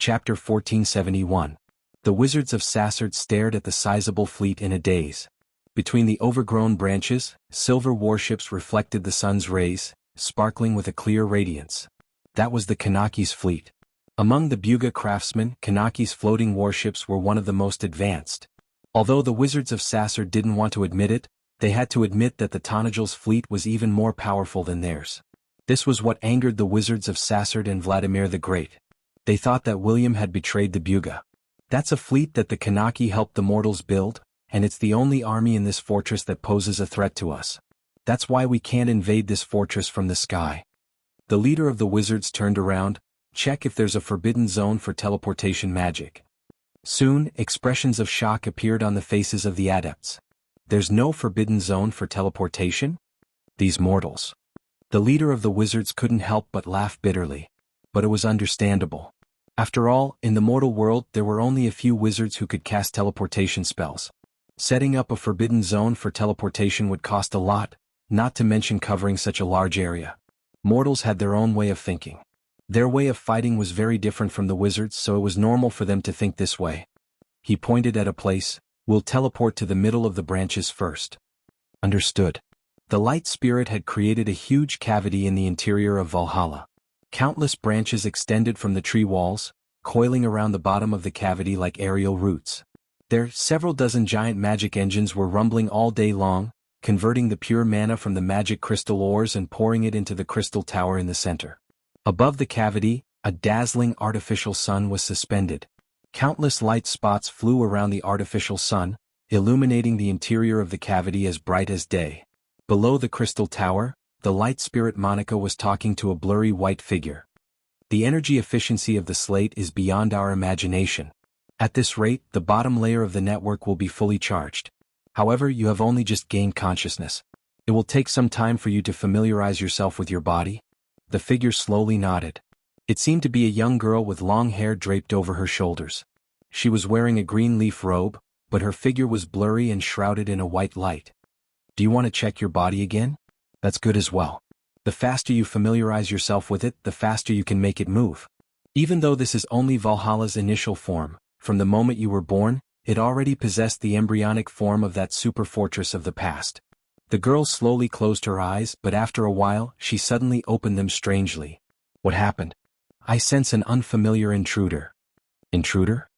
Chapter 1471. The wizards of Sassard stared at the sizable fleet in a daze. Between the overgrown branches, silver warships reflected the sun's rays, sparkling with a clear radiance. That was the Kanaki's fleet. Among the Buga craftsmen, Kanaki's floating warships were one of the most advanced. Although the wizards of Sassard didn't want to admit it, they had to admit that the Tanajal's fleet was even more powerful than theirs. This was what angered the wizards of Sassard and Vladimir the Great. They thought that William had betrayed the Buga. That's a fleet that the Kanaki helped the mortals build, and it's the only army in this fortress that poses a threat to us. That's why we can't invade this fortress from the sky. The leader of the wizards turned around. Check if there's a forbidden zone for teleportation magic. Soon, expressions of shock appeared on the faces of the adepts. There's no forbidden zone for teleportation? These mortals. The leader of the wizards couldn't help but laugh bitterly. But it was understandable. After all, in the mortal world there were only a few wizards who could cast teleportation spells. Setting up a forbidden zone for teleportation would cost a lot, not to mention covering such a large area. Mortals had their own way of thinking. Their way of fighting was very different from the wizards, so it was normal for them to think this way. He pointed at a place. We'll teleport to the middle of the branches first. Understood. The light spirit had created a huge cavity in the interior of Valhalla. Countless branches extended from the tree walls, coiling around the bottom of the cavity like aerial roots. There, several dozen giant magic engines were rumbling all day long, converting the pure mana from the magic crystal ores and pouring it into the crystal tower in the center. Above the cavity, a dazzling artificial sun was suspended. Countless light spots flew around the artificial sun, illuminating the interior of the cavity as bright as day. Below the crystal tower, the light spirit Monica was talking to a blurry white figure. The energy efficiency of the slate is beyond our imagination. At this rate, the bottom layer of the network will be fully charged. However, you have only just gained consciousness. It will take some time for you to familiarize yourself with your body. The figure slowly nodded. It seemed to be a young girl with long hair draped over her shoulders. She was wearing a green leaf robe, but her figure was blurry and shrouded in a white light. Do you want to check your body again? That's good as well. The faster you familiarize yourself with it, the faster you can make it move. Even though this is only Valhalla's initial form, from the moment you were born, it already possessed the embryonic form of that super fortress of the past. The girl slowly closed her eyes, but after a while, she suddenly opened them strangely. What happened? I sense an unfamiliar intruder. Intruder?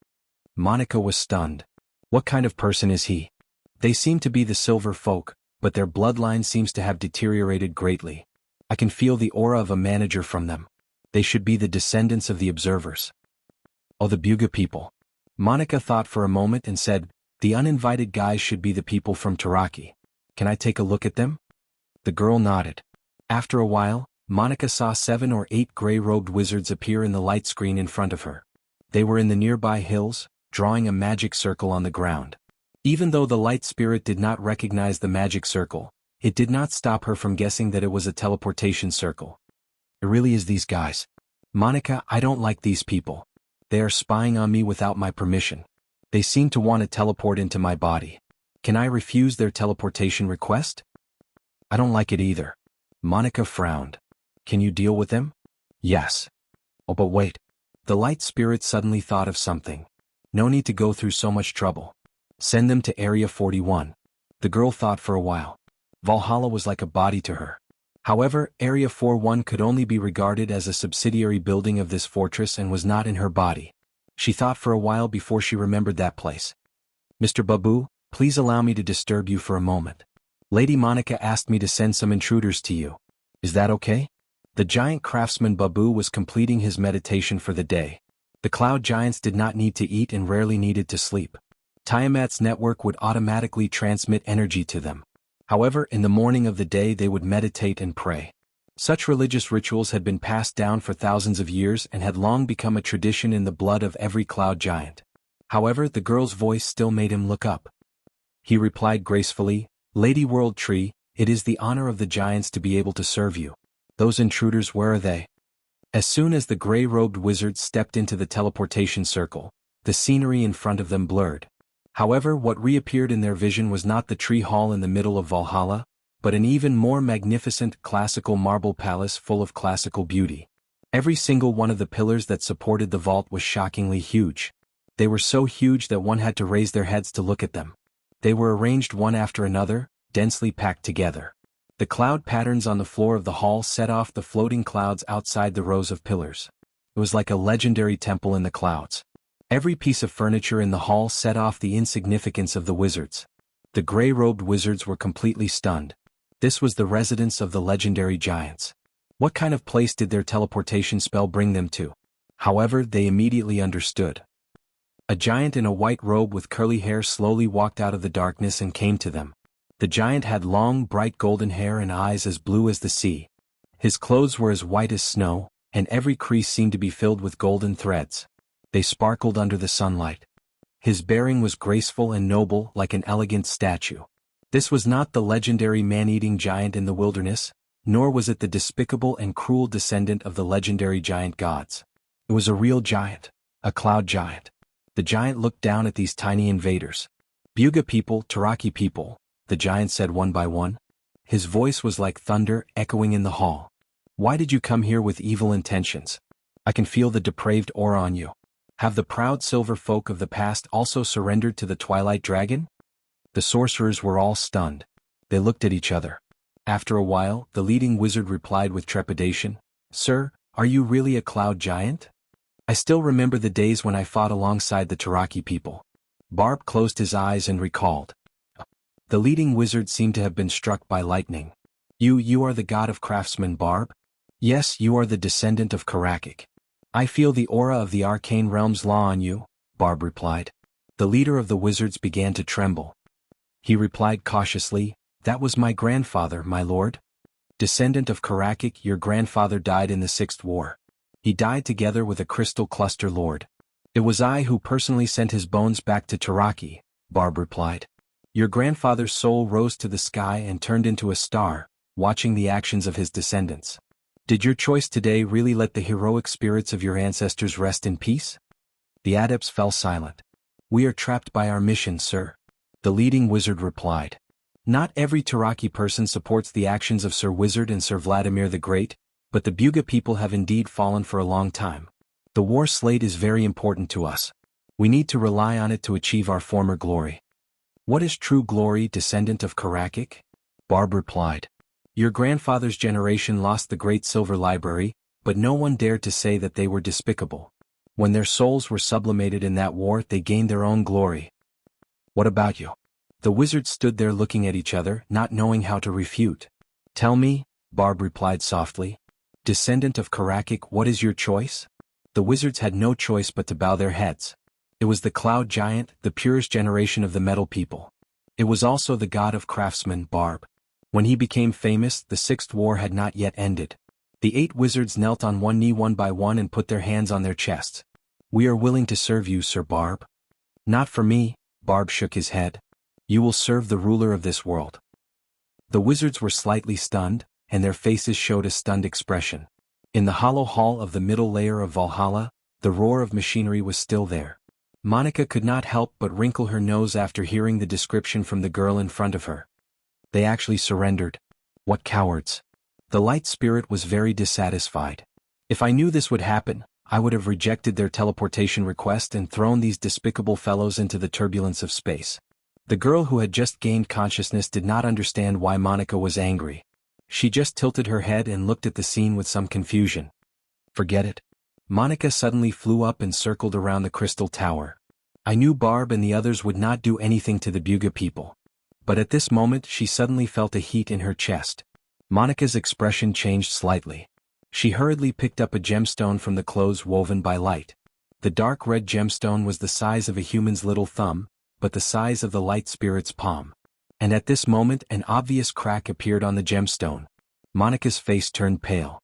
Monica was stunned. What kind of person is he? They seem to be the silver folk, but their bloodline seems to have deteriorated greatly. I can feel the aura of a manager from them. They should be the descendants of the observers. Oh, the Buga people. Monica thought for a moment and said, the uninvited guys should be the people from Taraki. Can I take a look at them? The girl nodded. After a while, Monica saw 7 or 8 gray-robed wizards appear in the light screen in front of her. They were in the nearby hills, drawing a magic circle on the ground. Even though the light spirit did not recognize the magic circle, it did not stop her from guessing that it was a teleportation circle. It really is these guys. Monica, I don't like these people. They are spying on me without my permission. They seem to want to teleport into my body. Can I refuse their teleportation request? I don't like it either. Monica frowned. Can you deal with them? Yes. Oh, but wait. The light spirit suddenly thought of something. No need to go through so much trouble. Send them to Area 41. The girl thought for a while. Valhalla was like a body to her. However, Area 41 could only be regarded as a subsidiary building of this fortress and was not in her body. She thought for a while before she remembered that place. Mr. Babu, please allow me to disturb you for a moment. Lady Monica asked me to send some intruders to you. Is that okay? The giant craftsman Babu was completing his meditation for the day. The cloud giants did not need to eat and rarely needed to sleep. Tiamat's network would automatically transmit energy to them. However, in the morning of the day they would meditate and pray. Such religious rituals had been passed down for thousands of years and had long become a tradition in the blood of every cloud giant. However, the girl's voice still made him look up. He replied gracefully, Lady World Tree, it is the honor of the giants to be able to serve you. Those intruders, where are they? As soon as the gray-robed wizards stepped into the teleportation circle, the scenery in front of them blurred. However, what reappeared in their vision was not the tree hall in the middle of Valhalla, but an even more magnificent classical marble palace full of classical beauty. Every single one of the pillars that supported the vault was shockingly huge. They were so huge that one had to raise their heads to look at them. They were arranged one after another, densely packed together. The cloud patterns on the floor of the hall set off the floating clouds outside the rows of pillars. It was like a legendary temple in the clouds. Every piece of furniture in the hall set off the insignificance of the wizards. The gray-robed wizards were completely stunned. This was the residence of the legendary giants. What kind of place did their teleportation spell bring them to? However, they immediately understood. A giant in a white robe with curly hair slowly walked out of the darkness and came to them. The giant had long, bright golden hair and eyes as blue as the sea. His clothes were as white as snow, and every crease seemed to be filled with golden threads. They sparkled under the sunlight. His bearing was graceful and noble like an elegant statue. This was not the legendary man-eating giant in the wilderness, nor was it the despicable and cruel descendant of the legendary giant gods. It was a real giant, a cloud giant. The giant looked down at these tiny invaders. "Buga people, Taraki people," the giant said one by one. His voice was like thunder echoing in the hall. "Why did you come here with evil intentions? I can feel the depraved aura on you. Have the proud silver folk of the past also surrendered to the Twilight Dragon?" The sorcerers were all stunned. They looked at each other. After a while, the leading wizard replied with trepidation, "Sir, are you really a cloud giant? I still remember the days when I fought alongside the Taraki people." Barb closed his eyes and recalled. The leading wizard seemed to have been struck by lightning. You are the god of craftsmen, Barb? Yes, you are the descendant of Karakik. I feel the aura of the arcane realm's law on you, Barb replied. The leader of the wizards began to tremble. He replied cautiously, "That was my grandfather, my lord. Descendant of Karakik, your grandfather died in the Sixth War. He died together with a crystal cluster lord. It was I who personally sent his bones back to Taraki," Barb replied. "Your grandfather's soul rose to the sky and turned into a star, watching the actions of his descendants. Did your choice today really let the heroic spirits of your ancestors rest in peace?" The adepts fell silent. "We are trapped by our mission, sir," the leading wizard replied. "Not every Taraki person supports the actions of Sir Wizard and Sir Vladimir the Great, but the Buga people have indeed fallen for a long time. The war slate is very important to us. We need to rely on it to achieve our former glory." "What is true glory, descendant of Karakik?" Barb replied. "Your grandfather's generation lost the Great Silver Library, but no one dared to say that they were despicable. When their souls were sublimated in that war, they gained their own glory. What about you?" The wizards stood there looking at each other, not knowing how to refute. "Tell me," Barb replied softly. "Descendant of Karakik, what is your choice?" The wizards had no choice but to bow their heads. It was the cloud giant, the purest generation of the metal people. It was also the god of craftsmen, Barb. When he became famous, the Sixth War had not yet ended. The 8 wizards knelt on one knee one by one and put their hands on their chests. "We are willing to serve you, Sir Barb." "Not for me," Barb shook his head. "You will serve the ruler of this world." The wizards were slightly stunned, and their faces showed a stunned expression. In the hollow hall of the middle layer of Valhalla, the roar of machinery was still there. Monica could not help but wrinkle her nose after hearing the description from the girl in front of her. They actually surrendered. What cowards. The light spirit was very dissatisfied. "If I knew this would happen, I would have rejected their teleportation request and thrown these despicable fellows into the turbulence of space." The girl who had just gained consciousness did not understand why Monica was angry. She just tilted her head and looked at the scene with some confusion. "Forget it." Monica suddenly flew up and circled around the crystal tower. I knew Barb and the others would not do anything to the Buga people. But at this moment she suddenly felt a heat in her chest. Monica's expression changed slightly. She hurriedly picked up a gemstone from the clothes woven by light. The dark red gemstone was the size of a human's little thumb, but the size of the light spirit's palm. And at this moment an obvious crack appeared on the gemstone. Monica's face turned pale.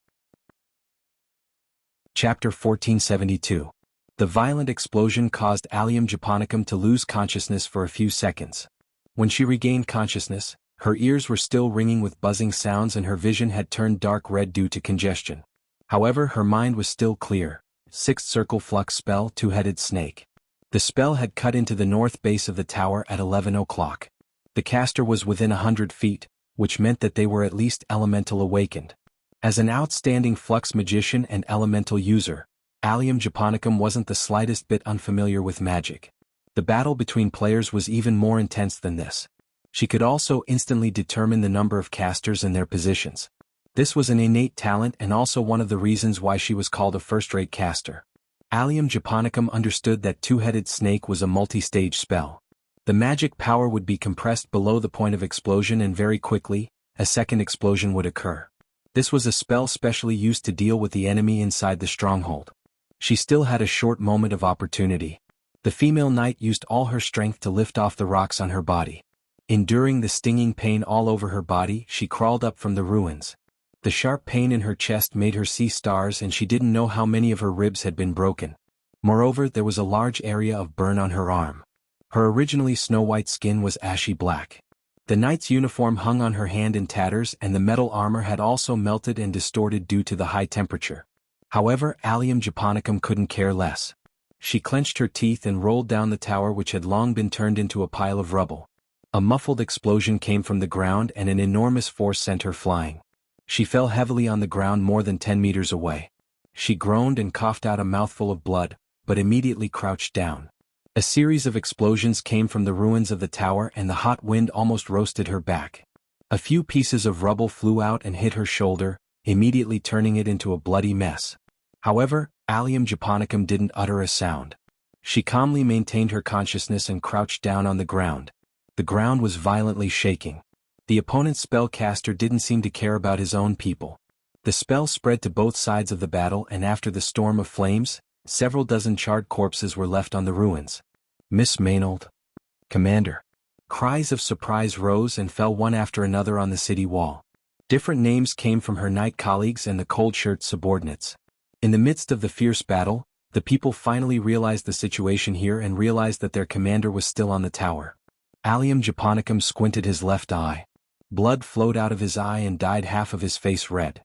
Chapter 1472. The violent explosion caused Allium Japonicum to lose consciousness for a few seconds. When she regained consciousness, her ears were still ringing with buzzing sounds and her vision had turned dark red due to congestion. However, her mind was still clear. Sixth circle flux spell, two-headed snake. The spell had cut into the north base of the tower at 11 o'clock. The caster was within 100 feet, which meant that they were at least elemental awakened. As an outstanding flux magician and elemental user, Allium Japonicum wasn't the slightest bit unfamiliar with magic. The battle between players was even more intense than this. She could also instantly determine the number of casters and their positions. This was an innate talent and also one of the reasons why she was called a first-rate caster. Allium Japonicum understood that Two-Headed Snake was a multi-stage spell. The magic power would be compressed below the point of explosion and very quickly, a second explosion would occur. This was a spell specially used to deal with the enemy inside the stronghold. She still had a short moment of opportunity. The female knight used all her strength to lift off the rocks on her body. Enduring the stinging pain all over her body, she crawled up from the ruins. The sharp pain in her chest made her see stars and she didn't know how many of her ribs had been broken. Moreover, there was a large area of burn on her arm. Her originally snow-white skin was ashy black. The knight's uniform hung on her hand in tatters and the metal armor had also melted and distorted due to the high temperature. However, Allium Japonicum couldn't care less. She clenched her teeth and rolled down the tower which had long been turned into a pile of rubble. A muffled explosion came from the ground and an enormous force sent her flying. She fell heavily on the ground more than 10 meters away. She groaned and coughed out a mouthful of blood, but immediately crouched down. A series of explosions came from the ruins of the tower and the hot wind almost roasted her back. A few pieces of rubble flew out and hit her shoulder, immediately turning it into a bloody mess. However, Allium Japonicum didn't utter a sound. She calmly maintained her consciousness and crouched down on the ground. The ground was violently shaking. The opponent's spellcaster didn't seem to care about his own people. The spell spread to both sides of the battle and after the storm of flames, several dozen charred corpses were left on the ruins. Miss Maynold? Commander. Cries of surprise rose and fell one after another on the city wall. Different names came from her knight colleagues and the cold-shirt subordinates. In the midst of the fierce battle, the people finally realized the situation here and realized that their commander was still on the tower. Allium Japonicum squinted his left eye. Blood flowed out of his eye and dyed half of his face red.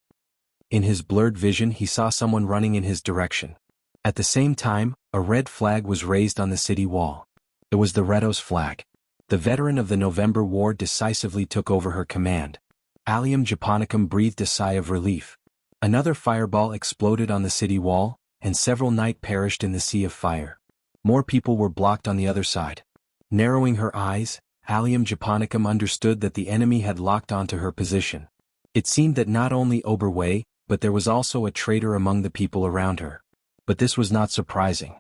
In his blurred vision he saw someone running in his direction. At the same time, a red flag was raised on the city wall. It was the Redos flag. The veteran of the November War decisively took over her command. Allium Japonicum breathed a sigh of relief. Another fireball exploded on the city wall, and several knights perished in the sea of fire. More people were blocked on the other side. Narrowing her eyes, Allium Japonicum understood that the enemy had locked onto her position. It seemed that not only Oberway, but there was also a traitor among the people around her. But this was not surprising.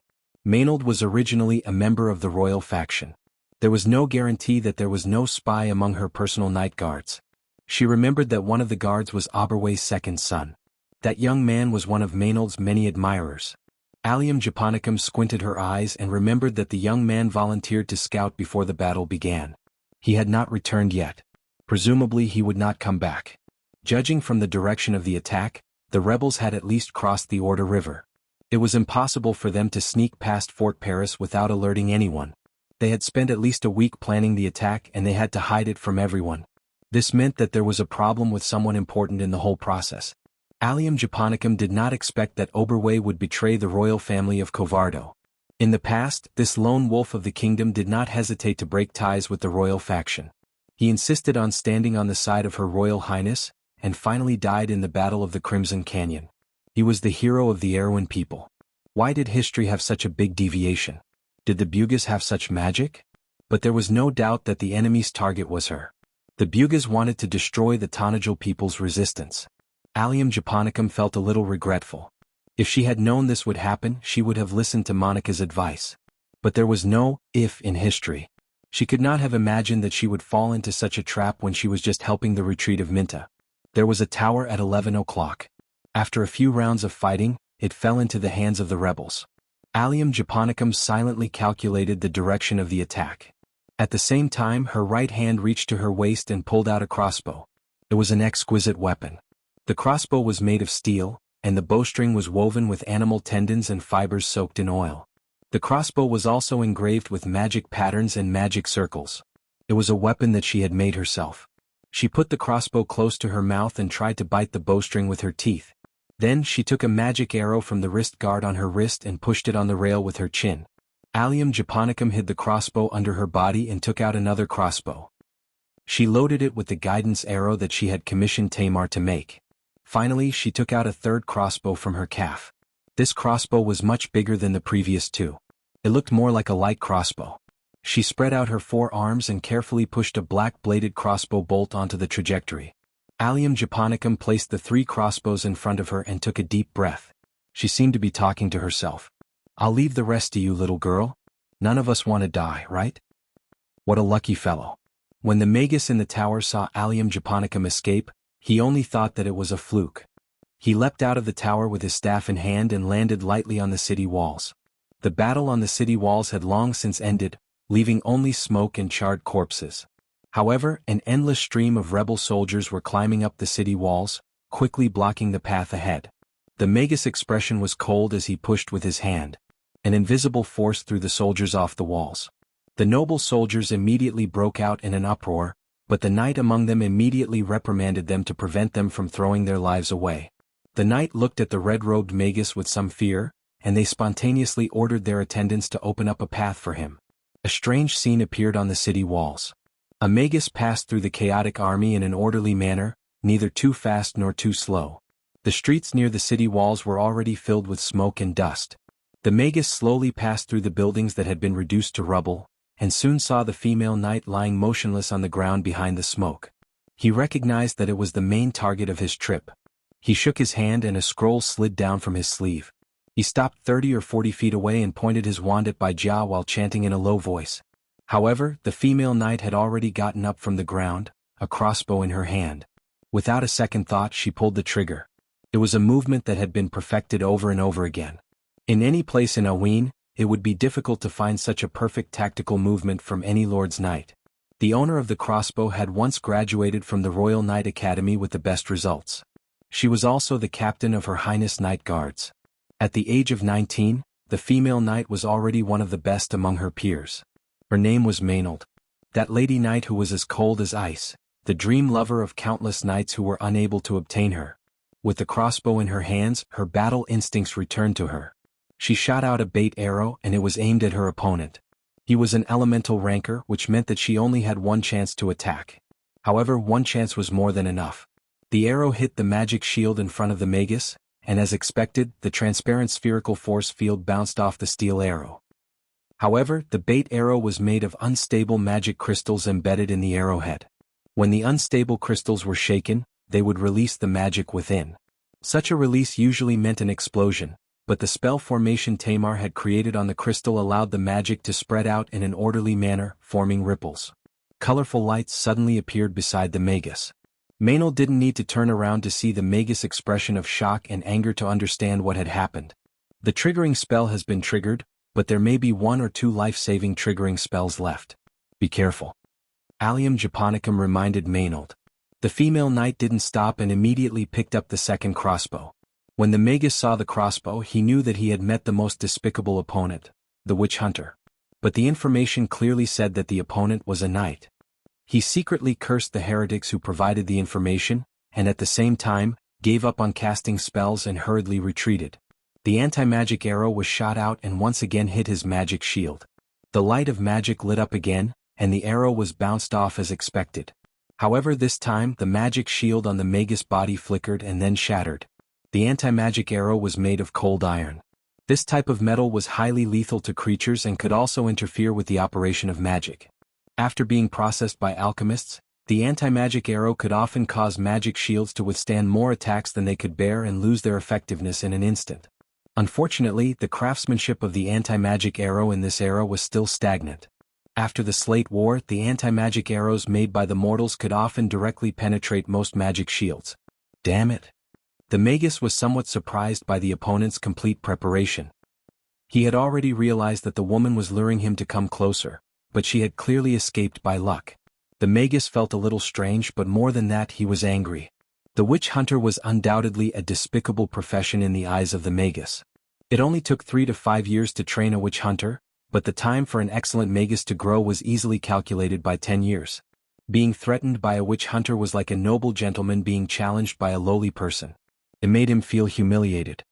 Maynold was originally a member of the royal faction. There was no guarantee that there was no spy among her personal night guards. She remembered that one of the guards was Oberway's second son. That young man was one of Maynold's many admirers. Allium Japonicum squinted her eyes and remembered that the young man volunteered to scout before the battle began. He had not returned yet. Presumably he would not come back. Judging from the direction of the attack, the rebels had at least crossed the Orda River. It was impossible for them to sneak past Fort Paris without alerting anyone. They had spent at least a week planning the attack and they had to hide it from everyone. This meant that there was a problem with someone important in the whole process. Allium Japonicum did not expect that Oberway would betray the royal family of Covardo. In the past, this lone wolf of the kingdom did not hesitate to break ties with the royal faction. He insisted on standing on the side of Her Royal Highness, and finally died in the Battle of the Crimson Canyon. He was the hero of the Erewhon people. Why did history have such a big deviation? Did the Bugas have such magic? But there was no doubt that the enemy's target was her. The Bugas wanted to destroy the Tanajal people's resistance. Allium Japonicum felt a little regretful. If she had known this would happen, she would have listened to Monica's advice. But there was no if in history. She could not have imagined that she would fall into such a trap when she was just helping the retreat of Minta. There was a tower at 11 o'clock. After a few rounds of fighting, it fell into the hands of the rebels. Allium Japonicum silently calculated the direction of the attack. At the same time, her right hand reached to her waist and pulled out a crossbow. It was an exquisite weapon. The crossbow was made of steel, and the bowstring was woven with animal tendons and fibers soaked in oil. The crossbow was also engraved with magic patterns and magic circles. It was a weapon that she had made herself. She put the crossbow close to her mouth and tried to bite the bowstring with her teeth. Then she took a magic arrow from the wrist guard on her wrist and pushed it on the rail with her chin. Allium Japonicum hid the crossbow under her body and took out another crossbow. She loaded it with the guidance arrow that she had commissioned Tamar to make. Finally, she took out a third crossbow from her calf. This crossbow was much bigger than the previous two. It looked more like a light crossbow. She spread out her 4 arms and carefully pushed a black-bladed crossbow bolt onto the trajectory. Allium Japonicum placed the 3 crossbows in front of her and took a deep breath. She seemed to be talking to herself. "I'll leave the rest to you, little girl. None of us want to die, right?" What a lucky fellow. When the magus in the tower saw Allium Japonicum escape, he only thought that it was a fluke. He leapt out of the tower with his staff in hand and landed lightly on the city walls. The battle on the city walls had long since ended, leaving only smoke and charred corpses. However, an endless stream of rebel soldiers were climbing up the city walls, quickly blocking the path ahead. The magus' expression was cold as he pushed with his hand. An invisible force threw the soldiers off the walls. The noble soldiers immediately broke out in an uproar, but the knight among them immediately reprimanded them to prevent them from throwing their lives away. The knight looked at the red-robed magus with some fear, and they spontaneously ordered their attendants to open up a path for him. A strange scene appeared on the city walls. A magus passed through the chaotic army in an orderly manner, neither too fast nor too slow. The streets near the city walls were already filled with smoke and dust. The magus slowly passed through the buildings that had been reduced to rubble, and soon saw the female knight lying motionless on the ground behind the smoke. He recognized that it was the main target of his trip. He shook his hand and a scroll slid down from his sleeve. He stopped 30 or 40 feet away and pointed his wand at Bai Jia while chanting in a low voice. However, the female knight had already gotten up from the ground, a crossbow in her hand. Without a second thought, she pulled the trigger. It was a movement that had been perfected over and over again. In any place in Aween, it would be difficult to find such a perfect tactical movement from any lord's knight. The owner of the crossbow had once graduated from the Royal Knight Academy with the best results. She was also the captain of Her Highness Knight Guards. At the age of 19, the female knight was already one of the best among her peers. Her name was Maynard. That lady knight who was as cold as ice, the dream lover of countless knights who were unable to obtain her. With the crossbow in her hands, her battle instincts returned to her. She shot out a bait arrow and it was aimed at her opponent. He was an elemental ranker, which meant that she only had one chance to attack. However, one chance was more than enough. The arrow hit the magic shield in front of the magus, and as expected, the transparent spherical force field bounced off the steel arrow. However, the bait arrow was made of unstable magic crystals embedded in the arrowhead. When the unstable crystals were shaken, they would release the magic within. Such a release usually meant an explosion, but the spell formation Tamar had created on the crystal allowed the magic to spread out in an orderly manner, forming ripples. Colorful lights suddenly appeared beside the magus. Maynard didn't need to turn around to see the magus' expression of shock and anger to understand what had happened. The triggering spell has been triggered, but there may be 1 or 2 life-saving triggering spells left. Be careful. Allium Japonicum reminded Maynard. The female knight didn't stop and immediately picked up the second crossbow. When the magus saw the crossbow, he knew that he had met the most despicable opponent, the witch hunter. But the information clearly said that the opponent was a knight. He secretly cursed the heretics who provided the information, and at the same time, gave up on casting spells and hurriedly retreated. The anti-magic arrow was shot out and once again hit his magic shield. The light of magic lit up again, and the arrow was bounced off as expected. However, this time, the magic shield on the magus body flickered and then shattered. The anti-magic arrow was made of cold iron. This type of metal was highly lethal to creatures and could also interfere with the operation of magic. After being processed by alchemists, the anti-magic arrow could often cause magic shields to withstand more attacks than they could bear and lose their effectiveness in an instant. Unfortunately, the craftsmanship of the anti-magic arrow in this era was still stagnant. After the Slate War, the anti-magic arrows made by the mortals could often directly penetrate most magic shields. Damn it. The magus was somewhat surprised by the opponent's complete preparation. He had already realized that the woman was luring him to come closer, but she had clearly escaped by luck. The magus felt a little strange, but more than that, he was angry. The witch hunter was undoubtedly a despicable profession in the eyes of the magus. It only took 3 to 5 years to train a witch hunter, but the time for an excellent magus to grow was easily calculated by 10 years. Being threatened by a witch hunter was like a noble gentleman being challenged by a lowly person. It made him feel humiliated.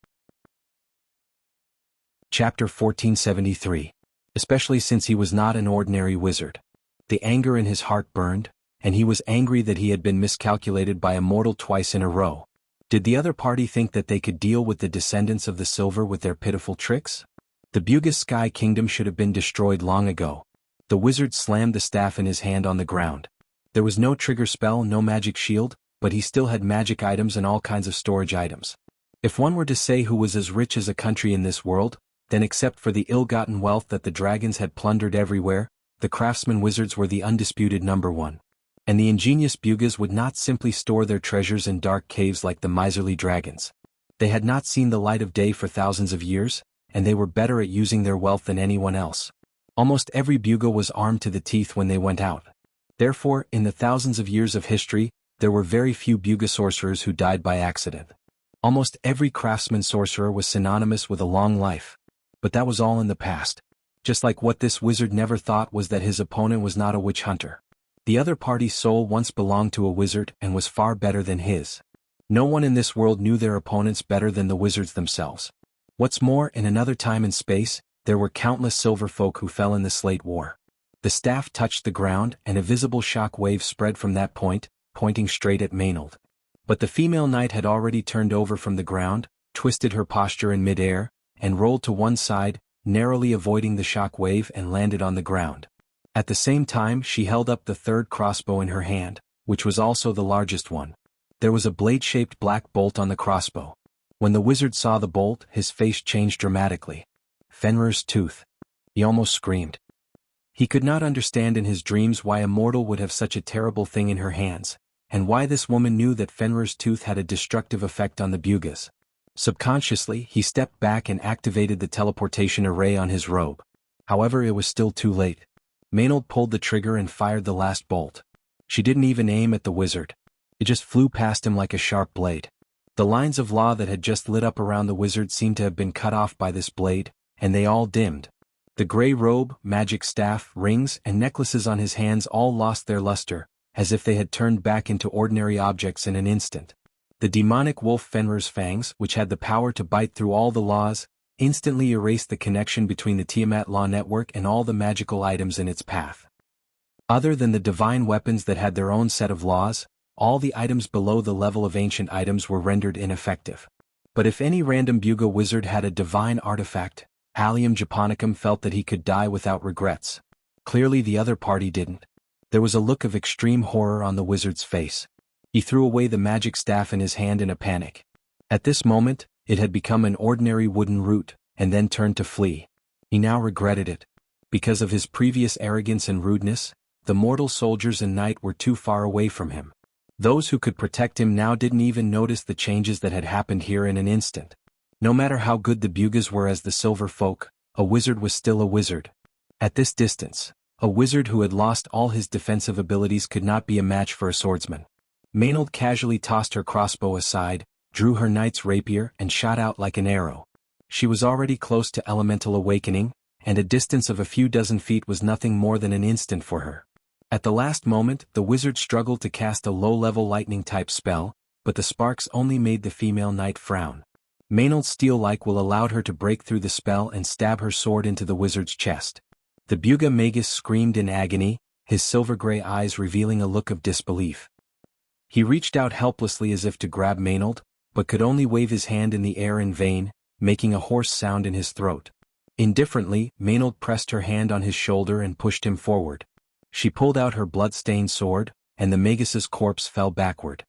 Chapter 1473. Especially since he was not an ordinary wizard. The anger in his heart burned, and he was angry that he had been miscalculated by a mortal twice in a row. Did the other party think that they could deal with the descendants of the silver with their pitiful tricks? The Bugis Sky Kingdom should have been destroyed long ago. The wizard slammed the staff in his hand on the ground. There was no trigger spell, no magic shield, but he still had magic items and all kinds of storage items. If one were to say who was as rich as a country in this world, then except for the ill-gotten wealth that the dragons had plundered everywhere, the craftsman wizards were the undisputed number one. And the ingenious Bugas would not simply store their treasures in dark caves like the miserly dragons. They had not seen the light of day for thousands of years, and they were better at using their wealth than anyone else. Almost every Buga was armed to the teeth when they went out. Therefore, in the thousands of years of history, there were very few Buga sorcerers who died by accident. Almost every craftsman sorcerer was synonymous with a long life. But that was all in the past. Just like what this wizard never thought was that his opponent was not a witch hunter. The other party's soul once belonged to a wizard and was far better than his. No one in this world knew their opponents better than the wizards themselves. What's more, in another time and space, there were countless silver folk who fell in the Slate War. The staff touched the ground and a visible shock wave spread from that point, pointing straight at Maynard. But the female knight had already turned over from the ground, twisted her posture in midair, and rolled to one side, narrowly avoiding the shock wave and landed on the ground. At the same time she held up the third crossbow in her hand, which was also the largest one. There was a blade-shaped black bolt on the crossbow. When the wizard saw the bolt, his face changed dramatically. Fenrir's tooth. He almost screamed. He could not understand in his dreams why a mortal would have such a terrible thing in her hands, and why this woman knew that Fenrir's tooth had a destructive effect on the Bugas. Subconsciously, he stepped back and activated the teleportation array on his robe. However, it was still too late. Maynard pulled the trigger and fired the last bolt. She didn't even aim at the wizard. It just flew past him like a sharp blade. The lines of law that had just lit up around the wizard seemed to have been cut off by this blade, and they all dimmed. The gray robe, magic staff, rings, and necklaces on his hands all lost their luster, as if they had turned back into ordinary objects in an instant. The demonic wolf Fenrir's fangs, which had the power to bite through all the laws, instantly erased the connection between the Tiamat law network and all the magical items in its path. Other than the divine weapons that had their own set of laws, all the items below the level of ancient items were rendered ineffective. But if any random Buga wizard had a divine artifact, Allium Japonicum felt that he could die without regrets. Clearly the other party didn't. There was a look of extreme horror on the wizard's face. He threw away the magic staff in his hand in a panic. At this moment, it had become an ordinary wooden root, and then turned to flee. He now regretted it. Because of his previous arrogance and rudeness, the mortal soldiers and knight were too far away from him. Those who could protect him now didn't even notice the changes that had happened here in an instant. No matter how good the Bugas were as the silver folk, a wizard was still a wizard. At this distance, a wizard who had lost all his defensive abilities could not be a match for a swordsman. Maynard casually tossed her crossbow aside, drew her knight's rapier and shot out like an arrow. She was already close to elemental awakening, and a distance of a few dozen feet was nothing more than an instant for her. At the last moment, the wizard struggled to cast a low-level lightning-type spell, but the sparks only made the female knight frown. Maynard's steel-like will allowed her to break through the spell and stab her sword into the wizard's chest. The Buga Magus screamed in agony, his silver-gray eyes revealing a look of disbelief. He reached out helplessly as if to grab Maynard, but could only wave his hand in the air in vain, making a hoarse sound in his throat. Indifferently, Maynard pressed her hand on his shoulder and pushed him forward. She pulled out her blood-stained sword, and the Magus's corpse fell backward.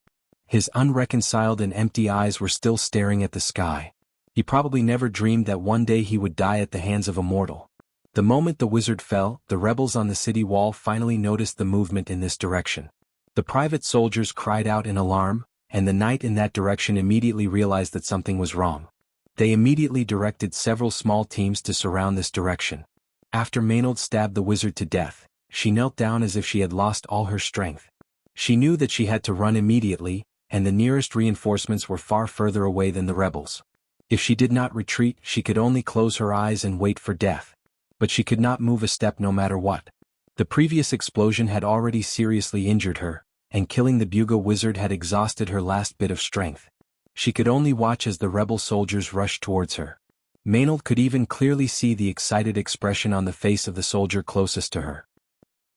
His unreconciled and empty eyes were still staring at the sky. He probably never dreamed that one day he would die at the hands of a mortal. The moment the wizard fell, the rebels on the city wall finally noticed the movement in this direction. The private soldiers cried out in alarm, and the knight in that direction immediately realized that something was wrong. They immediately directed several small teams to surround this direction. After Maynard stabbed the wizard to death, she knelt down as if she had lost all her strength. She knew that she had to run immediately, and the nearest reinforcements were far further away than the rebels. If she did not retreat, she could only close her eyes and wait for death. But she could not move a step no matter what. The previous explosion had already seriously injured her, and killing the Buga wizard had exhausted her last bit of strength. She could only watch as the rebel soldiers rushed towards her. Maynard could even clearly see the excited expression on the face of the soldier closest to her.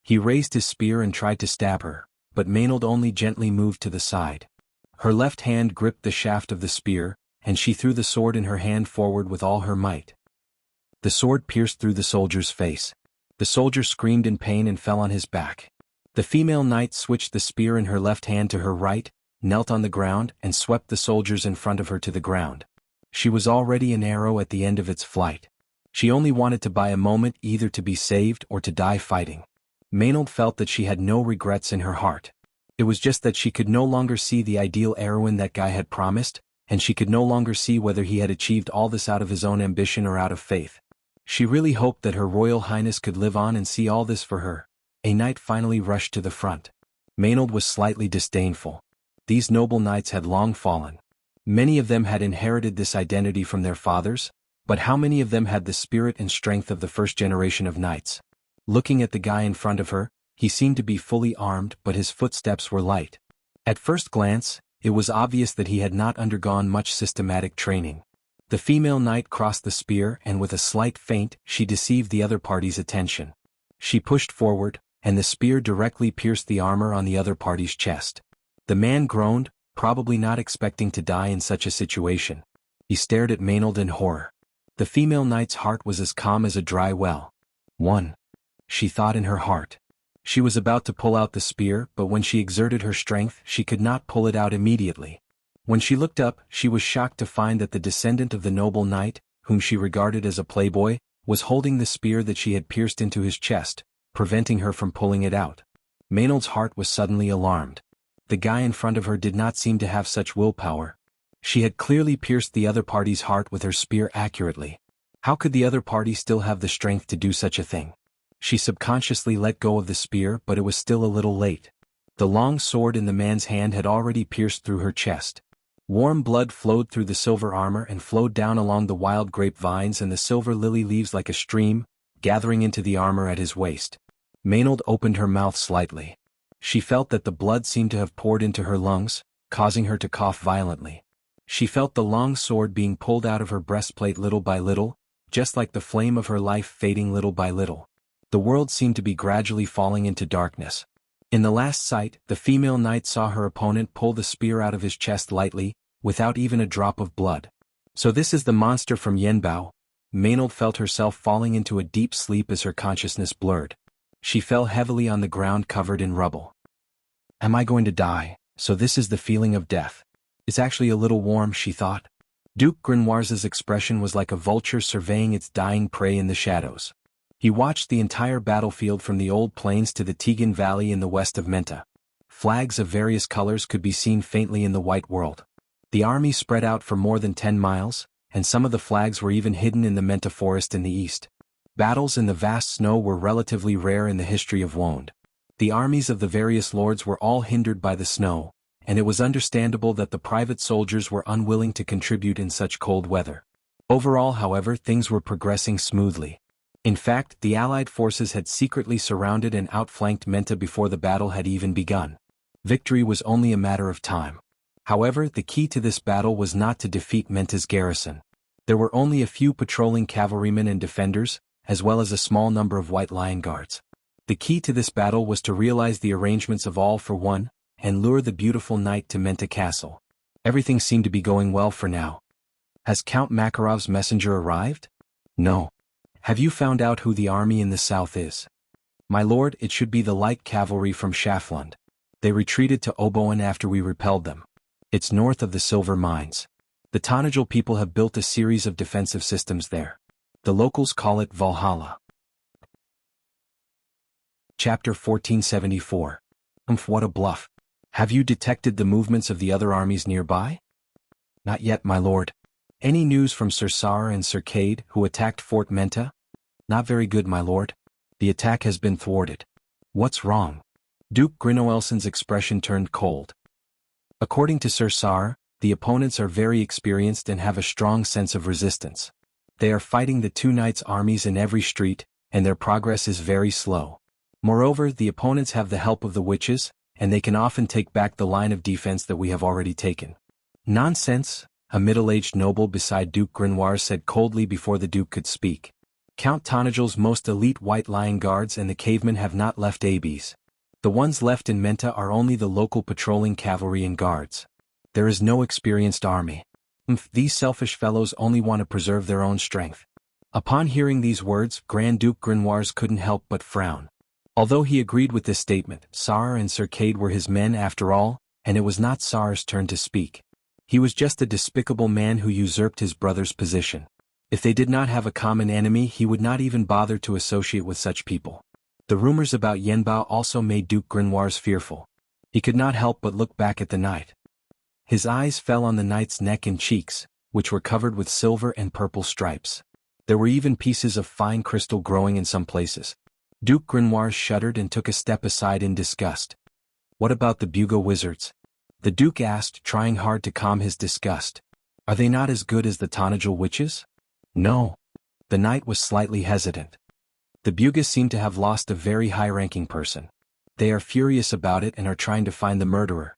He raised his spear and tried to stab her, but Maynard only gently moved to the side. Her left hand gripped the shaft of the spear, and she threw the sword in her hand forward with all her might. The sword pierced through the soldier's face. The soldier screamed in pain and fell on his back. The female knight switched the spear in her left hand to her right, knelt on the ground, and swept the soldiers in front of her to the ground. She was already an arrow at the end of its flight. She only wanted to buy a moment either to be saved or to die fighting. Maynard felt that she had no regrets in her heart. It was just that she could no longer see the ideal heroine that Guy had promised, and she could no longer see whether he had achieved all this out of his own ambition or out of faith. She really hoped that Her Royal Highness could live on and see all this for her. A knight finally rushed to the front. Maynard was slightly disdainful. These noble knights had long fallen. Many of them had inherited this identity from their fathers, but how many of them had the spirit and strength of the first generation of knights? Looking at the guy in front of her, he seemed to be fully armed, but his footsteps were light. At first glance, it was obvious that he had not undergone much systematic training. The female knight crossed the spear, and with a slight feint, she deceived the other party's attention. She pushed forward, and the spear directly pierced the armor on the other party's chest. The man groaned, probably not expecting to die in such a situation. He stared at Maynard in horror. The female knight's heart was as calm as a dry well. She thought in her heart. She was about to pull out the spear, but when she exerted her strength, she could not pull it out immediately. When she looked up, she was shocked to find that the descendant of the noble knight, whom she regarded as a playboy, was holding the spear that she had pierced into his chest, preventing her from pulling it out. Maynard's heart was suddenly alarmed. The guy in front of her did not seem to have such willpower. She had clearly pierced the other party's heart with her spear accurately. How could the other party still have the strength to do such a thing? She subconsciously let go of the spear, but it was still a little late. The long sword in the man's hand had already pierced through her chest. Warm blood flowed through the silver armor and flowed down along the wild grapevines and the silver lily leaves like a stream, gathering into the armor at his waist. Maynard opened her mouth slightly. She felt that the blood seemed to have poured into her lungs, causing her to cough violently. She felt the long sword being pulled out of her breastplate little by little, just like the flame of her life fading little by little. The world seemed to be gradually falling into darkness. In the last sight, the female knight saw her opponent pull the spear out of his chest lightly, without even a drop of blood. So this is the monster from Yenbao. Maynard felt herself falling into a deep sleep as her consciousness blurred. She fell heavily on the ground covered in rubble. Am I going to die? So this is the feeling of death. It's actually a little warm, she thought. Duke Grenoir's expression was like a vulture surveying its dying prey in the shadows. He watched the entire battlefield from the old plains to the Tegan Valley in the west of Menta. Flags of various colors could be seen faintly in the white world. The army spread out for more than 10 miles, and some of the flags were even hidden in the Menta forest in the east. Battles in the vast snow were relatively rare in the history of Wonde. The armies of the various lords were all hindered by the snow, and it was understandable that the private soldiers were unwilling to contribute in such cold weather. Overall, however, things were progressing smoothly. In fact, the Allied forces had secretly surrounded and outflanked Menta before the battle had even begun. Victory was only a matter of time. However, the key to this battle was not to defeat Menta's garrison. There were only a few patrolling cavalrymen and defenders, as well as a small number of White Lion guards. The key to this battle was to realize the arrangements of all for one, and lure the beautiful knight to Menta Castle. Everything seemed to be going well for now. Has Count Makarov's messenger arrived? No. Have you found out who the army in the south is? My lord, it should be the light cavalry from Schaflund. They retreated to Oboen after we repelled them. It's north of the silver mines. The Tonajal people have built a series of defensive systems there. The locals call it Valhalla. Chapter 1474. What a bluff. Have you detected the movements of the other armies nearby? Not yet, my lord. Any news from Sir Sar and Sir Cade, who attacked Fort Menta? Not very good, my lord. The attack has been thwarted. What's wrong? Duke Grenoelson's expression turned cold. According to Sir Sar, the opponents are very experienced and have a strong sense of resistance. They are fighting the two knights' armies in every street, and their progress is very slow. Moreover, the opponents have the help of the witches, and they can often take back the line of defense that we have already taken. Nonsense, a middle-aged noble beside Duke Grenoir said coldly before the Duke could speak. Count Tonajal's most elite White Lion guards and the cavemen have not left Abes. The ones left in Menta are only the local patrolling cavalry and guards. There is no experienced army. These selfish fellows only want to preserve their own strength. Upon hearing these words, Grand Duke Grimoires couldn't help but frown. Although he agreed with this statement, Sar and Sir Cade were his men after all, and it was not Sar's turn to speak. He was just a despicable man who usurped his brother's position. If they did not have a common enemy, he would not even bother to associate with such people. The rumors about Yenbao also made Duke Grimoires fearful. He could not help but look back at the knight. His eyes fell on the knight's neck and cheeks, which were covered with silver and purple stripes. There were even pieces of fine crystal growing in some places. Duke Grimoires shuddered and took a step aside in disgust. What about the Buga wizards? The Duke asked, trying hard to calm his disgust. Are they not as good as the Tonajal witches? No. The knight was slightly hesitant. The Bugas seem to have lost a very high-ranking person. They are furious about it and are trying to find the murderer.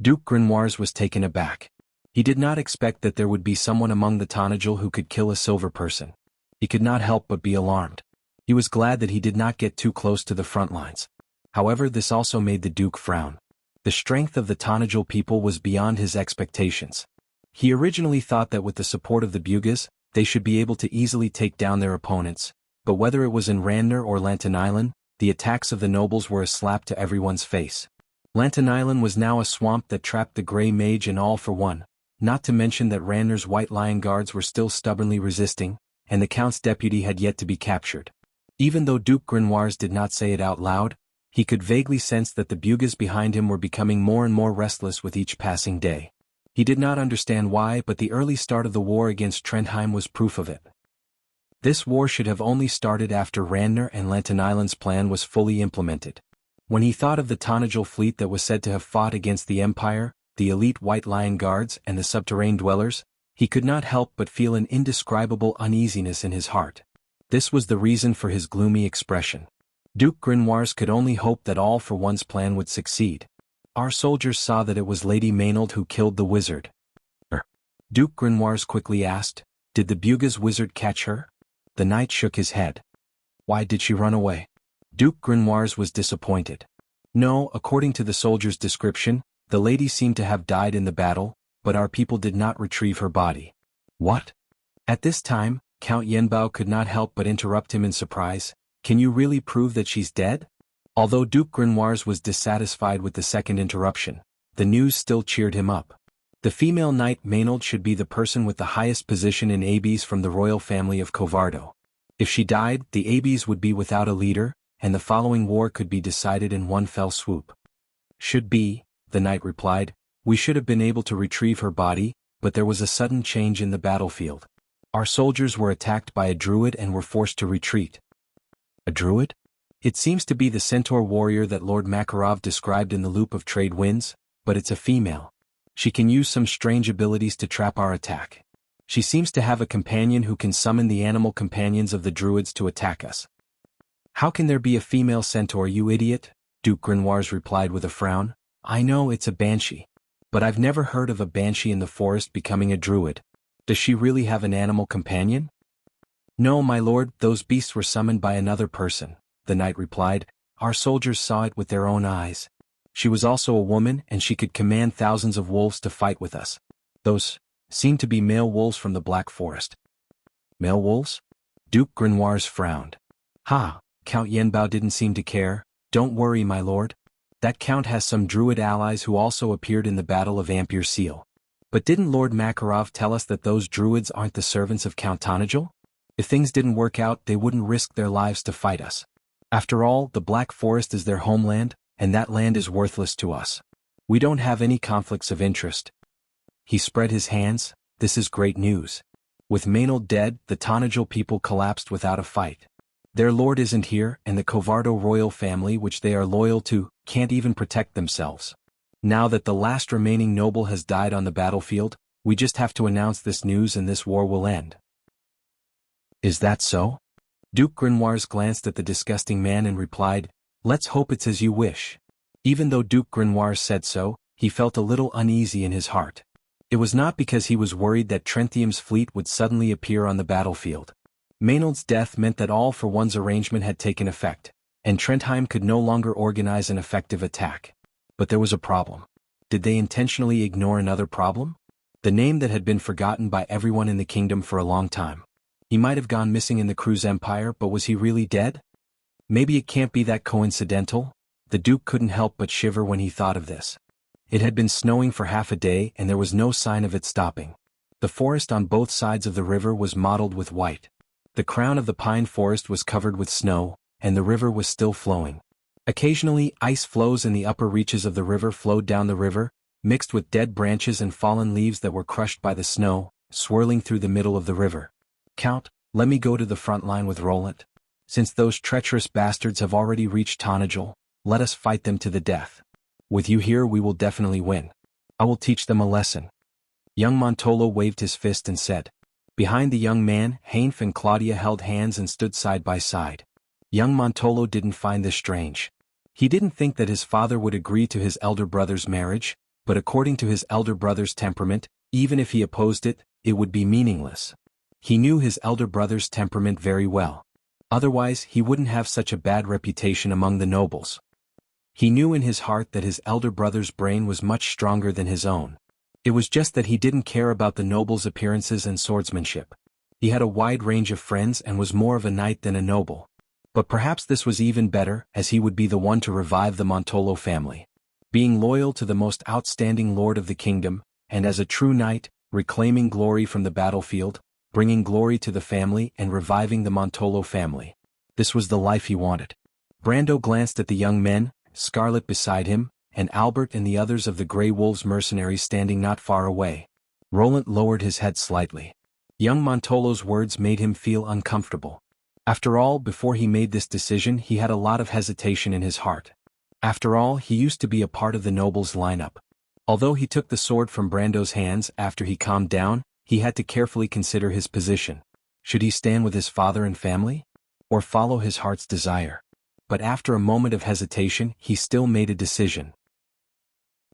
Duke Grimoires was taken aback. He did not expect that there would be someone among the Tonajal who could kill a silver person. He could not help but be alarmed. He was glad that he did not get too close to the front lines. However, this also made the Duke frown. The strength of the Tonajal people was beyond his expectations. He originally thought that with the support of the Bugas, they should be able to easily take down their opponents, but whether it was in Randner or Lantan Island, the attacks of the nobles were a slap to everyone's face. Lantan Island was now a swamp that trapped the Grey Mage and all for one, not to mention that Randner's White Lion Guards were still stubbornly resisting, and the Count's deputy had yet to be captured. Even though Duke Grimoires did not say it out loud, he could vaguely sense that the Bugas behind him were becoming more and more restless with each passing day. He did not understand why, but the early start of the war against Trondheim was proof of it. This war should have only started after Randner and Lantan Island's plan was fully implemented. When he thought of the Tonajal fleet that was said to have fought against the Empire, the elite White Lion Guards and the subterranean dwellers, he could not help but feel an indescribable uneasiness in his heart. This was the reason for his gloomy expression. Duke Grimoires could only hope that All for One's plan would succeed. Our soldiers saw that it was Lady Maynard who killed the wizard. Duke Grimoires quickly asked, did the Bugas wizard catch her? The knight shook his head. Why did she run away? Duke Grimoires was disappointed. No, according to the soldier's description, the lady seemed to have died in the battle, but our people did not retrieve her body. What? At this time, Count Yenbao could not help but interrupt him in surprise. Can you really prove that she's dead? Although Duke Grimoires was dissatisfied with the second interruption, the news still cheered him up. The female knight Maynard should be the person with the highest position in Abies from the royal family of Covardo. If she died, the Abies would be without a leader, and the following war could be decided in one fell swoop. Should be, the knight replied. We should have been able to retrieve her body, but there was a sudden change in the battlefield. Our soldiers were attacked by a druid and were forced to retreat. A druid? It seems to be the centaur warrior that Lord Makarov described in the Loop of Trade Winds, but it's a female. She can use some strange abilities to trap our attack. She seems to have a companion who can summon the animal companions of the druids to attack us. How can there be a female centaur, you idiot? Duke Grimoires replied with a frown. I know it's a banshee. But I've never heard of a banshee in the forest becoming a druid. Does she really have an animal companion? No, my lord, those beasts were summoned by another person, the knight replied. Our soldiers saw it with their own eyes. She was also a woman, and she could command thousands of wolves to fight with us. Those seemed to be male wolves from the Black Forest. Male wolves? Duke Grimoires frowned. Ha, Count Yenbao didn't seem to care. Don't worry, my lord. That count has some druid allies who also appeared in the Battle of Ampere Seal. But didn't Lord Makarov tell us that those druids aren't the servants of Count Tonajal? If things didn't work out, they wouldn't risk their lives to fight us. After all, the Black Forest is their homeland, and that land is worthless to us. We don't have any conflicts of interest. He spread his hands. This is great news. With Maynard dead, the Tonajal people collapsed without a fight. Their lord isn't here, and the Covardo royal family, which they are loyal to, can't even protect themselves. Now that the last remaining noble has died on the battlefield, we just have to announce this news and this war will end. Is that so? Duke Grimoires glanced at the disgusting man and replied, Let's hope it's as you wish. Even though Duke Grimoires said so, he felt a little uneasy in his heart. It was not because he was worried that Trenthium's fleet would suddenly appear on the battlefield. Maynard's death meant that All for One's arrangement had taken effect, and Trondheim could no longer organize an effective attack. But there was a problem. Did they intentionally ignore another problem? The name that had been forgotten by everyone in the kingdom for a long time. He might have gone missing in the Cruz Empire, but was he really dead? Maybe it can't be that coincidental. The Duke couldn't help but shiver when he thought of this. It had been snowing for half a day and there was no sign of it stopping. The forest on both sides of the river was mottled with white. The crown of the pine forest was covered with snow, and the river was still flowing. Occasionally, ice floes in the upper reaches of the river flowed down the river, mixed with dead branches and fallen leaves that were crushed by the snow, swirling through the middle of the river. Count, let me go to the front line with Roland. Since those treacherous bastards have already reached Tonajol, let us fight them to the death. With you here we will definitely win. I will teach them a lesson. Young Montolo waved his fist and said. Behind the young man, Heinf and Claudia held hands and stood side by side. Young Montolo didn't find this strange. He didn't think that his father would agree to his elder brother's marriage, but according to his elder brother's temperament, even if he opposed it, it would be meaningless. He knew his elder brother's temperament very well. Otherwise he wouldn't have such a bad reputation among the nobles. He knew in his heart that his elder brother's brain was much stronger than his own. It was just that he didn't care about the nobles' appearances and swordsmanship. He had a wide range of friends and was more of a knight than a noble. But perhaps this was even better, as he would be the one to revive the Montolo family. Being loyal to the most outstanding lord of the kingdom, and as a true knight, reclaiming glory from the battlefield, bringing glory to the family and reviving the Montolo family. This was the life he wanted. Brando glanced at the young men, Scarlet beside him, and Albert and the others of the Grey Wolves mercenaries standing not far away. Roland lowered his head slightly. Young Montolo's words made him feel uncomfortable. After all, before he made this decision he had a lot of hesitation in his heart. After all, he used to be a part of the nobles' lineup. Although he took the sword from Brando's hands after he calmed down, he had to carefully consider his position. Should he stand with his father and family? Or follow his heart's desire? But after a moment of hesitation, he still made a decision.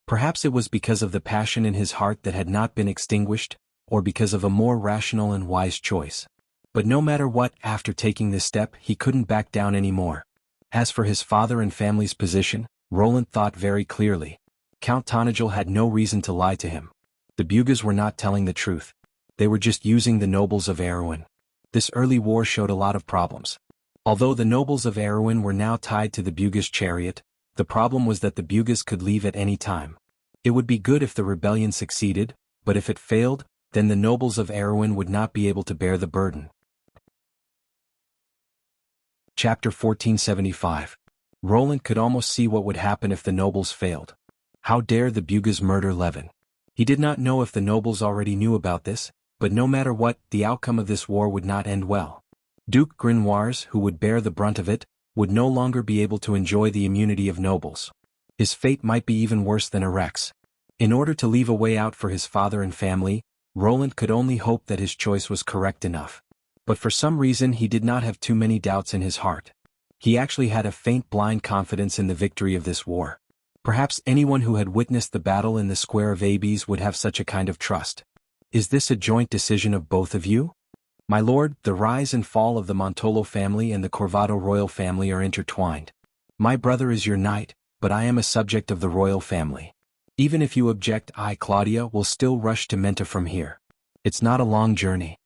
Perhaps it was because of the passion in his heart that had not been extinguished, or because of a more rational and wise choice. But no matter what, after taking this step, he couldn't back down anymore. As for his father and family's position, Roland thought very clearly. Count Tonajol had no reason to lie to him. The Bugas were not telling the truth. They were just using the nobles of Erewhon. This early war showed a lot of problems. Although the nobles of Erewhon were now tied to the Bugas' chariot, the problem was that the Bugas could leave at any time. It would be good if the rebellion succeeded, but if it failed, then the nobles of Erewhon would not be able to bear the burden. Chapter 1475. Roland could almost see what would happen if the nobles failed. How dare the Bugas murder Levin? He did not know if the nobles already knew about this, but no matter what, the outcome of this war would not end well. Duke Grinoires, who would bear the brunt of it, would no longer be able to enjoy the immunity of nobles. His fate might be even worse than Erex's. In order to leave a way out for his father and family, Roland could only hope that his choice was correct enough. But for some reason he did not have too many doubts in his heart. He actually had a faint blind confidence in the victory of this war. Perhaps anyone who had witnessed the battle in the Square of Abies would have such a kind of trust. Is this a joint decision of both of you? My lord, the rise and fall of the Montolo family and the Corvado royal family are intertwined. My brother is your knight, but I am a subject of the royal family. Even if you object, I, Claudia, will still rush to Menta from here. It's not a long journey.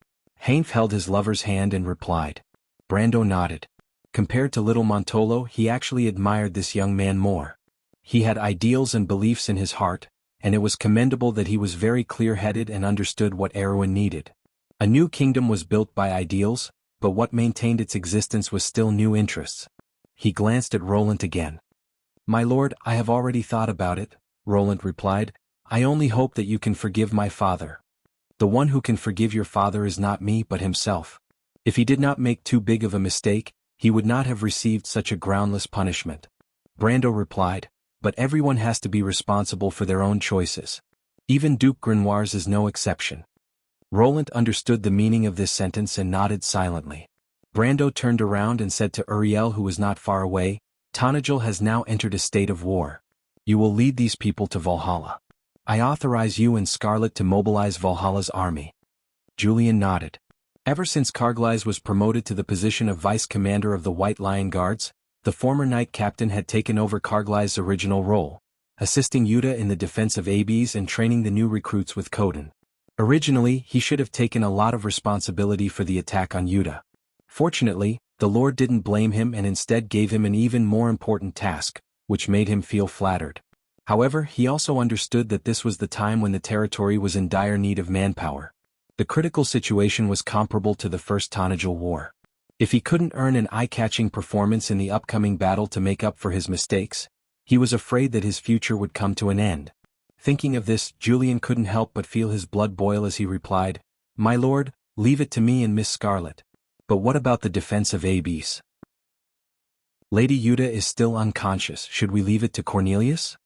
Heinf held his lover's hand and replied. Brando nodded. Compared to little Montolo, he actually admired this young man more. He had ideals and beliefs in his heart, and it was commendable that he was very clear-headed and understood what Erewhon needed. A new kingdom was built by ideals, but what maintained its existence was still new interests. He glanced at Roland again. My lord, I have already thought about it, Roland replied. I only hope that you can forgive my father. The one who can forgive your father is not me but himself. If he did not make too big of a mistake, he would not have received such a groundless punishment. Brando replied, but everyone has to be responsible for their own choices. Even Duke Grinoires is no exception. Roland understood the meaning of this sentence and nodded silently. Brando turned around and said to Uriel, who was not far away, Tonajol has now entered a state of war. You will lead these people to Valhalla. I authorize you and Scarlet to mobilize Valhalla's army. Julian nodded. Ever since Carglass was promoted to the position of vice-commander of the White Lion Guards, the former knight captain had taken over Carglass's original role. assisting Yuta in the defense of Abes and training the new recruits with Koden. Originally, he should have taken a lot of responsibility for the attack on Yuta. Fortunately, the Lord didn't blame him and instead gave him an even more important task, which made him feel flattered. However, he also understood that this was the time when the territory was in dire need of manpower. The critical situation was comparable to the First Tanajil War. If he couldn't earn an eye-catching performance in the upcoming battle to make up for his mistakes, he was afraid that his future would come to an end. Thinking of this, Julian couldn't help but feel his blood boil as he replied, "My lord, leave it to me and Miss Scarlet. But what about the defense of Abes? Lady Yuta is still unconscious. Should we leave it to Cornelius?"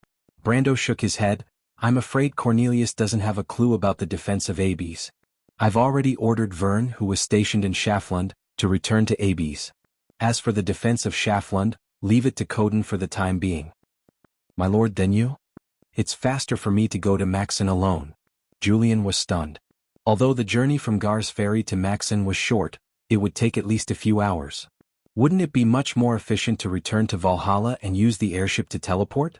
Brando shook his head. "I'm afraid Cornelius doesn't have a clue about the defense of Abes. I've already ordered Vern, who was stationed in Schaflund, to return to Abes. As for the defense of Schaflund, leave it to Koden for the time being." "My lord, then you?" "It's faster for me to go to Maxen alone." Julian was stunned. Although the journey from Gar's ferry to Maxen was short, it would take at least a few hours. Wouldn't it be much more efficient to return to Valhalla and use the airship to teleport?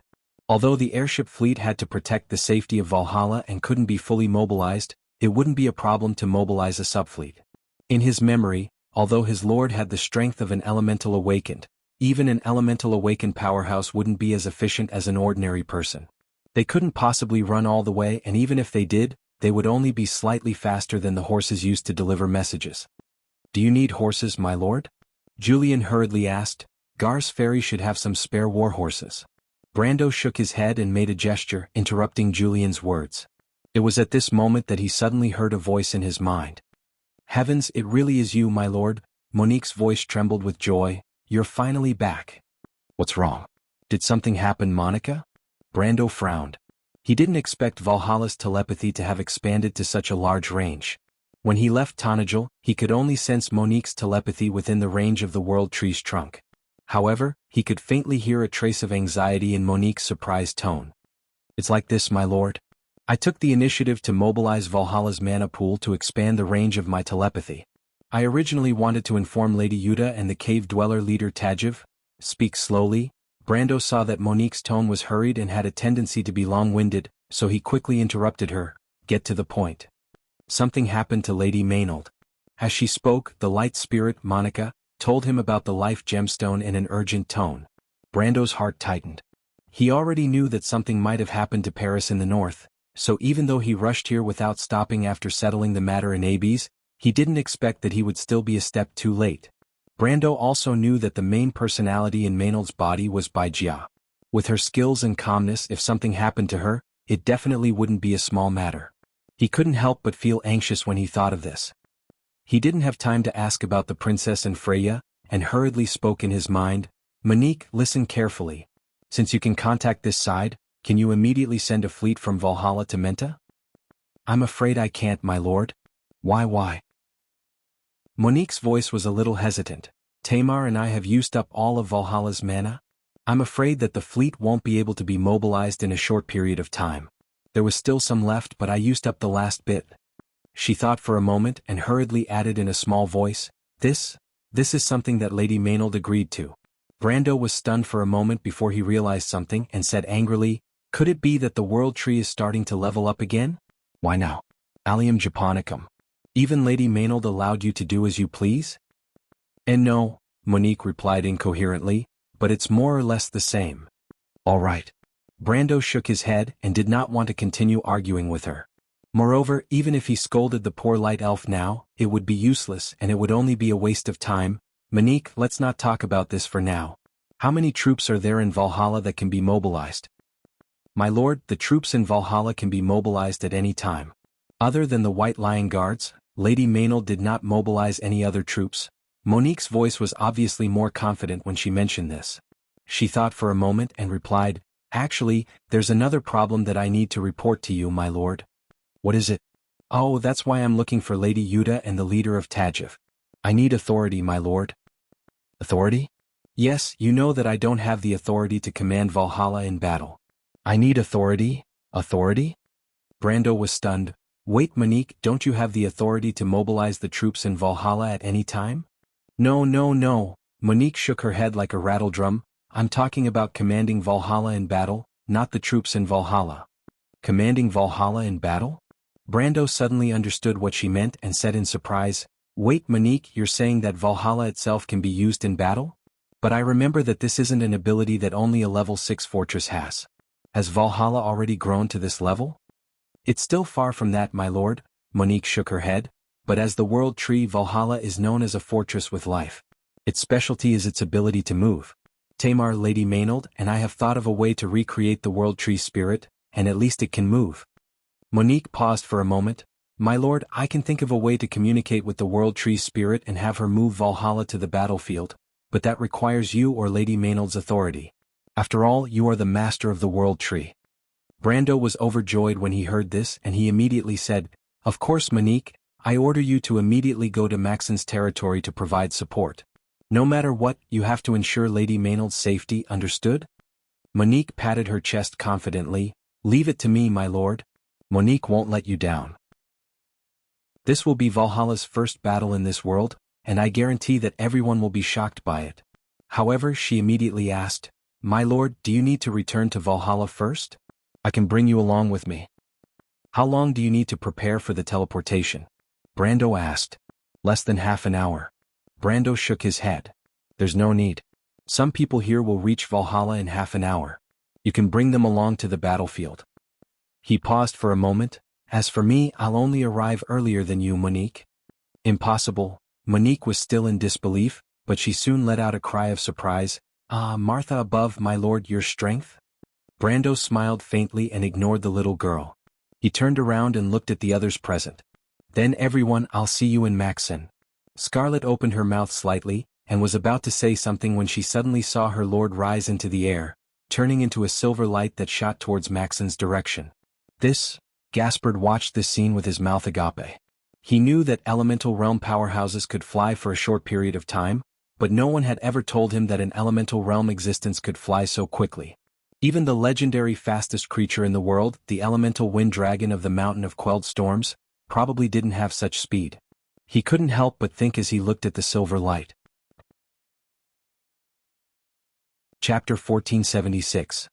Although the airship fleet had to protect the safety of Valhalla and couldn't be fully mobilized, it wouldn't be a problem to mobilize a subfleet. In his memory, although his lord had the strength of an elemental awakened, even an elemental awakened powerhouse wouldn't be as efficient as an ordinary person. They couldn't possibly run all the way, and even if they did, they would only be slightly faster than the horses used to deliver messages. "Do you need horses, my lord?" Julian hurriedly asked. "Gar's ferry should have some spare war horses." Brando shook his head and made a gesture, interrupting Julian's words. It was at this moment that he suddenly heard a voice in his mind. "Heavens, it really is you, my lord." Monique's voice trembled with joy. "You're finally back." "What's wrong? Did something happen, Monica?" Brando frowned. He didn't expect Valhalla's telepathy to have expanded to such a large range. When he left Tanajil, he could only sense Monique's telepathy within the range of the world tree's trunk. However, he could faintly hear a trace of anxiety in Monique's surprised tone. "It's like this, my lord. I took the initiative to mobilize Valhalla's mana pool to expand the range of my telepathy. I originally wanted to inform Lady Yuta and the cave dweller leader Tajiv." "Speak slowly." Brando saw that Monique's tone was hurried and had a tendency to be long-winded, so he quickly interrupted her. "Get to the point. Something happened to Lady Maynard." As she spoke, the light spirit, Monica, told him about the life gemstone in an urgent tone. Brando's heart tightened. He already knew that something might have happened to Paris in the north, so even though he rushed here without stopping after settling the matter in Abes, he didn't expect that he would still be a step too late. Brando also knew that the main personality in Maynard's body was Baijia. With her skills and calmness, if something happened to her, it definitely wouldn't be a small matter. He couldn't help but feel anxious when he thought of this. He didn't have time to ask about the princess and Freya, and hurriedly spoke in his mind. "Monique, listen carefully. Since you can contact this side, can you immediately send a fleet from Valhalla to Menta?" "I'm afraid I can't, my lord." Why?" Monique's voice was a little hesitant. "Tamar and I have used up all of Valhalla's mana. I'm afraid that the fleet won't be able to be mobilized in a short period of time. There was still some left, but I used up the last bit." She thought for a moment and hurriedly added in a small voice, This is something that Lady Maynard agreed to." Brando was stunned for a moment before he realized something and said angrily, "Could it be that the world tree is starting to level up again?" "Why now? Allium Japonicum. Even Lady Maynard allowed you to do as you please?" "And no," Monique replied incoherently, "but it's more or less the same." "All right." Brando shook his head and did not want to continue arguing with her. Moreover, even if he scolded the poor light elf now, it would be useless and it would only be a waste of time. "Monique, let's not talk about this for now. How many troops are there in Valhalla that can be mobilized?" "My lord, the troops in Valhalla can be mobilized at any time. Other than the White Lion Guards, Lady Maynard did not mobilize any other troops." Monique's voice was obviously more confident when she mentioned this. She thought for a moment and replied, "Actually, there's another problem that I need to report to you, my lord." "What is it?" "Oh, that's why I'm looking for Lady Yuta and the leader of Tajiv. I need authority, my lord." "Authority?" "Yes, you know that I don't have the authority to command Valhalla in battle." "I need authority? Authority?" Brando was stunned. "Wait, Monique, don't you have the authority to mobilize the troops in Valhalla at any time?" No. Monique shook her head like a rattle drum. "I'm talking about commanding Valhalla in battle. not the troops in Valhalla. Commanding Valhalla in battle? Brando suddenly understood what she meant and said in surprise, "Wait, Monique, you're saying that Valhalla itself can be used in battle? But I remember that this isn't an ability that only a level 6 fortress has. Has Valhalla already grown to this level?" "It's still far from that, my lord," Monique shook her head, "but as the world tree, Valhalla is known as a fortress with life. Its specialty is its ability to move. Tamar, Lady Maynard, and I have thought of a way to recreate the world tree spirit, and at least it can move." Monique paused for a moment. "My lord, I can think of a way to communicate with the world tree spirit and have her move Valhalla to the battlefield, but that requires you or Lady Maynard's authority. After all, you are the master of the world tree." Brando was overjoyed when he heard this, and he immediately said, "Of course, Monique, I order you to immediately go to Maxon's territory to provide support. No matter what, you have to ensure Lady Maynard's safety, understood?" Monique patted her chest confidently. "Leave it to me, my lord. Monique won't let you down. This will be Valhalla's first battle in this world, and I guarantee that everyone will be shocked by it." However, she immediately asked, "My lord, do you need to return to Valhalla first? I can bring you along with me." "How long do you need to prepare for the teleportation?" Brando asked. "Less than half an hour." Brando shook his head. "There's no need. Some people here will reach Valhalla in half an hour. You can bring them along to the battlefield." He paused for a moment. "As for me, I'll only arrive earlier than you, Monique." "Impossible." Monique was still in disbelief, but she soon let out a cry of surprise. "Ah, Martha above, my lord, your strength?" Brando smiled faintly and ignored the little girl. He turned around and looked at the others present. "Then everyone, I'll see you in Maxon." Scarlet opened her mouth slightly, and was about to say something when she suddenly saw her lord rise into the air, turning into a silver light that shot towards Maxon's direction. Gaspard watched this scene with his mouth agape. He knew that elemental realm powerhouses could fly for a short period of time, but no one had ever told him that an elemental realm existence could fly so quickly. Even the legendary fastest creature in the world, the elemental wind dragon of the Mountain of Quelled Storms, probably didn't have such speed. He couldn't help but think as he looked at the silver light. Chapter 1476.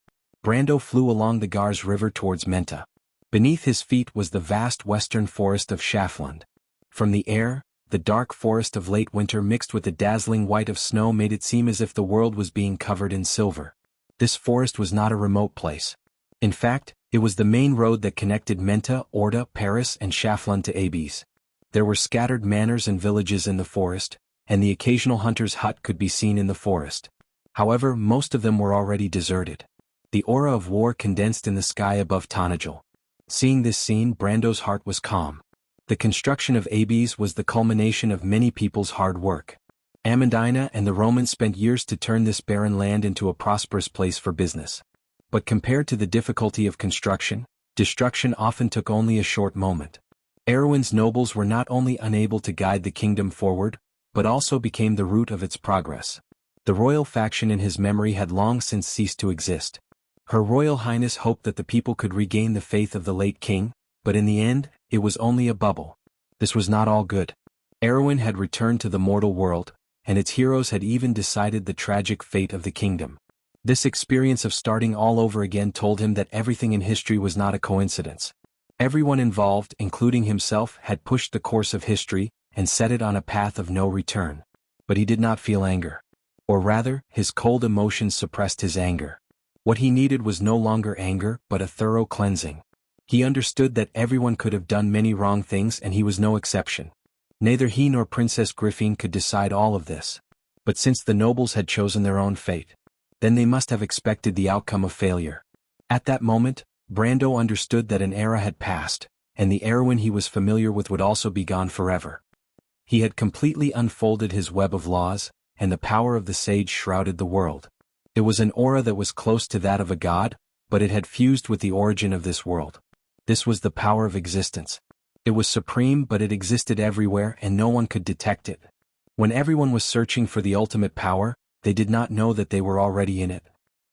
Brando flew along the Gars River towards Menta. Beneath his feet was the vast western forest of Schafland. From the air, the dark forest of late winter mixed with the dazzling white of snow made it seem as if the world was being covered in silver. This forest was not a remote place. In fact, it was the main road that connected Menta, Orda, Paris, and Schafland to Abes. There were scattered manors and villages in the forest, and the occasional hunter's hut could be seen in the forest. However, most of them were already deserted. The aura of war condensed in the sky above Tanajal. Seeing this scene, Brando's heart was calm. The construction of Abes was the culmination of many people's hard work. Amandina and the Romans spent years to turn this barren land into a prosperous place for business. But compared to the difficulty of construction, destruction often took only a short moment. Erwin's nobles were not only unable to guide the kingdom forward, but also became the root of its progress. The royal faction in his memory had long since ceased to exist. Her Royal Highness hoped that the people could regain the faith of the late king, but in the end, it was only a bubble. This was not all good. Erwin had returned to the mortal world, and its heroes had even decided the tragic fate of the kingdom. This experience of starting all over again told him that everything in history was not a coincidence. Everyone involved, including himself, had pushed the course of history and set it on a path of no return. But he did not feel anger. Or rather, his cold emotions suppressed his anger. What he needed was no longer anger, but a thorough cleansing. He understood that everyone could have done many wrong things and he was no exception. Neither he nor Princess Griffin could decide all of this. But since the nobles had chosen their own fate, then they must have expected the outcome of failure. At that moment, Brando understood that an era had passed, and the Erwin he was familiar with would also be gone forever. He had completely unfolded his web of laws, and the power of the sage shrouded the world. It was an aura that was close to that of a god, but it had fused with the origin of this world. This was the power of existence. It was supreme, but it existed everywhere and no one could detect it. When everyone was searching for the ultimate power, they did not know that they were already in it.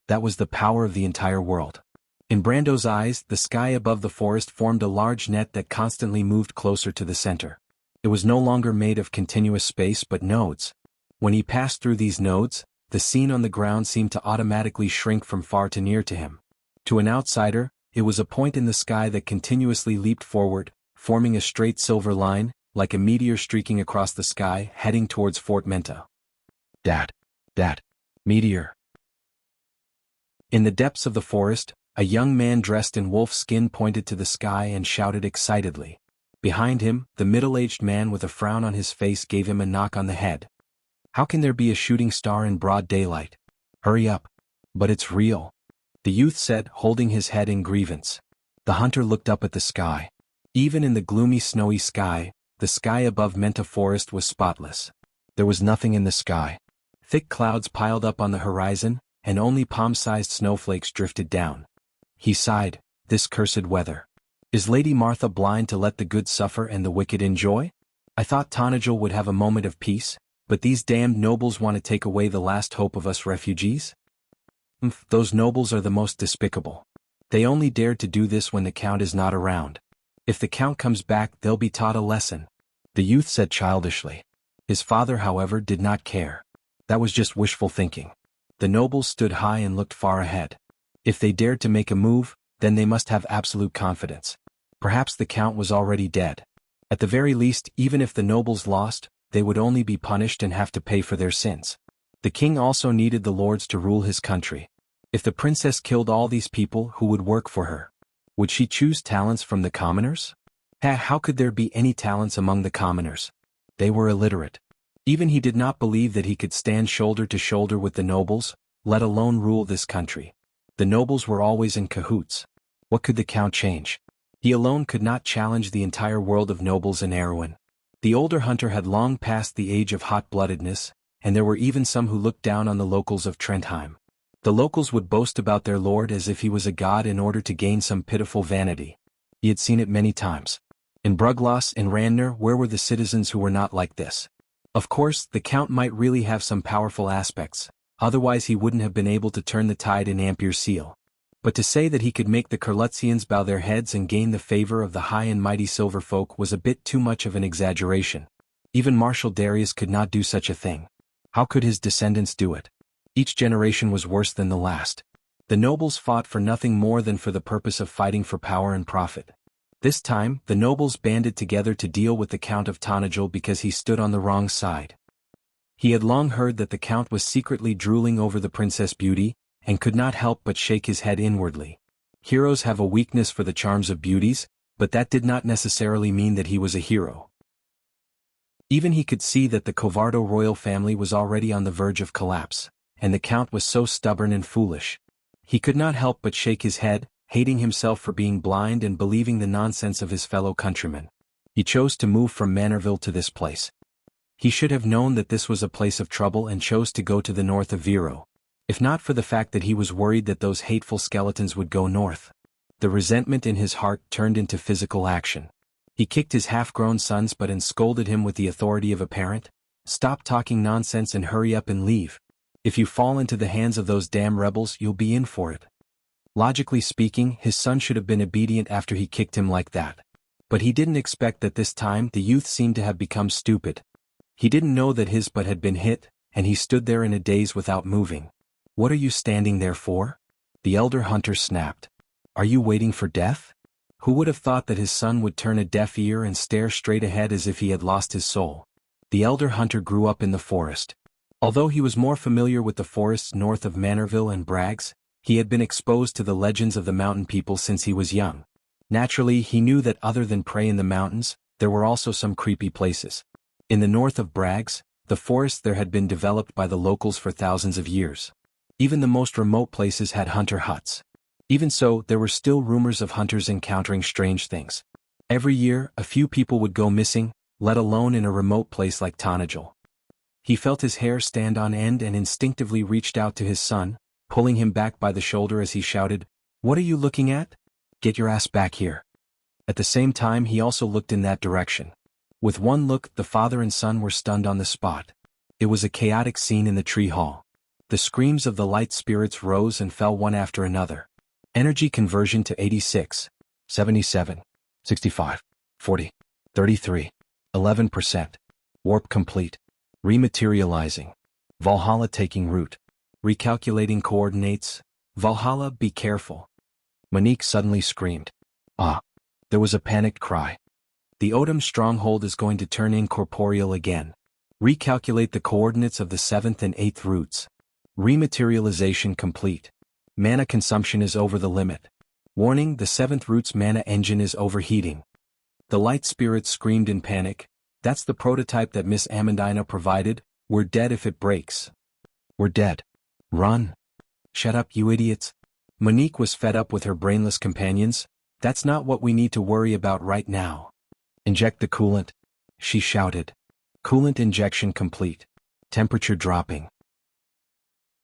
That was the power of the entire world. In Brando's eyes, the sky above the forest formed a large net that constantly moved closer to the center. It was no longer made of continuous space but nodes. When he passed through these nodes, the scene on the ground seemed to automatically shrink from far to near to him. To an outsider, it was a point in the sky that continuously leaped forward, forming a straight silver line, like a meteor streaking across the sky, heading towards Fort Menta. That meteor. In the depths of the forest, a young man dressed in wolf skin pointed to the sky and shouted excitedly. Behind him, the middle-aged man with a frown on his face gave him a knock on the head. How can there be a shooting star in broad daylight? Hurry up. But it's real, the youth said, holding his head in grievance. The hunter looked up at the sky. Even in the gloomy snowy sky, the sky above Menta Forest was spotless. There was nothing in the sky. Thick clouds piled up on the horizon, and only palm-sized snowflakes drifted down. He sighed, this cursed weather. Is Lady Martha blind to let the good suffer and the wicked enjoy? I thought Tonajel would have a moment of peace, but these damned nobles want to take away the last hope of us refugees? Those nobles are the most despicable. They only dared to do this when the Count is not around. If the Count comes back, they'll be taught a lesson, the youth said childishly. His father, however, did not care. That was just wishful thinking. The nobles stood high and looked far ahead. If they dared to make a move, then they must have absolute confidence. Perhaps the Count was already dead. At the very least, even if the nobles lost, they would only be punished and have to pay for their sins. The king also needed the lords to rule his country. If the princess killed all these people, who would work for her? Would she choose talents from the commoners? How could there be any talents among the commoners? They were illiterate. Even he did not believe that he could stand shoulder to shoulder with the nobles, let alone rule this country. The nobles were always in cahoots. What could the Count change? He alone could not challenge the entire world of nobles in Erewhon. The older hunter had long passed the age of hot-bloodedness, and there were even some who looked down on the locals of Trentheim. The locals would boast about their lord as if he was a god in order to gain some pitiful vanity. He had seen it many times. In Brugloss and Ranner, where were the citizens who were not like this? Of course, the Count might really have some powerful aspects, otherwise he wouldn't have been able to turn the tide in Ampere Seal. But to say that he could make the Kurlutzians bow their heads and gain the favor of the high and mighty silver folk was a bit too much of an exaggeration. Even Marshal Darius could not do such a thing. How could his descendants do it? Each generation was worse than the last. The nobles fought for nothing more than for the purpose of fighting for power and profit. This time, the nobles banded together to deal with the Count of Tonajel because he stood on the wrong side. He had long heard that the Count was secretly drooling over the Princess Beauty, and could not help but shake his head inwardly. Heroes have a weakness for the charms of beauties, but that did not necessarily mean that he was a hero. Even he could see that the Covardo royal family was already on the verge of collapse, and the Count was so stubborn and foolish. He could not help but shake his head, hating himself for being blind and believing the nonsense of his fellow countrymen. He chose to move from Manorville to this place. He should have known that this was a place of trouble and chose to go to the north of Viro. If not for the fact that he was worried that those hateful skeletons would go north. The resentment in his heart turned into physical action. He kicked his half-grown son's butt and scolded him with the authority of a parent. Stop talking nonsense and hurry up and leave. If you fall into the hands of those damn rebels, you'll be in for it. Logically speaking, his son should have been obedient after he kicked him like that. But he didn't expect that this time the youth seemed to have become stupid. He didn't know that his butt had been hit, and he stood there in a daze without moving. What are you standing there for? The elder hunter snapped. Are you waiting for death? Who would have thought that his son would turn a deaf ear and stare straight ahead as if he had lost his soul? The elder hunter grew up in the forest. Although he was more familiar with the forests north of Manorville and Braggs, he had been exposed to the legends of the mountain people since he was young. Naturally, he knew that other than prey in the mountains, there were also some creepy places. In the north of Braggs, the forest there had been developed by the locals for thousands of years. Even the most remote places had hunter huts. Even so, there were still rumors of hunters encountering strange things. Every year, a few people would go missing, let alone in a remote place like Tonajel. He felt his hair stand on end and instinctively reached out to his son, pulling him back by the shoulder as he shouted, "What are you looking at? Get your ass back here." At the same time, he also looked in that direction. With one look, the father and son were stunned on the spot. It was a chaotic scene in the tree hall. The screams of the light spirits rose and fell one after another. Energy conversion to 86, 77, 65, 40, 33, 11%. Warp complete. Rematerializing. Valhalla taking root. Recalculating coordinates. Valhalla, be careful. Monique suddenly screamed. Ah! There was a panicked cry. The Odom stronghold is going to turn incorporeal again. Recalculate the coordinates of the 7th and 8th roots. Rematerialization complete. Mana consumption is over the limit. Warning, the 7th root's mana engine is overheating. The light spirit screamed in panic. That's the prototype that Miss Amandina provided. We're dead if it breaks. We're dead. Run. Shut up, you idiots. Monique was fed up with her brainless companions. That's not what we need to worry about right now. Inject the coolant, she shouted. Coolant injection complete. Temperature dropping.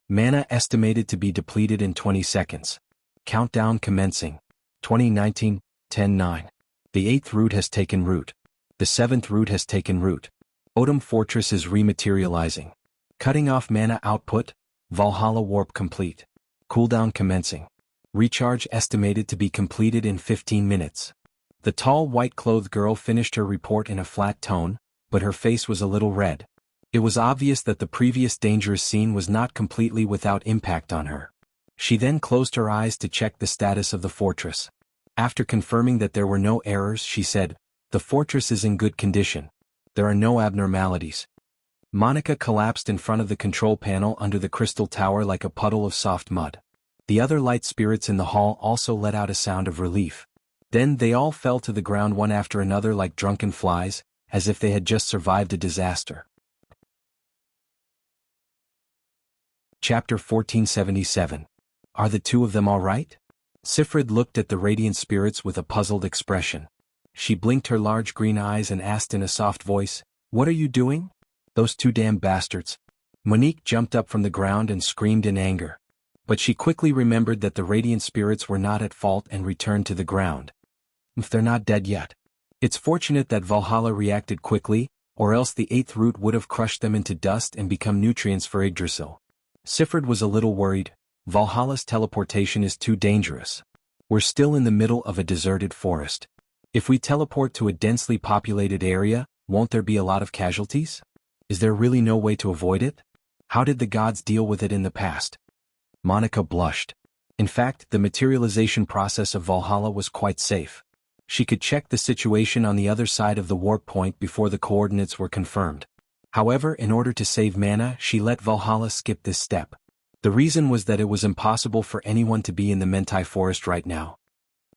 Mana estimated to be depleted in 20 seconds. Countdown commencing. 2019, 10-9. The 8th root has taken root. The 7th root has taken root. Odom Fortress is rematerializing. Cutting off mana output. Valhalla warp complete. Cooldown commencing. Recharge estimated to be completed in 15 minutes. The tall white-clothed girl finished her report in a flat tone, but her face was a little red. It was obvious that the previous dangerous scene was not completely without impact on her. She then closed her eyes to check the status of the fortress. After confirming that there were no errors, she said, "The fortress is in good condition. There are no abnormalities." Monica collapsed in front of the control panel under the crystal tower like a puddle of soft mud. The other light spirits in the hall also let out a sound of relief. Then they all fell to the ground one after another like drunken flies, as if they had just survived a disaster. Chapter 1477. Are the two of them all right? Sifrid looked at the radiant spirits with a puzzled expression. She blinked her large green eyes and asked in a soft voice, "What are you doing?" "Those two damn bastards." Monique jumped up from the ground and screamed in anger. But she quickly remembered that the radiant spirits were not at fault and returned to the ground. If they're not dead yet. It's fortunate that Valhalla reacted quickly, or else the 8th root would have crushed them into dust and become nutrients for Yggdrasil. Sifrid was a little worried. Valhalla's teleportation is too dangerous. We're still in the middle of a deserted forest. If we teleport to a densely populated area, won't there be a lot of casualties? Is there really no way to avoid it? How did the gods deal with it in the past? Monica blushed. In fact, the materialization process of Valhalla was quite safe. She could check the situation on the other side of the warp point before the coordinates were confirmed. However, in order to save mana, she let Valhalla skip this step. The reason was that it was impossible for anyone to be in the Mentai Forest right now.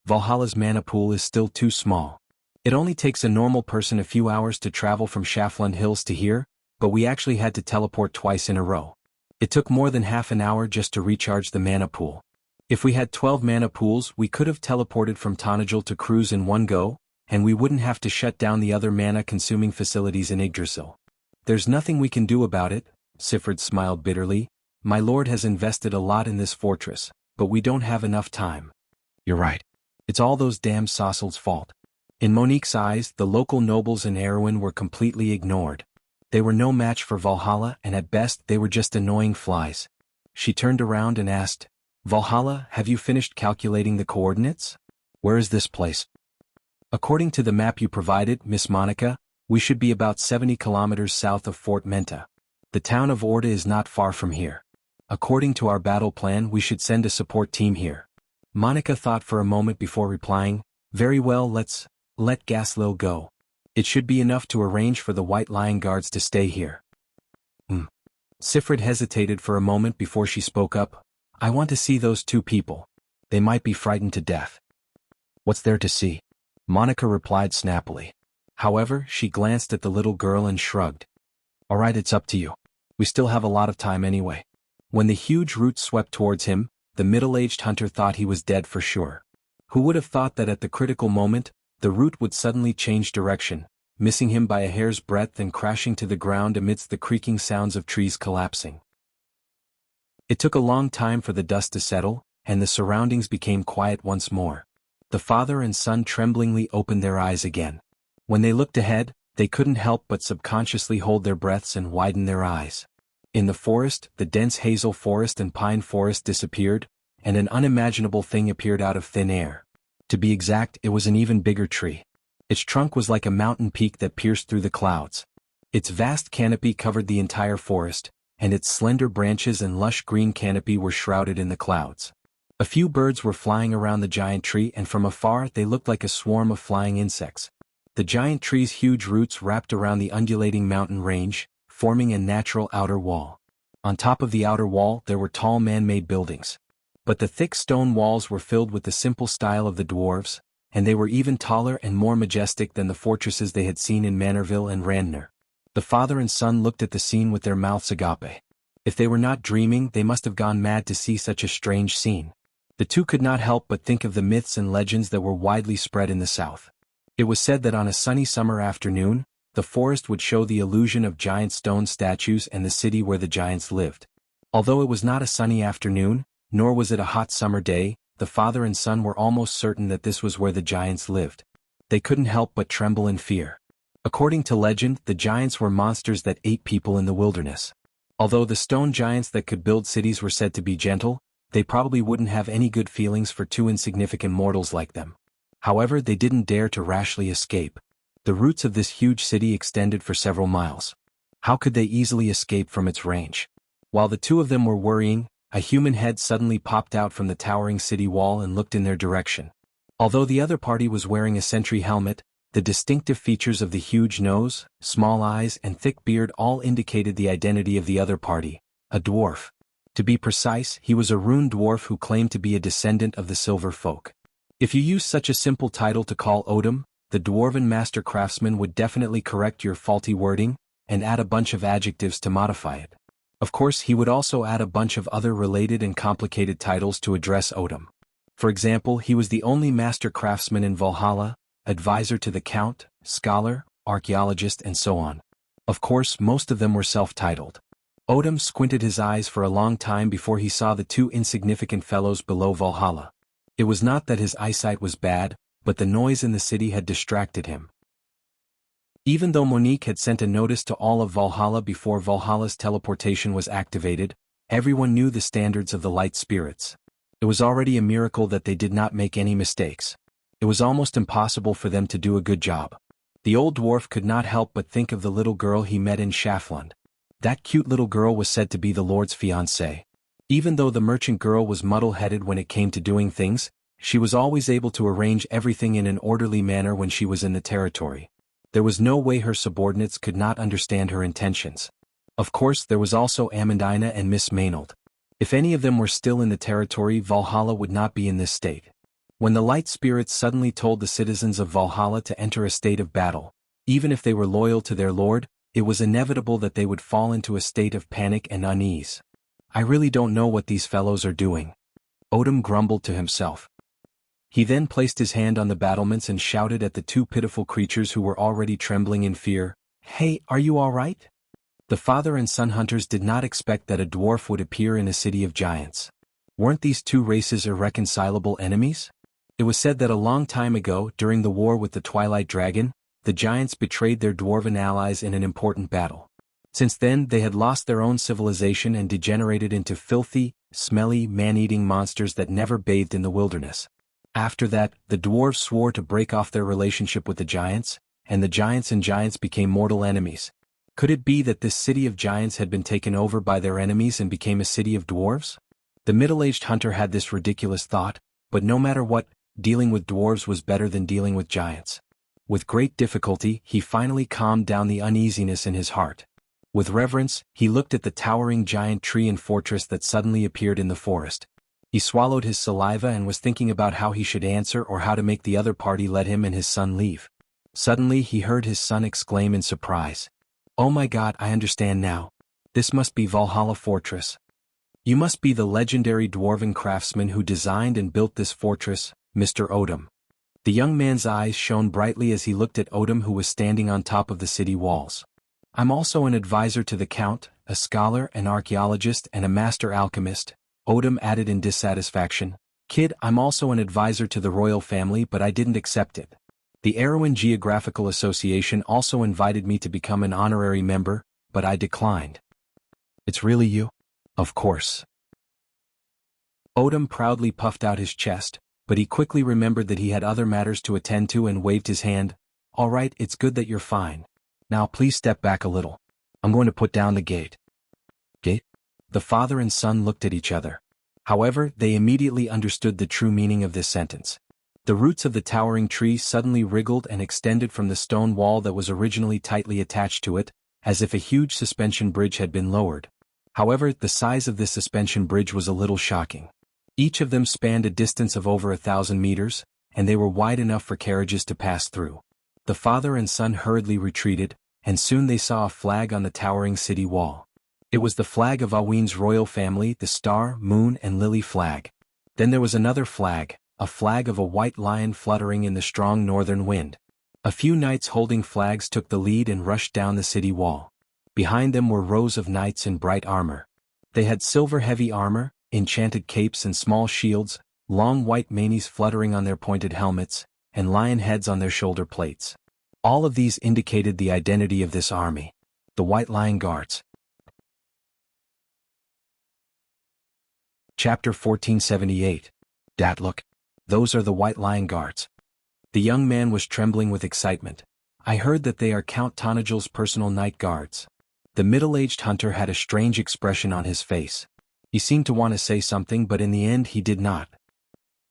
Valhalla's mana pool is still too small. It only takes a normal person a few hours to travel from Shaflund Hills to here, but we actually had to teleport twice in a row. It took more than half an hour just to recharge the mana pool. If we had 12 mana pools, we could have teleported from Tonajil to Cruz in one go, and we wouldn't have to shut down the other mana-consuming facilities in Yggdrasil. There's nothing we can do about it, Sifrid smiled bitterly. My lord has invested a lot in this fortress, but we don't have enough time. You're right. It's all those damn Sassel's fault. In Monique's eyes, the local nobles in Erewhon were completely ignored. They were no match for Valhalla, and at best they were just annoying flies. She turned around and asked, "Valhalla, have you finished calculating the coordinates? Where is this place?" "According to the map you provided, Miss Monica, we should be about 70 kilometers south of Fort Menta. The town of Orda is not far from here. According to our battle plan, we should send a support team here." Monica thought for a moment before replying, "Very well, let Gaslil go. It should be enough to arrange for the White Lion Guards to stay here." Sifrid hesitated for a moment before she spoke up. "I want to see those two people. They might be frightened to death." "What's there to see?" Monica replied snappily. However, she glanced at the little girl and shrugged. "All right, it's up to you. We still have a lot of time anyway." When the huge root swept towards him, the middle-aged hunter thought he was dead for sure. Who would have thought that at the critical moment, the root would suddenly change direction, missing him by a hair's breadth and crashing to the ground amidst the creaking sounds of trees collapsing. It took a long time for the dust to settle, and the surroundings became quiet once more. The father and son tremblingly opened their eyes again. When they looked ahead, they couldn't help but subconsciously hold their breaths and widen their eyes. In the forest, the dense hazel forest and pine forest disappeared, and an unimaginable thing appeared out of thin air. To be exact, it was an even bigger tree. Its trunk was like a mountain peak that pierced through the clouds. Its vast canopy covered the entire forest, and its slender branches and lush green canopy were shrouded in the clouds. A few birds were flying around the giant tree, and from afar they looked like a swarm of flying insects. The giant tree's huge roots wrapped around the undulating mountain range, forming a natural outer wall. On top of the outer wall there were tall man-made buildings. But the thick stone walls were filled with the simple style of the dwarves, and they were even taller and more majestic than the fortresses they had seen in Manorville and Randner. The father and son looked at the scene with their mouths agape. If they were not dreaming, they must have gone mad to see such a strange scene. The two could not help but think of the myths and legends that were widely spread in the south. It was said that on a sunny summer afternoon, the forest would show the illusion of giant stone statues and the city where the giants lived. Although it was not a sunny afternoon, nor was it a hot summer day, the father and son were almost certain that this was where the giants lived. They couldn't help but tremble in fear. According to legend, the giants were monsters that ate people in the wilderness. Although the stone giants that could build cities were said to be gentle, they probably wouldn't have any good feelings for two insignificant mortals like them. However, they didn't dare to rashly escape. The roots of this huge city extended for several miles. How could they easily escape from its range? While the two of them were worrying, a human head suddenly popped out from the towering city wall and looked in their direction. Although the other party was wearing a sentry helmet, the distinctive features of the huge nose, small eyes, and thick beard all indicated the identity of the other party, a dwarf. To be precise, he was a rune dwarf who claimed to be a descendant of the Silver Folk. If you use such a simple title to call Odom, the dwarven master craftsman would definitely correct your faulty wording, and add a bunch of adjectives to modify it. Of course, he would also add a bunch of other related and complicated titles to address Odom. For example, he was the only master craftsman in Valhalla, advisor to the count, scholar, archaeologist, and so on. Of course, most of them were self-titled. Odom squinted his eyes for a long time before he saw the two insignificant fellows below Valhalla. It was not that his eyesight was bad, but the noise in the city had distracted him. Even though Monique had sent a notice to all of Valhalla before Valhalla's teleportation was activated, everyone knew the standards of the light spirits. It was already a miracle that they did not make any mistakes. It was almost impossible for them to do a good job. The old dwarf could not help but think of the little girl he met in Schaflund. That cute little girl was said to be the Lord's fiancée. Even though the merchant girl was muddle-headed when it came to doing things, she was always able to arrange everything in an orderly manner when she was in the territory. There was no way her subordinates could not understand her intentions. Of course, there was also Amandina and Miss Maynard. If any of them were still in the territory, Valhalla would not be in this state. When the light spirits suddenly told the citizens of Valhalla to enter a state of battle, even if they were loyal to their lord, it was inevitable that they would fall into a state of panic and unease. I really don't know what these fellows are doing. Odom grumbled to himself. He then placed his hand on the battlements and shouted at the two pitiful creatures who were already trembling in fear, "Hey, are you all right?" The father and son hunters did not expect that a dwarf would appear in a city of giants. Weren't these two races irreconcilable enemies? It was said that a long time ago, during the war with the Twilight Dragon, the giants betrayed their dwarven allies in an important battle. Since then, they had lost their own civilization and degenerated into filthy, smelly, man-eating monsters that never bathed in the wilderness. After that, the dwarves swore to break off their relationship with the giants, and the giants and giants became mortal enemies. Could it be that this city of giants had been taken over by their enemies and became a city of dwarves? The middle-aged hunter had this ridiculous thought, but no matter what, dealing with dwarves was better than dealing with giants. With great difficulty, he finally calmed down the uneasiness in his heart. With reverence, he looked at the towering giant tree and fortress that suddenly appeared in the forest. He swallowed his saliva and was thinking about how he should answer or how to make the other party let him and his son leave. Suddenly he heard his son exclaim in surprise, "Oh my God, I understand now. This must be Valhalla Fortress. You must be the legendary dwarven craftsman who designed and built this fortress, Mr. Odom." The young man's eyes shone brightly as he looked at Odom, who was standing on top of the city walls. "I'm also an advisor to the count, a scholar, an archaeologist, and a master alchemist," Odom added in dissatisfaction. "Kid, I'm also an advisor to the royal family, but I didn't accept it. The Erewhon Geographical Association also invited me to become an honorary member, but I declined." "It's really you?" "Of course." Odom proudly puffed out his chest, but he quickly remembered that he had other matters to attend to and waved his hand. "All right, it's good that you're fine. Now please step back a little. I'm going to put down the gate." "Gate?" The father and son looked at each other. However, they immediately understood the true meaning of this sentence. The roots of the towering tree suddenly wriggled and extended from the stone wall that was originally tightly attached to it, as if a huge suspension bridge had been lowered. However, the size of this suspension bridge was a little shocking. Each of them spanned a distance of over 1,000 meters, and they were wide enough for carriages to pass through. The father and son hurriedly retreated, and soon they saw a flag on the towering city wall. It was the flag of Awin's royal family, the star, moon and lily flag. Then there was another flag, a flag of a white lion fluttering in the strong northern wind. A few knights holding flags took the lead and rushed down the city wall. Behind them were rows of knights in bright armor. They had silver heavy armor, enchanted capes and small shields, long white manes fluttering on their pointed helmets, and lion heads on their shoulder plates. All of these indicated the identity of this army. The White Lion Guards. Chapter 1478. Dad, look. Those are the White Lion Guards. The young man was trembling with excitement. I heard that they are Count Tanagel's personal night guards. The middle-aged hunter had a strange expression on his face. He seemed to want to say something, but in the end he did not.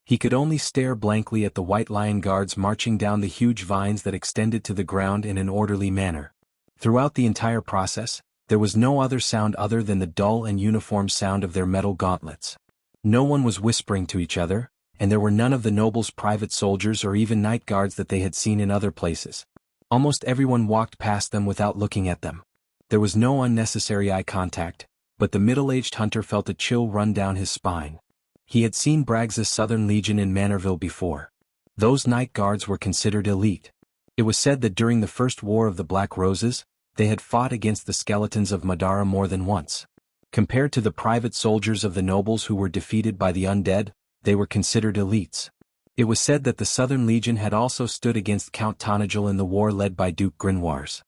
He could only stare blankly at the White Lion Guards marching down the huge vines that extended to the ground in an orderly manner. Throughout the entire process, there was no other sound other than the dull and uniform sound of their metal gauntlets. No one was whispering to each other, and there were none of the nobles' private soldiers or even night guards that they had seen in other places. Almost everyone walked past them without looking at them. There was no unnecessary eye contact, but the middle-aged hunter felt a chill run down his spine. He had seen Braggs's Southern Legion in Manorville before. Those night guards were considered elite. It was said that during the First War of the Black Roses, they had fought against the skeletons of Madara more than once. Compared to the private soldiers of the nobles who were defeated by the undead, they were considered elites. It was said that the Southern Legion had also stood against Count Tanagel in the war led by Duke Grinoires.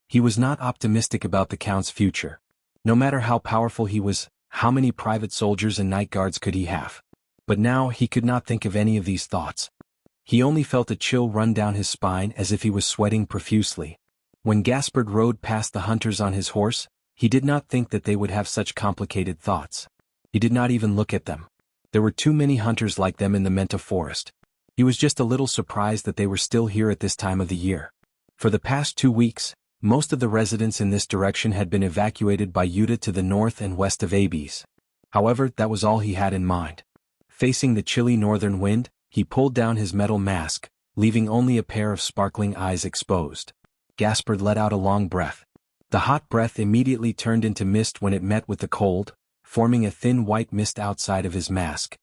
He was not optimistic about the Count's future. No matter how powerful he was, how many private soldiers and night guards could he have? But now he could not think of any of these thoughts. He only felt a chill run down his spine as if he was sweating profusely. When Gaspard rode past the hunters on his horse, he did not think that they would have such complicated thoughts. He did not even look at them. There were too many hunters like them in the Menta forest. He was just a little surprised that they were still here at this time of the year. For the past 2 weeks, most of the residents in this direction had been evacuated by Yuta to the north and west of Abes. However, that was all he had in mind. Facing the chilly northern wind, he pulled down his metal mask, leaving only a pair of sparkling eyes exposed. Gaspard let out a long breath. The hot breath immediately turned into mist when it met with the cold, forming a thin white mist outside of his mask.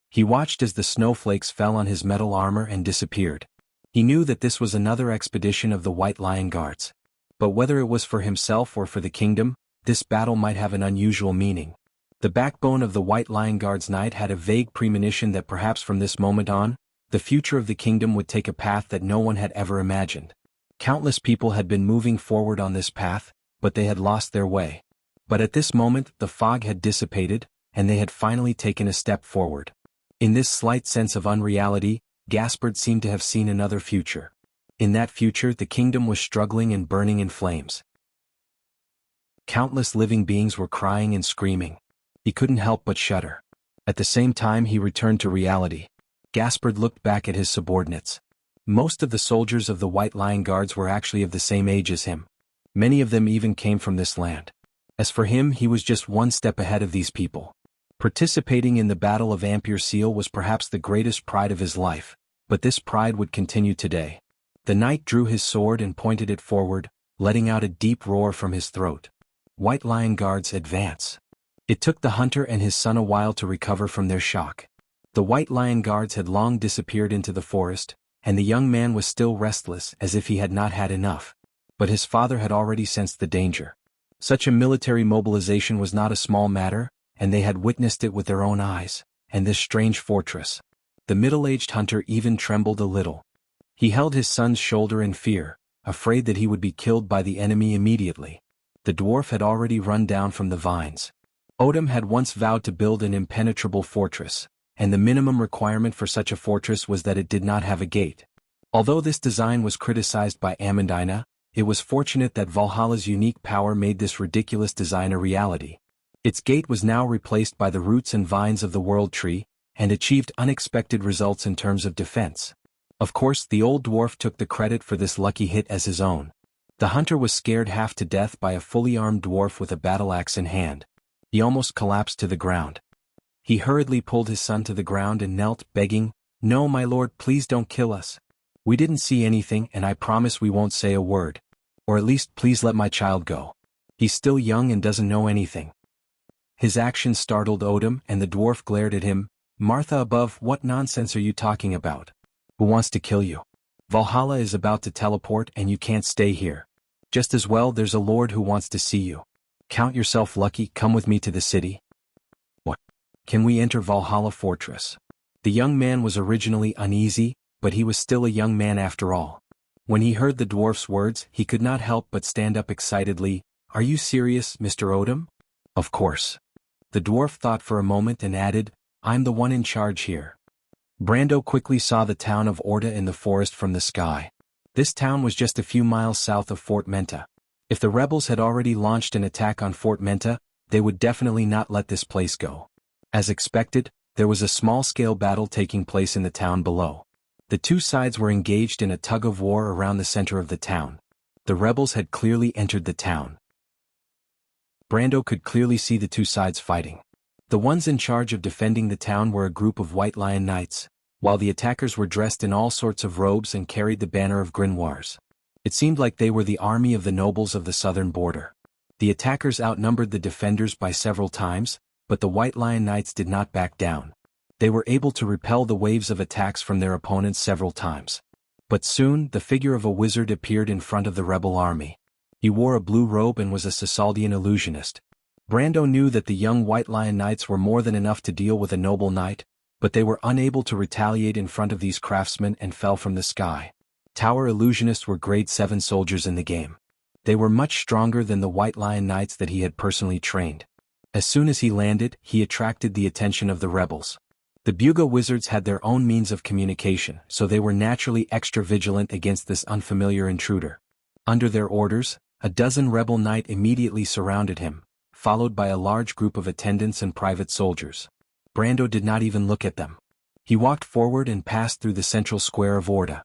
He watched as the snowflakes fell on his metal armor and disappeared. He knew that this was another expedition of the White Lion Guards. But whether it was for himself or for the kingdom, this battle might have an unusual meaning. The backbone of the White Lion Guard's knight had a vague premonition that perhaps from this moment on, the future of the kingdom would take a path that no one had ever imagined. Countless people had been moving forward on this path, but they had lost their way. But at this moment the fog had dissipated, and they had finally taken a step forward. In this slight sense of unreality, Gaspard seemed to have seen another future. In that future the kingdom was struggling and burning in flames. Countless living beings were crying and screaming. He couldn't help but shudder. At the same time he returned to reality. Gaspard looked back at his subordinates. Most of the soldiers of the White Lion Guards were actually of the same age as him. Many of them even came from this land. As for him, he was just one step ahead of these people. Participating in the Battle of Ampere Seal was perhaps the greatest pride of his life, but this pride would continue today. The knight drew his sword and pointed it forward, letting out a deep roar from his throat. White Lion Guards, advance. It took the hunter and his son a while to recover from their shock. The White Lion Guards had long disappeared into the forest, and the young man was still restless as if he had not had enough. But his father had already sensed the danger. Such a military mobilization was not a small matter, and they had witnessed it with their own eyes, and this strange fortress. The middle-aged hunter even trembled a little. He held his son's shoulder in fear, afraid that he would be killed by the enemy immediately. The dwarf had already run down from the vines. Odom had once vowed to build an impenetrable fortress, and the minimum requirement for such a fortress was that it did not have a gate. Although this design was criticized by Amandina, it was fortunate that Valhalla's unique power made this ridiculous design a reality. Its gate was now replaced by the roots and vines of the world tree, and achieved unexpected results in terms of defense. Of course, the old dwarf took the credit for this lucky hit as his own. The hunter was scared half to death by a fully armed dwarf with a battle axe in hand. He almost collapsed to the ground. He hurriedly pulled his son to the ground and knelt, begging, "No, my lord, please don't kill us. We didn't see anything, and I promise we won't say a word. Or at least please let my child go. He's still young and doesn't know anything." His action startled Odom, and the dwarf glared at him. "Martha above, what nonsense are you talking about? Who wants to kill you? Valhalla is about to teleport and you can't stay here. Just as well there's a lord who wants to see you. Count yourself lucky, come with me to the city." "What? Can we enter Valhalla fortress?" The young man was originally uneasy, but he was still a young man after all. When he heard the dwarf's words, he could not help but stand up excitedly. "Are you serious, Mr. Odom?" "Of course." The dwarf thought for a moment and added, "I'm the one in charge here." Brando quickly saw the town of Orta in the forest from the sky. This town was just a few miles south of Fort Menta. If the rebels had already launched an attack on Fort Menta, they would definitely not let this place go. As expected, there was a small-scale battle taking place in the town below. The two sides were engaged in a tug-of-war around the center of the town. The rebels had clearly entered the town. Brando could clearly see the two sides fighting. The ones in charge of defending the town were a group of White Lion Knights, while the attackers were dressed in all sorts of robes and carried the banner of Grimoires. It seemed like they were the army of the nobles of the southern border. The attackers outnumbered the defenders by several times, but the White Lion Knights did not back down. They were able to repel the waves of attacks from their opponents several times. But soon, the figure of a wizard appeared in front of the rebel army. He wore a blue robe and was a Cisaldian illusionist. Brando knew that the young White Lion Knights were more than enough to deal with a noble knight, but they were unable to retaliate in front of these craftsmen and fell from the sky. Tower illusionists were grade 7 soldiers in the game. They were much stronger than the White Lion Knights that he had personally trained. As soon as he landed, he attracted the attention of the rebels. The Buga wizards had their own means of communication, so they were naturally extra vigilant against this unfamiliar intruder. Under their orders, a dozen rebel knights immediately surrounded him, followed by a large group of attendants and private soldiers. Brando did not even look at them. He walked forward and passed through the central square of Orta.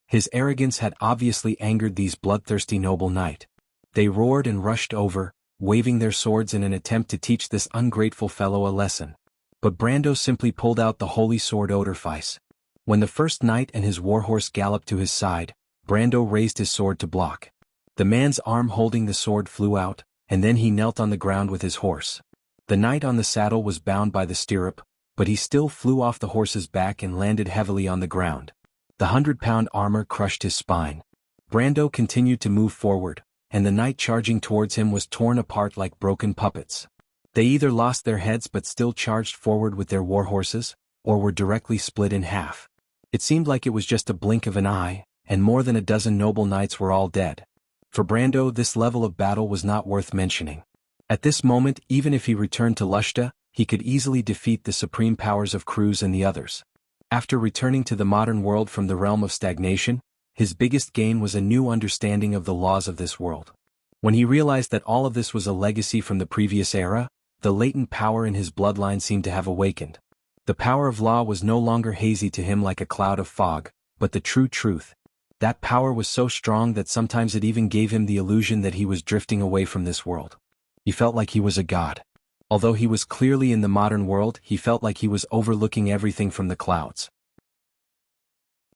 His arrogance had obviously angered these bloodthirsty noble knights. They roared and rushed over, waving their swords in an attempt to teach this ungrateful fellow a lesson. But Brando simply pulled out the holy sword Odorfice. When the first knight and his warhorse galloped to his side, Brando raised his sword to block. The man's arm holding the sword flew out, and then he knelt on the ground with his horse. The knight on the saddle was bound by the stirrup, but he still flew off the horse's back and landed heavily on the ground. The 100-pound armor crushed his spine. Brando continued to move forward, and the knight charging towards him was torn apart like broken puppets. They either lost their heads but still charged forward with their warhorses, or were directly split in half. It seemed like it was just a blink of an eye, and more than a dozen noble knights were all dead. For Brando, this level of battle was not worth mentioning. At this moment, even if he returned to Lushta, he could easily defeat the supreme powers of Cruz and the others. After returning to the modern world from the realm of stagnation, his biggest gain was a new understanding of the laws of this world. When he realized that all of this was a legacy from the previous era, the latent power in his bloodline seemed to have awakened. The power of law was no longer hazy to him like a cloud of fog, but the true truth. That power was so strong that sometimes it even gave him the illusion that he was drifting away from this world. He felt like he was a god. Although he was clearly in the modern world, he felt like he was overlooking everything from the clouds.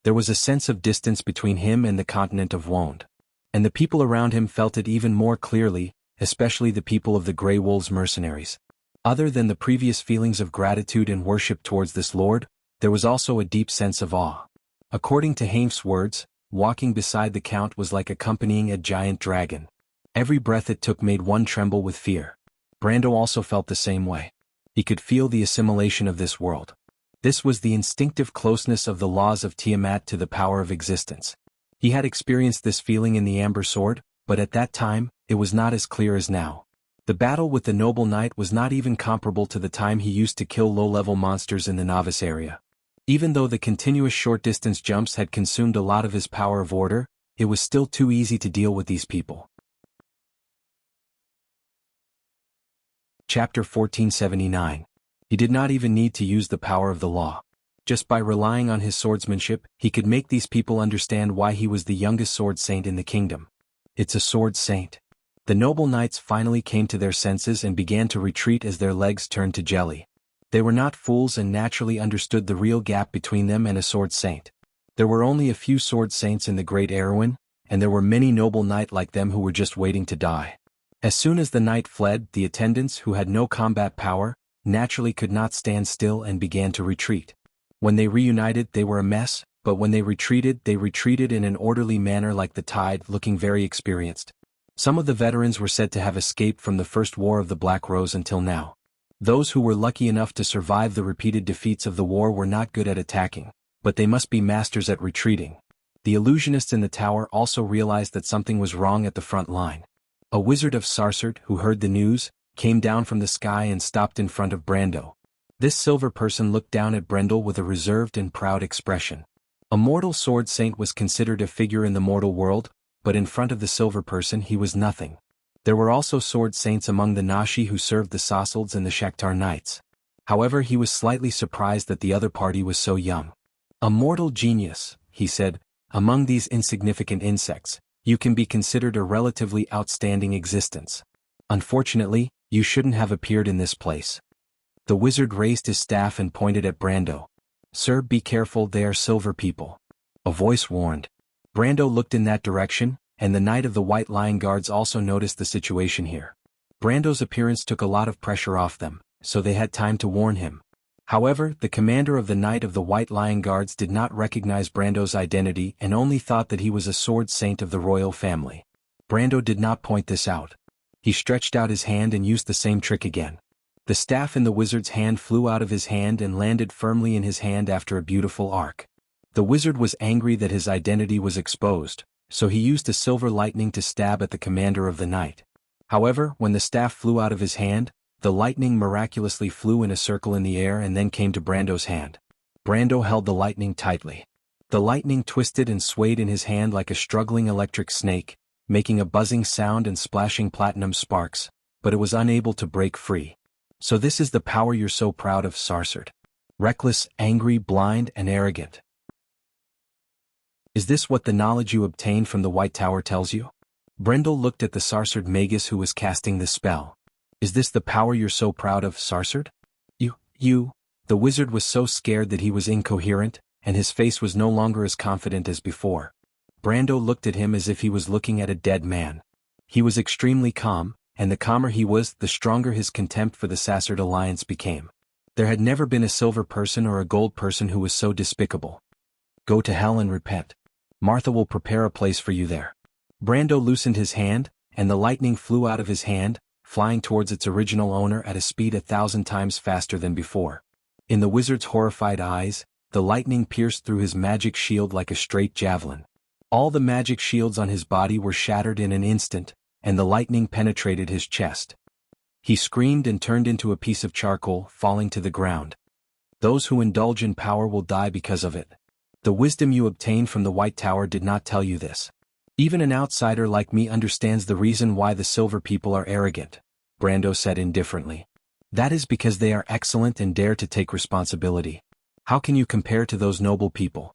There was a sense of distance between him and the continent of Wond. And the people around him felt it even more clearly, especially the people of the Grey Wolves mercenaries. Other than the previous feelings of gratitude and worship towards this lord, there was also a deep sense of awe. According to Haim's words, walking beside the Count was like accompanying a giant dragon. Every breath it took made one tremble with fear. Brando also felt the same way. He could feel the assimilation of this world. This was the instinctive closeness of the laws of Tiamat to the power of existence. He had experienced this feeling in the Amber Sword, but at that time, it was not as clear as now. The battle with the noble knight was not even comparable to the time he used to kill low-level monsters in the novice area. Even though the continuous short-distance jumps had consumed a lot of his power of order, it was still too easy to deal with these people. Chapter 1479. He did not even need to use the power of the law. Just by relying on his swordsmanship, he could make these people understand why he was the youngest sword saint in the kingdom. It's a sword saint. The noble knights finally came to their senses and began to retreat as their legs turned to jelly. They were not fools and naturally understood the real gap between them and a sword saint. There were only a few sword saints in the Great Erewhon, and there were many noble knights like them who were just waiting to die. As soon as the knight fled, the attendants, who had no combat power, naturally could not stand still and began to retreat. When they reunited, they were a mess, but when they retreated in an orderly manner like the tide, looking very experienced. Some of the veterans were said to have escaped from the First War of the Black Rose until now. Those who were lucky enough to survive the repeated defeats of the war were not good at attacking, but they must be masters at retreating. The illusionists in the tower also realized that something was wrong at the front line. A wizard of Sarsard, who heard the news, came down from the sky and stopped in front of Brando. This silver person looked down at Brendel with a reserved and proud expression. A mortal sword saint was considered a figure in the mortal world, but in front of the silver person he was nothing. There were also sword saints among the Nashi who served the Sassalds and the Shakhtar Knights. However, he was slightly surprised that the other party was so young. A mortal genius, he said, among these insignificant insects, you can be considered a relatively outstanding existence. Unfortunately, you shouldn't have appeared in this place. The wizard raised his staff and pointed at Brando. Sir, be careful, they are silver people. A voice warned. Brando looked in that direction, and the Knight of the White Lion Guards also noticed the situation here. Brando's appearance took a lot of pressure off them, so they had time to warn him. However, the commander of the Knight of the White Lion Guards did not recognize Brando's identity and only thought that he was a sword saint of the royal family. Brando did not point this out. He stretched out his hand and used the same trick again. The staff in the wizard's hand flew out of his hand and landed firmly in his hand after a beautiful arc. The wizard was angry that his identity was exposed, so he used a silver lightning to stab at the commander of the knight. However, when the staff flew out of his hand, the lightning miraculously flew in a circle in the air and then came to Brando's hand. Brando held the lightning tightly. The lightning twisted and swayed in his hand like a struggling electric snake, making a buzzing sound and splashing platinum sparks, but it was unable to break free. So this is the power you're so proud of, Sarsard. Reckless, angry, blind, and arrogant. Is this what the knowledge you obtained from the White Tower tells you? Brendel looked at the Sarsard magus who was casting the spell. Is this the power you're so proud of, Sarsard? You. The wizard was so scared that he was incoherent, and his face was no longer as confident as before. Brando looked at him as if he was looking at a dead man. He was extremely calm, and the calmer he was, the stronger his contempt for the Sarsard alliance became. There had never been a silver person or a gold person who was so despicable. Go to hell and repent. Martha will prepare a place for you there. Brando loosened his hand, and the lightning flew out of his hand, flying towards its original owner at a speed 1,000 times faster than before. In the wizard's horrified eyes, the lightning pierced through his magic shield like a straight javelin. All the magic shields on his body were shattered in an instant, and the lightning penetrated his chest. He screamed and turned into a piece of charcoal, falling to the ground. Those who indulge in power will die because of it. The wisdom you obtained from the White Tower did not tell you this. Even an outsider like me understands the reason why the silver people are arrogant, Brando said indifferently. That is because they are excellent and dare to take responsibility. How can you compare to those noble people?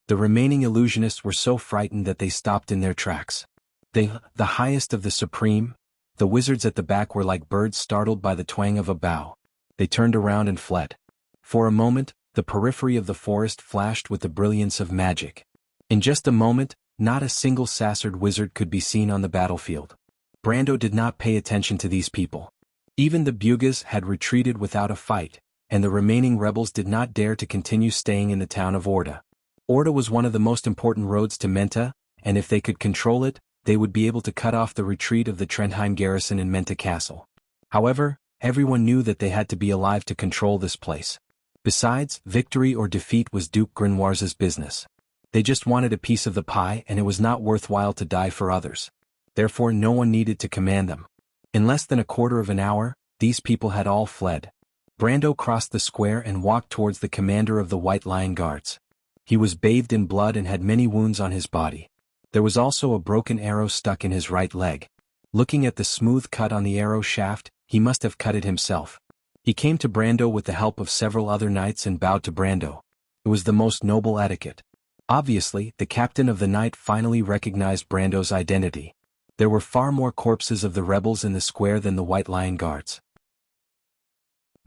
The remaining illusionists were so frightened that they stopped in their tracks. The highest of the supreme, the wizards at the back were like birds startled by the twang of a bow. They turned around and fled. For a moment, the periphery of the forest flashed with the brilliance of magic. In just a moment, not a single Sarsard wizard could be seen on the battlefield. Brando did not pay attention to these people. Even the Bugas had retreated without a fight, and the remaining rebels did not dare to continue staying in the town of Orda. Orda was one of the most important roads to Menta, and if they could control it, they would be able to cut off the retreat of the Trendheim garrison in Menta Castle. However, everyone knew that they had to be alive to control this place. Besides, victory or defeat was Duke Grenoir's business. They just wanted a piece of the pie and it was not worthwhile to die for others. Therefore no one needed to command them. In less than a quarter of an hour, these people had all fled. Brando crossed the square and walked towards the commander of the White Lion Guards. He was bathed in blood and had many wounds on his body. There was also a broken arrow stuck in his right leg. Looking at the smooth cut on the arrow shaft, he must have cut it himself. He came to Brando with the help of several other knights and bowed to Brando. It was the most noble etiquette. Obviously, the captain of the night finally recognized Brando's identity. There were far more corpses of the rebels in the square than the White Lion Guards.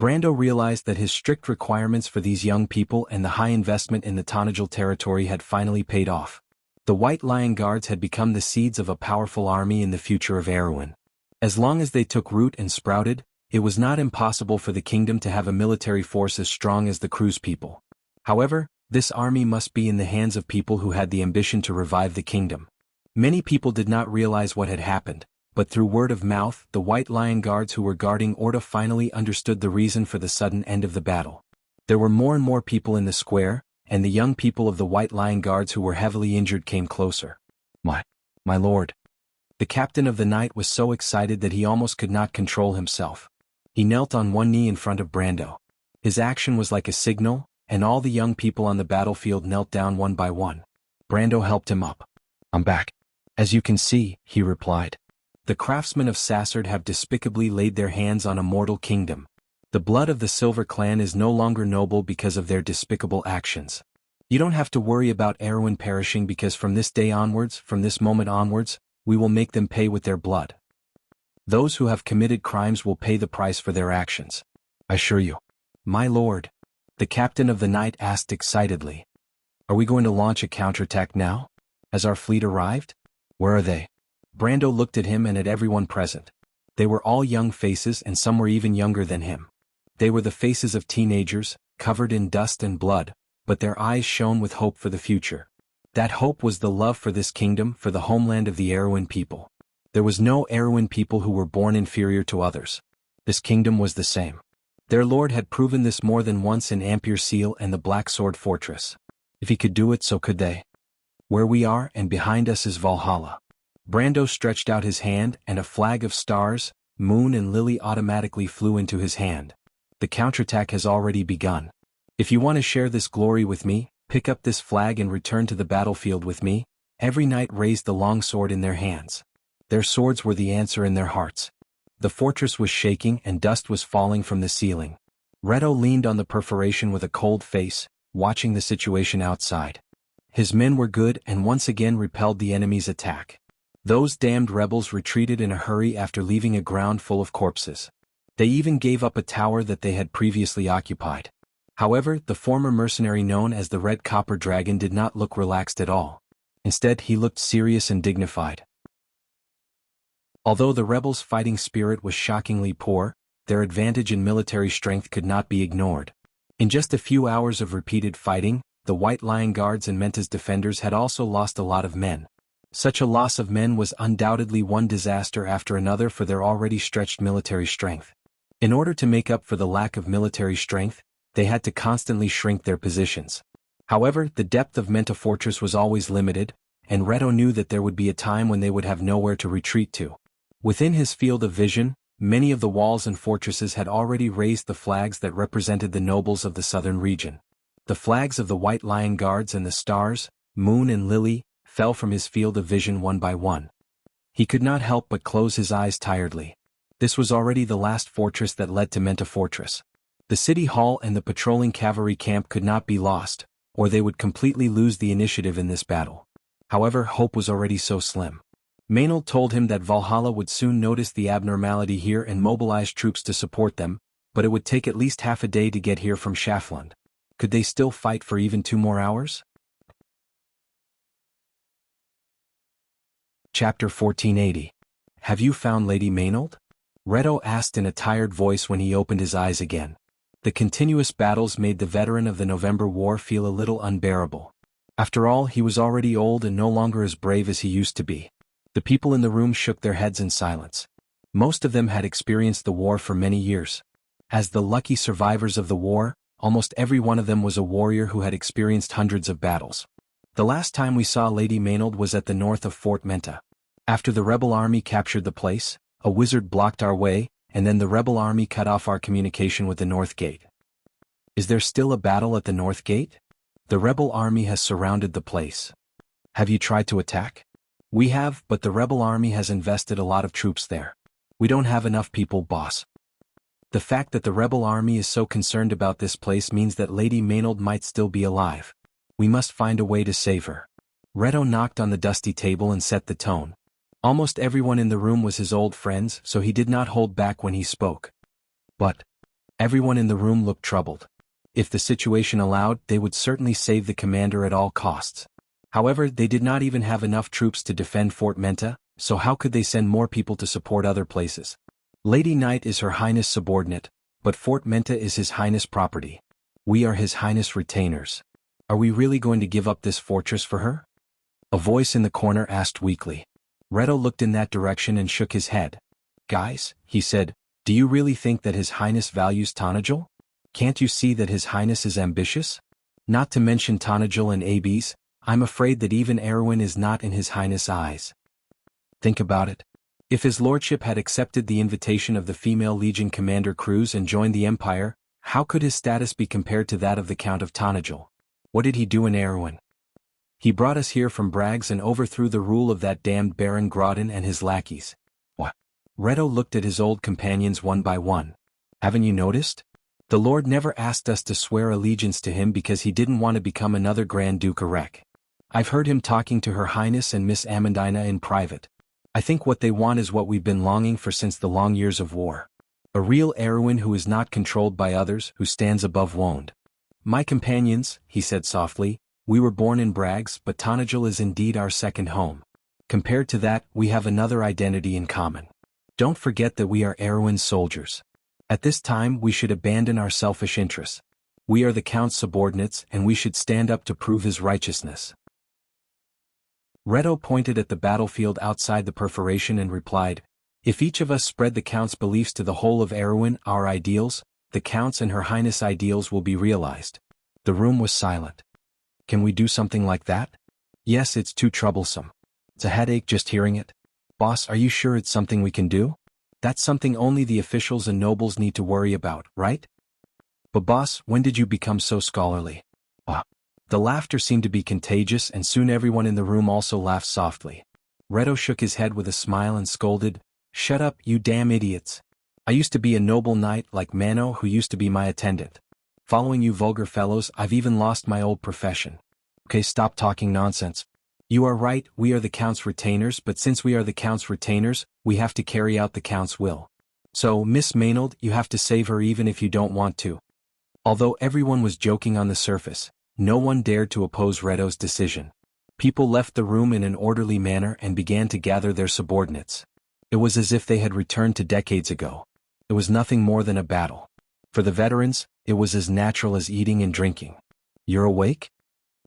Brando realized that his strict requirements for these young people and the high investment in the Tanajal territory had finally paid off. The White Lion Guards had become the seeds of a powerful army in the future of Erewhon. As long as they took root and sprouted, it was not impossible for the kingdom to have a military force as strong as the Cruz people. However, this army must be in the hands of people who had the ambition to revive the kingdom. Many people did not realize what had happened, but through word of mouth, the White Lion Guards who were guarding Orda finally understood the reason for the sudden end of the battle. There were more and more people in the square, and the young people of the White Lion Guards who were heavily injured came closer. My lord. The captain of the night was so excited that he almost could not control himself. He knelt on one knee in front of Brando. His action was like a signal, and all the young people on the battlefield knelt down one by one. Brando helped him up. "I'm back. As you can see," he replied. "The craftsmen of Sassard have despicably laid their hands on a mortal kingdom. The blood of the Silver Clan is no longer noble because of their despicable actions. You don't have to worry about Erewhon perishing because from this day onwards, from this moment onwards, we will make them pay with their blood. Those who have committed crimes will pay the price for their actions. I assure you." "My lord," the captain of the night asked excitedly. "Are we going to launch a counterattack now? Has our fleet arrived? Where are they?" Brando looked at him and at everyone present. They were all young faces and some were even younger than him. They were the faces of teenagers, covered in dust and blood, but their eyes shone with hope for the future. That hope was the love for this kingdom, for the homeland of the Erewhon people. There was no Erewhon people who were born inferior to others. This kingdom was the same. Their lord had proven this more than once in Ampere Seal and the Black Sword Fortress. If he could do it, so could they. Where we are and behind us is Valhalla. Brando stretched out his hand and a flag of stars, moon and lily automatically flew into his hand. The counterattack has already begun. If you want to share this glory with me, pick up this flag and return to the battlefield with me. Every knight raised the long sword in their hands. Their swords were the answer in their hearts. The fortress was shaking and dust was falling from the ceiling. Reto leaned on the perforation with a cold face, watching the situation outside. His men were good and once again repelled the enemy's attack. Those damned rebels retreated in a hurry after leaving a ground full of corpses. They even gave up a tower that they had previously occupied. However, the former mercenary known as the Red Copper Dragon did not look relaxed at all. Instead, he looked serious and dignified. Although the rebels' fighting spirit was shockingly poor, their advantage in military strength could not be ignored. In just a few hours of repeated fighting, the White Lion Guards and Menta's defenders had also lost a lot of men. Such a loss of men was undoubtedly one disaster after another for their already stretched military strength. In order to make up for the lack of military strength, they had to constantly shrink their positions. However, the depth of Menta Fortress was always limited, and Reto knew that there would be a time when they would have nowhere to retreat to. Within his field of vision, many of the walls and fortresses had already raised the flags that represented the nobles of the southern region. The flags of the White Lion Guards and the stars, moon and lily, fell from his field of vision one by one. He could not help but close his eyes tiredly. This was already the last fortress that led to Menta Fortress. The city hall and the patrolling cavalry camp could not be lost, or they would completely lose the initiative in this battle. However, hope was already so slim. Maynard told him that Valhalla would soon notice the abnormality here and mobilize troops to support them, but it would take at least half a day to get here from Schafland. Could they still fight for even 2 more hours? Chapter 1480. Have you found Lady Maynard? Reto asked in a tired voice when he opened his eyes again. The continuous battles made the veteran of the November War feel a little unbearable. After all, he was already old and no longer as brave as he used to be. The people in the room shook their heads in silence. Most of them had experienced the war for many years. As the lucky survivors of the war, almost every one of them was a warrior who had experienced hundreds of battles. The last time we saw Lady Maynard was at the north of Fort Menta. After the rebel army captured the place, a wizard blocked our way, and then the rebel army cut off our communication with the North Gate. Is there still a battle at the North Gate? The rebel army has surrounded the place. Have you tried to attack? We have, but the rebel army has invested a lot of troops there. We don't have enough people, boss. The fact that the rebel army is so concerned about this place means that Lady Maynard might still be alive. We must find a way to save her. Reto knocked on the dusty table and set the tone. Almost everyone in the room was his old friends, so he did not hold back when he spoke. But everyone in the room looked troubled. If the situation allowed, they would certainly save the commander at all costs. However, they did not even have enough troops to defend Fort Menta, so how could they send more people to support other places? Lady Knight is Her Highness' subordinate, but Fort Menta is His Highness' property. We are His Highness' retainers. Are we really going to give up this fortress for her? A voice in the corner asked weakly. Reto looked in that direction and shook his head. Guys, he said, do you really think that His Highness values Tanajul? Can't you see that His Highness is ambitious? Not to mention Tanajul and Abes, I'm afraid that even Erwin is not in His Highness' eyes. Think about it. If His Lordship had accepted the invitation of the female Legion Commander Cruz and joined the Empire, how could his status be compared to that of the Count of Tanajul? What did he do in Erwin? He brought us here from Brags and overthrew the rule of that damned Baron Grodin and his lackeys. What? Reto looked at his old companions one by one. Haven't you noticed? The Lord never asked us to swear allegiance to him because he didn't want to become another Grand Duke Arek. I've heard him talking to Her Highness and Miss Amandina in private. I think what they want is what we've been longing for since the long years of war. A real Erwin who is not controlled by others, who stands above wound. My companions, he said softly, we were born in Brags, but Tanajul is indeed our second home. Compared to that, we have another identity in common. Don't forget that we are Erwin's soldiers. At this time we should abandon our selfish interests. We are the Count's subordinates and we should stand up to prove his righteousness. Reto pointed at the battlefield outside the perforation and replied, if each of us spread the Count's beliefs to the whole of Erwin, our ideals, the Count's and Her Highness' ideals will be realized. The room was silent. Can we do something like that? Yes, it's too troublesome. It's a headache just hearing it. Boss, are you sure it's something we can do? That's something only the officials and nobles need to worry about, right? But boss, when did you become so scholarly? The laughter seemed to be contagious and soon everyone in the room also laughed softly. Reto shook his head with a smile and scolded, shut up, you damn idiots. I used to be a noble knight like Mano who used to be my attendant. Following you vulgar fellows, I've even lost my old profession. Okay, stop talking nonsense. You are right, we are the Count's retainers, but since we are the Count's retainers, we have to carry out the Count's will. So, Miss Maynard, you have to save her even if you don't want to. Although everyone was joking on the surface, no one dared to oppose Reto's decision. People left the room in an orderly manner and began to gather their subordinates. It was as if they had returned to decades ago. It was nothing more than a battle. For the veterans, it was as natural as eating and drinking. You're awake?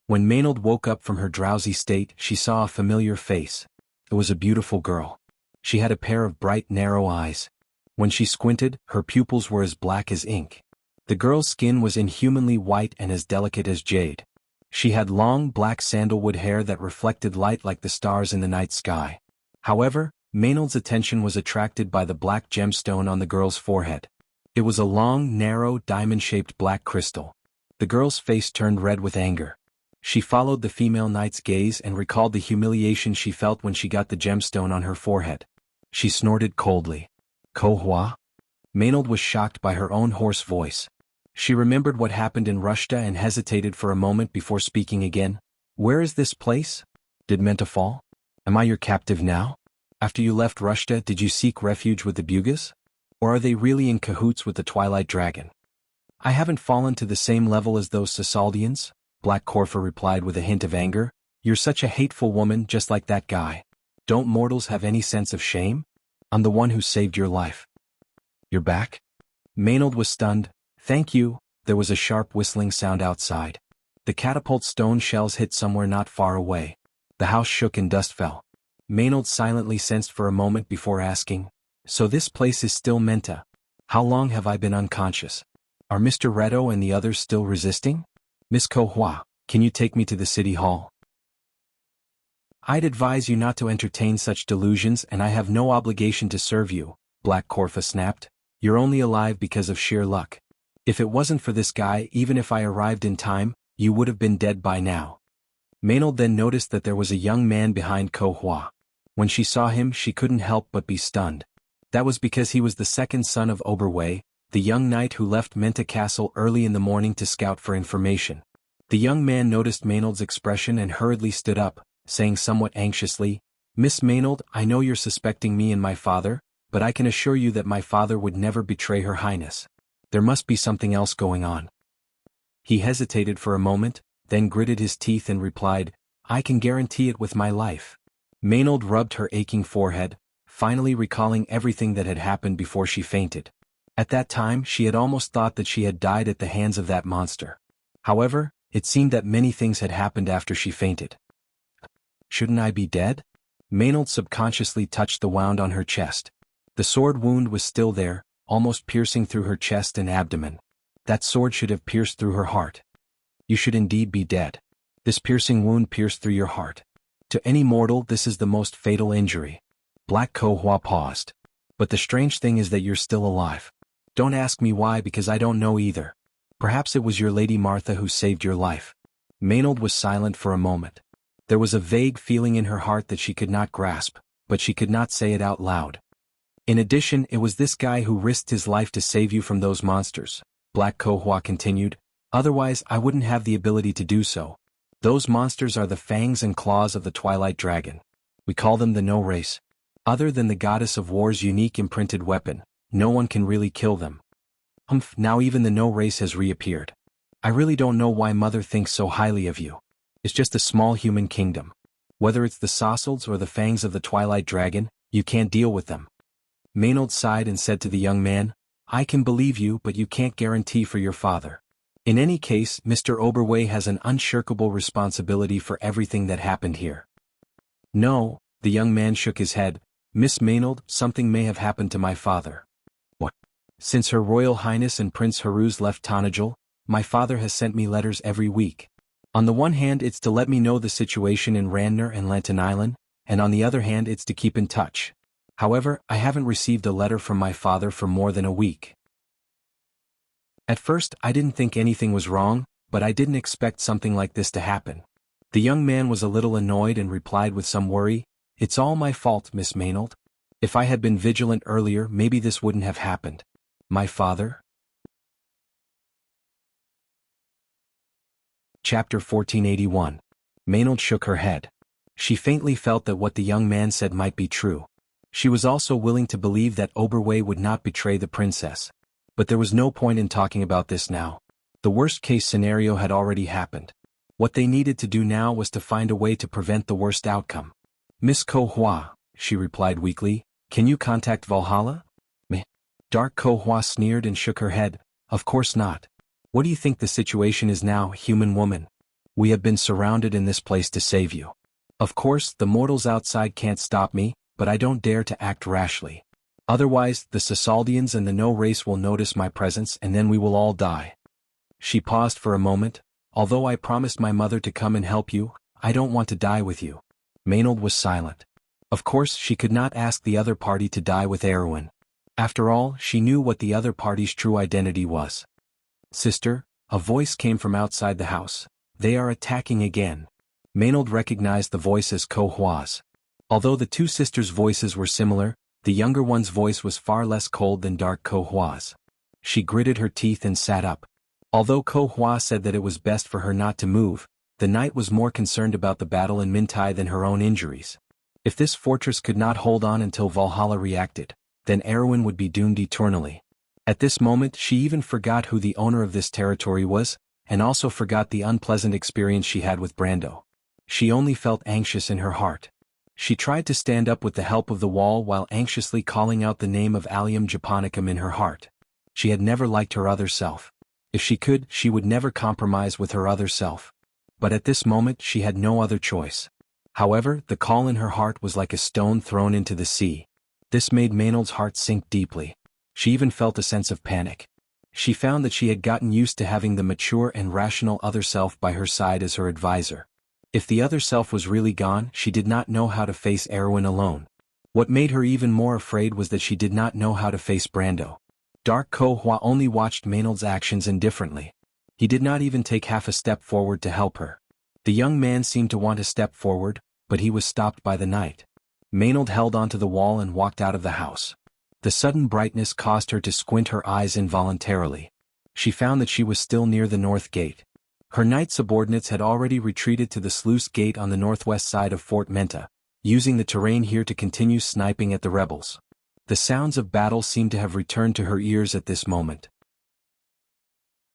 When Maynard woke up from her drowsy state, she saw a familiar face. It was a beautiful girl. She had a pair of bright, narrow eyes. When she squinted, her pupils were as black as ink. The girl's skin was inhumanly white and as delicate as jade. She had long, black sandalwood hair that reflected light like the stars in the night sky. However, Maynard's attention was attracted by the black gemstone on the girl's forehead. It was a long, narrow, diamond-shaped black crystal. The girl's face turned red with anger. She followed the female knight's gaze and recalled the humiliation she felt when she got the gemstone on her forehead. She snorted coldly. Ko Hua? Maynard was shocked by her own hoarse voice. She remembered what happened in Rushta and hesitated for a moment before speaking again. Where is this place? Did Menta fall? Am I your captive now? After you left Rushta, did you seek refuge with the Bugas? Or are they really in cahoots with the Twilight Dragon? I haven't fallen to the same level as those Sasaldians, Black Corfa replied with a hint of anger. You're such a hateful woman, just like that guy. Don't mortals have any sense of shame? I'm the one who saved your life. You're back? Maynard was stunned. Thank you. There was a sharp whistling sound outside. The catapult stone shells hit somewhere not far away. The house shook and dust fell. Maynard silently sensed for a moment before asking, so this place is still Menta. How long have I been unconscious? Are Mr. Reto and the others still resisting? Miss Ko Hua, can you take me to the city hall? I'd advise you not to entertain such delusions and I have no obligation to serve you, Black Corfa snapped. You're only alive because of sheer luck. If it wasn't for this guy, even if I arrived in time, you would have been dead by now. Maynard then noticed that there was a young man behind Ko Hua. When she saw him, she couldn't help but be stunned. That was because he was the second son of Oberwei, the young knight who left Menta Castle early in the morning to scout for information. The young man noticed Maynard's expression and hurriedly stood up, saying somewhat anxiously, "Miss Maynard, I know you're suspecting me and my father, but I can assure you that my father would never betray Her Highness. There must be something else going on." He hesitated for a moment, then gritted his teeth and replied, "I can guarantee it with my life." Maynard rubbed her aching forehead, finally recalling everything that had happened before she fainted. At that time she had almost thought that she had died at the hands of that monster. However, it seemed that many things had happened after she fainted. "Shouldn't I be dead?" Maynard subconsciously touched the wound on her chest. The sword wound was still there, almost piercing through her chest and abdomen. That sword should have pierced through her heart. "You should indeed be dead. This piercing wound pierced through your heart. To any mortal this is the most fatal injury." Black Kohua paused. "But the strange thing is that you're still alive. Don't ask me why, because I don't know either. Perhaps it was your Lady Martha who saved your life." Maynard was silent for a moment. There was a vague feeling in her heart that she could not grasp, but she could not say it out loud. "In addition, it was this guy who risked his life to save you from those monsters," Black Kohua continued. "Otherwise I wouldn't have the ability to do so. Those monsters are the fangs and claws of the Twilight Dragon. We call them the No Race. Other than the Goddess of War's unique imprinted weapon, no one can really kill them." Now even the No Race has reappeared. "I really don't know why Mother thinks so highly of you. It's just a small human kingdom. Whether it's the Sassalds or the fangs of the Twilight Dragon, you can't deal with them." Maynard sighed and said to the young man, "I can believe you, but you can't guarantee for your father. In any case, Mr. Oberway has an unshirkable responsibility for everything that happened here." "No," the young man shook his head. "Miss Maynard, something may have happened to my father." "What?" "Since Her Royal Highness and Prince Haruz left Tanajal, my father has sent me letters every week. On the one hand it's to let me know the situation in Ranner and Lantern Island, and on the other hand it's to keep in touch. However, I haven't received a letter from my father for more than a week." At first I didn't think anything was wrong, but I didn't expect something like this to happen. The young man was a little annoyed and replied with some worry, "It's all my fault, Miss Maynard. If I had been vigilant earlier, maybe this wouldn't have happened." "My father?" Chapter 1481. Maynard shook her head. She faintly felt that what the young man said might be true. She was also willing to believe that Oberway would not betray the princess. But there was no point in talking about this now. The worst-case scenario had already happened. What they needed to do now was to find a way to prevent the worst outcome. "Miss Kohua," she replied weakly, "can you contact Valhalla?" "Meh." Dark Kohua sneered and shook her head. "Of course not. What do you think the situation is now, human woman? We have been surrounded in this place to save you. Of course, the mortals outside can't stop me, but I don't dare to act rashly. Otherwise, the Sassaldians and the No Race will notice my presence and then we will all die." She paused for a moment. "Although I promised my mother to come and help you, I don't want to die with you." Maynard was silent. Of course she could not ask the other party to die with Erwin. After all, she knew what the other party's true identity was. "Sister," a voice came from outside the house. "They are attacking again." Maynard recognized the voice as Kohua's. Although the two sisters' voices were similar, the younger one's voice was far less cold than Dark Kohua's. She gritted her teeth and sat up. Although Kohua said that it was best for her not to move, the knight was more concerned about the battle in Mintai than her own injuries. If this fortress could not hold on until Valhalla reacted, then Erwin would be doomed eternally. At this moment she even forgot who the owner of this territory was, and also forgot the unpleasant experience she had with Brando. She only felt anxious in her heart. She tried to stand up with the help of the wall while anxiously calling out the name of Allium Japonicum in her heart. She had never liked her other self. If she could, she would never compromise with her other self. But at this moment she had no other choice. However, the call in her heart was like a stone thrown into the sea. This made Maynard's heart sink deeply. She even felt a sense of panic. She found that she had gotten used to having the mature and rational other self by her side as her advisor. If the other self was really gone, she did not know how to face Erwin alone. What made her even more afraid was that she did not know how to face Brando. Dark Kohua only watched Maynard's actions indifferently. He did not even take half a step forward to help her. The young man seemed to want to step forward, but he was stopped by the knight. Maynard held onto the wall and walked out of the house. The sudden brightness caused her to squint her eyes involuntarily. She found that she was still near the north gate. Her knight subordinates had already retreated to the sluice gate on the northwest side of Fort Menta, using the terrain here to continue sniping at the rebels. The sounds of battle seemed to have returned to her ears at this moment.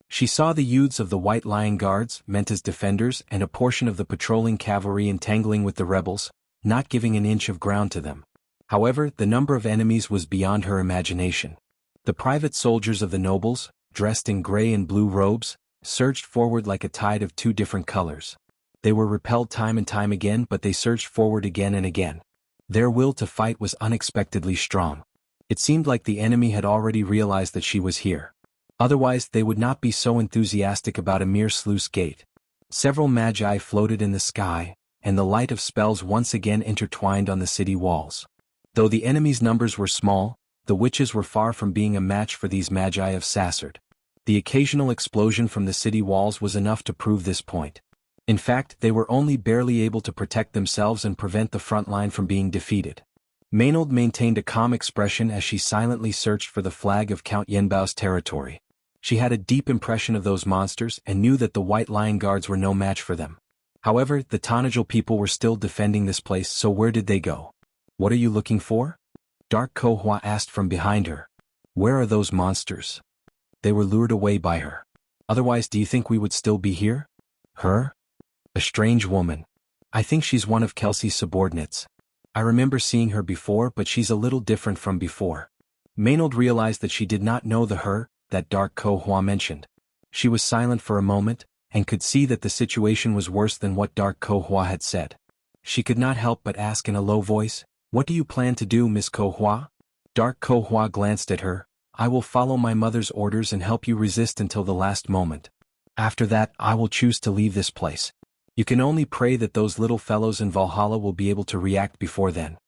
She saw the youths of the White Lion Guards, Menta's defenders, and a portion of the patrolling cavalry entangling with the rebels, not giving an inch of ground to them. However, the number of enemies was beyond her imagination. The private soldiers of the nobles, dressed in gray and blue robes, surged forward like a tide of two different colors. They were repelled time and time again, but they surged forward again and again. Their will to fight was unexpectedly strong. It seemed like the enemy had already realized that she was here. Otherwise, they would not be so enthusiastic about a mere sluice gate. Several magi floated in the sky, and the light of spells once again intertwined on the city walls. Though the enemy's numbers were small, the witches were far from being a match for these magi of Sassard. The occasional explosion from the city walls was enough to prove this point. In fact, they were only barely able to protect themselves and prevent the front line from being defeated. Maynard maintained a calm expression as she silently searched for the flag of Count Yenbao's territory. She had a deep impression of those monsters and knew that the White Lion Guards were no match for them. However, the Tanajal people were still defending this place, so where did they go? What are you looking for? Dark Kohua asked from behind her. Where are those monsters? They were lured away by her. Otherwise, do you think we would still be here? Her? A strange woman. I think she's one of Kelsey's subordinates. I remember seeing her before, but she's a little different from before. Maynard realized that she did not know the her that Dark Kohua mentioned. She was silent for a moment, and could see that the situation was worse than what Dark Kohua had said. She could not help but ask in a low voice, "What do you plan to do, Miss Kohua?" Dark Kohua glanced at her. "I will follow my mother's orders and help you resist until the last moment. After that, I will choose to leave this place. You can only pray that those little fellows in Valhalla will be able to react before then."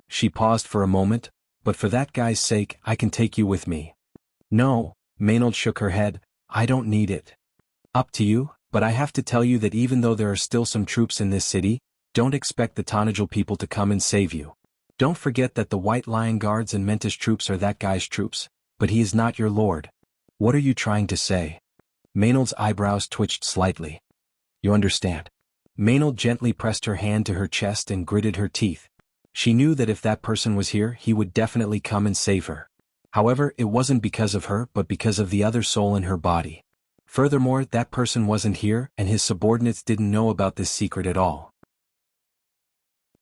She paused for a moment, "But for that guy's sake, I can take you with me." "No," Maynard shook her head, "I don't need it. Up to you, but I have to tell you that even though there are still some troops in this city, don't expect the Tanajal people to come and save you. Don't forget that the White Lion Guards and Menta's troops are that guy's troops, but he is not your lord." "What are you trying to say?" Maynard's eyebrows twitched slightly. "You understand." Maynard gently pressed her hand to her chest and gritted her teeth. She knew that if that person was here, he would definitely come and save her. However, it wasn't because of her but because of the other soul in her body. Furthermore, that person wasn't here, and his subordinates didn't know about this secret at all.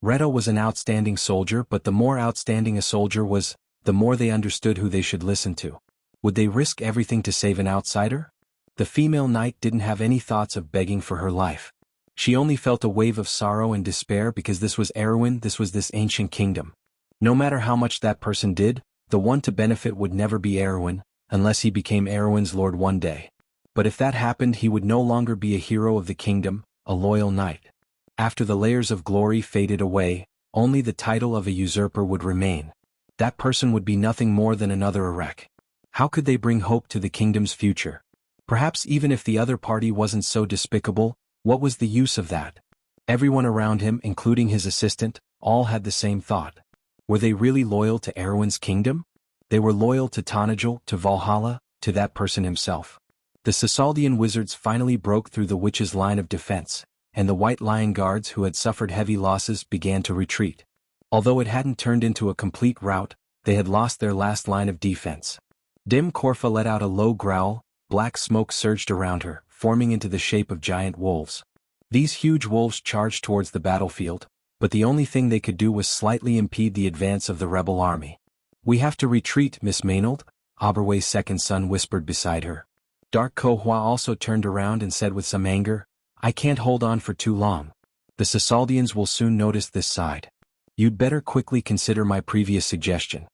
Reto was an outstanding soldier, but the more outstanding a soldier was, the more they understood who they should listen to. Would they risk everything to save an outsider? The female knight didn't have any thoughts of begging for her life. She only felt a wave of sorrow and despair because this was Erwin, this was this ancient kingdom. No matter how much that person did, the one to benefit would never be Erwin, unless he became Erwin's lord one day. But if that happened, he would no longer be a hero of the kingdom, a loyal knight. After the layers of glory faded away, only the title of a usurper would remain. That person would be nothing more than another Iraq. How could they bring hope to the kingdom's future? Perhaps even if the other party wasn't so despicable, what was the use of that? Everyone around him, including his assistant, all had the same thought. Were they really loyal to Erwin's kingdom? They were loyal to Tanajal, to Valhalla, to that person himself. The Sasaldian wizards finally broke through the witch's line of defense, and the White Lion Guards who had suffered heavy losses began to retreat. Although it hadn't turned into a complete rout, they had lost their last line of defense. Dim Korfa let out a low growl. Black smoke surged around her, forming into the shape of giant wolves. These huge wolves charged towards the battlefield, but the only thing they could do was slightly impede the advance of the rebel army. "We have to retreat, Miss Maynard," Oberway's second son whispered beside her. Dark Kohua also turned around and said with some anger, "I can't hold on for too long. The Sasaldians will soon notice this side. You'd better quickly consider my previous suggestion."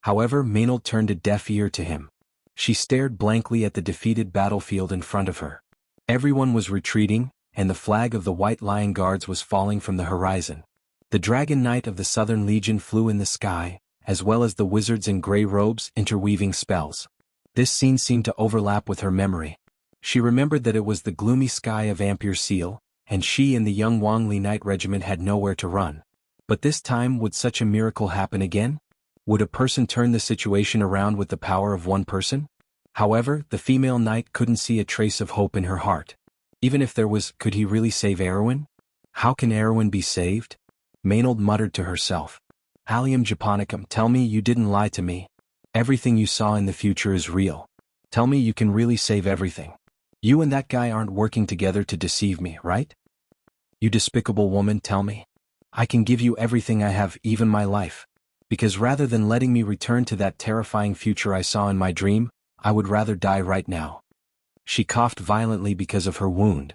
However, Maynard turned a deaf ear to him. She stared blankly at the defeated battlefield in front of her. Everyone was retreating, and the flag of the White Lion Guards was falling from the horizon. The Dragon Knight of the Southern Legion flew in the sky, as well as the wizards in gray robes interweaving spells. This scene seemed to overlap with her memory. She remembered that it was the gloomy sky of Ampere Seal, and she and the young Wangli Knight regiment had nowhere to run. But this time, would such a miracle happen again? Would a person turn the situation around with the power of one person? However, the female knight couldn't see a trace of hope in her heart. Even if there was, could he really save Erwin? How can Erwin be saved? Maynard muttered to herself. Allium Japonicum, tell me you didn't lie to me. Everything you saw in the future is real. Tell me you can really save everything. You and that guy aren't working together to deceive me, right? You despicable woman, tell me. I can give you everything I have, even my life. Because rather than letting me return to that terrifying future I saw in my dream, I would rather die right now. She coughed violently because of her wound.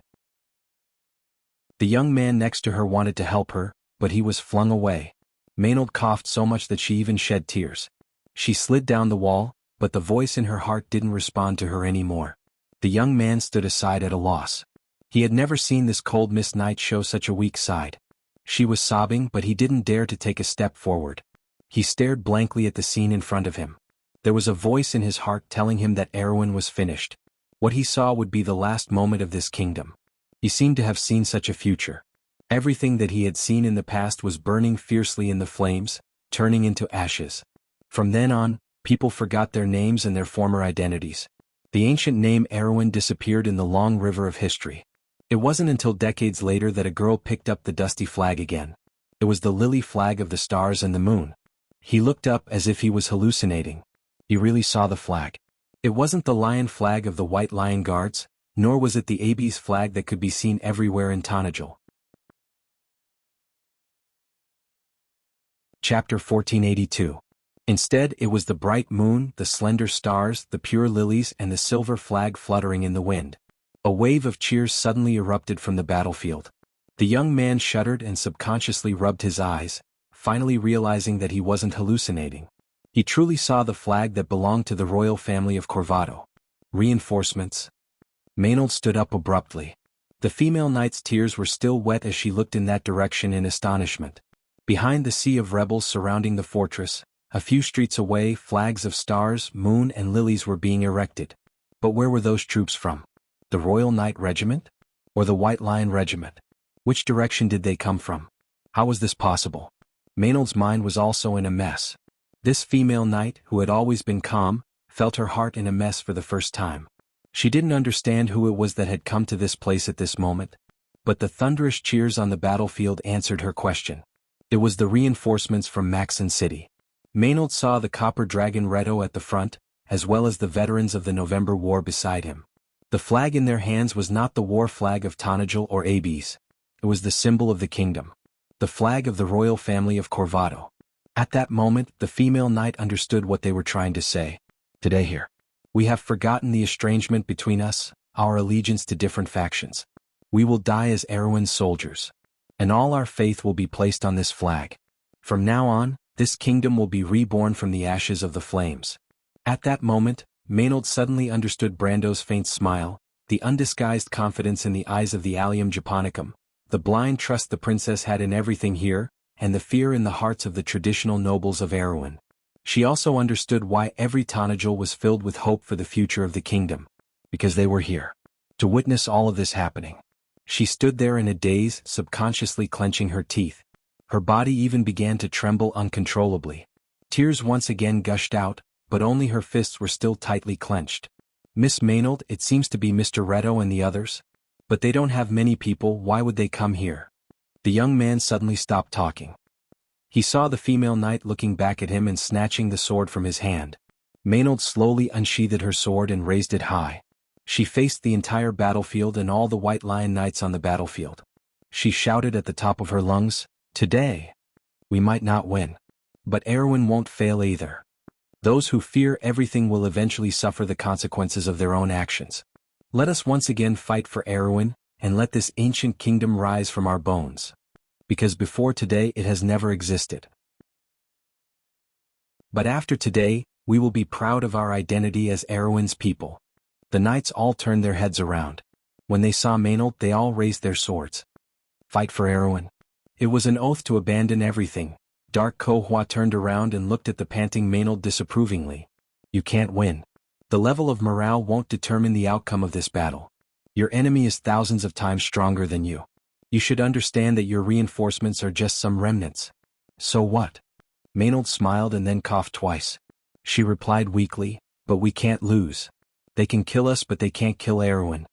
The young man next to her wanted to help her, but he was flung away. Maynard coughed so much that she even shed tears. She slid down the wall, but the voice in her heart didn't respond to her anymore. The young man stood aside at a loss. He had never seen this cold Miss Knight show such a weak side. She was sobbing, but he didn't dare to take a step forward. He stared blankly at the scene in front of him. There was a voice in his heart telling him that Erwin was finished. What he saw would be the last moment of this kingdom. He seemed to have seen such a future. Everything that he had seen in the past was burning fiercely in the flames, turning into ashes. From then on, people forgot their names and their former identities. The ancient name Erwin disappeared in the long river of history. It wasn't until decades later that a girl picked up the dusty flag again. It was the lily flag of the stars and the moon. He looked up as if he was hallucinating. He really saw the flag. It wasn't the lion flag of the White Lion Guards, nor was it the AB's flag that could be seen everywhere in Tanajul. Chapter 1482. Instead, it was the bright moon, the slender stars, the pure lilies, and the silver flag fluttering in the wind. A wave of cheers suddenly erupted from the battlefield. The young man shuddered and subconsciously rubbed his eyes, finally realizing that he wasn't hallucinating. He truly saw the flag that belonged to the royal family of Corvado. Reinforcements. Maynard stood up abruptly. The female knight's tears were still wet as she looked in that direction in astonishment. Behind the sea of rebels surrounding the fortress, a few streets away, flags of stars, moon, and lilies were being erected. But where were those troops from? The Royal Knight Regiment? Or the White Lion Regiment? Which direction did they come from? How was this possible? Maynard's mind was also in a mess. This female knight, who had always been calm, felt her heart in a mess for the first time. She didn't understand who it was that had come to this place at this moment. But the thunderous cheers on the battlefield answered her question. It was the reinforcements from Maxon City. Maynard saw the copper dragon Reto at the front, as well as the veterans of the November War beside him. The flag in their hands was not the war flag of Tanajul or AB's. It was the symbol of the kingdom. The flag of the royal family of Corvado. At that moment, the female knight understood what they were trying to say. Today here. We have forgotten the estrangement between us, our allegiance to different factions. We will die as Erwin's soldiers. And all our faith will be placed on this flag. From now on, this kingdom will be reborn from the ashes of the flames. At that moment, Maynard suddenly understood Brando's faint smile, the undisguised confidence in the eyes of the Allium Japonicum, the blind trust the princess had in everything here, and the fear in the hearts of the traditional nobles of Erwin. She also understood why every Tanajul was filled with hope for the future of the kingdom. Because they were here. To witness all of this happening. She stood there in a daze, subconsciously clenching her teeth. Her body even began to tremble uncontrollably. Tears once again gushed out, but only her fists were still tightly clenched. Miss Maynard, it seems to be Mr. Reto and the others. But they don't have many people, why would they come here? The young man suddenly stopped talking. He saw the female knight looking back at him and snatching the sword from his hand. Maynard slowly unsheathed her sword and raised it high. She faced the entire battlefield and all the White Lion Knights on the battlefield. She shouted at the top of her lungs, "Today, we might not win. But Erwin won't fail either. Those who fear everything will eventually suffer the consequences of their own actions. Let us once again fight for Erwin, and let this ancient kingdom rise from our bones. Because before today it has never existed. But after today, we will be proud of our identity as Erwin's people." The knights all turned their heads around. When they saw Maynard, they all raised their swords. Fight for Erwin. It was an oath to abandon everything. Dark Kohua turned around and looked at the panting Maynard disapprovingly. You can't win. The level of morale won't determine the outcome of this battle. Your enemy is thousands of times stronger than you. You should understand that your reinforcements are just some remnants. So what? Maynard smiled and then coughed twice. She replied weakly, "But we can't lose. They can kill us but they can't kill Erwin."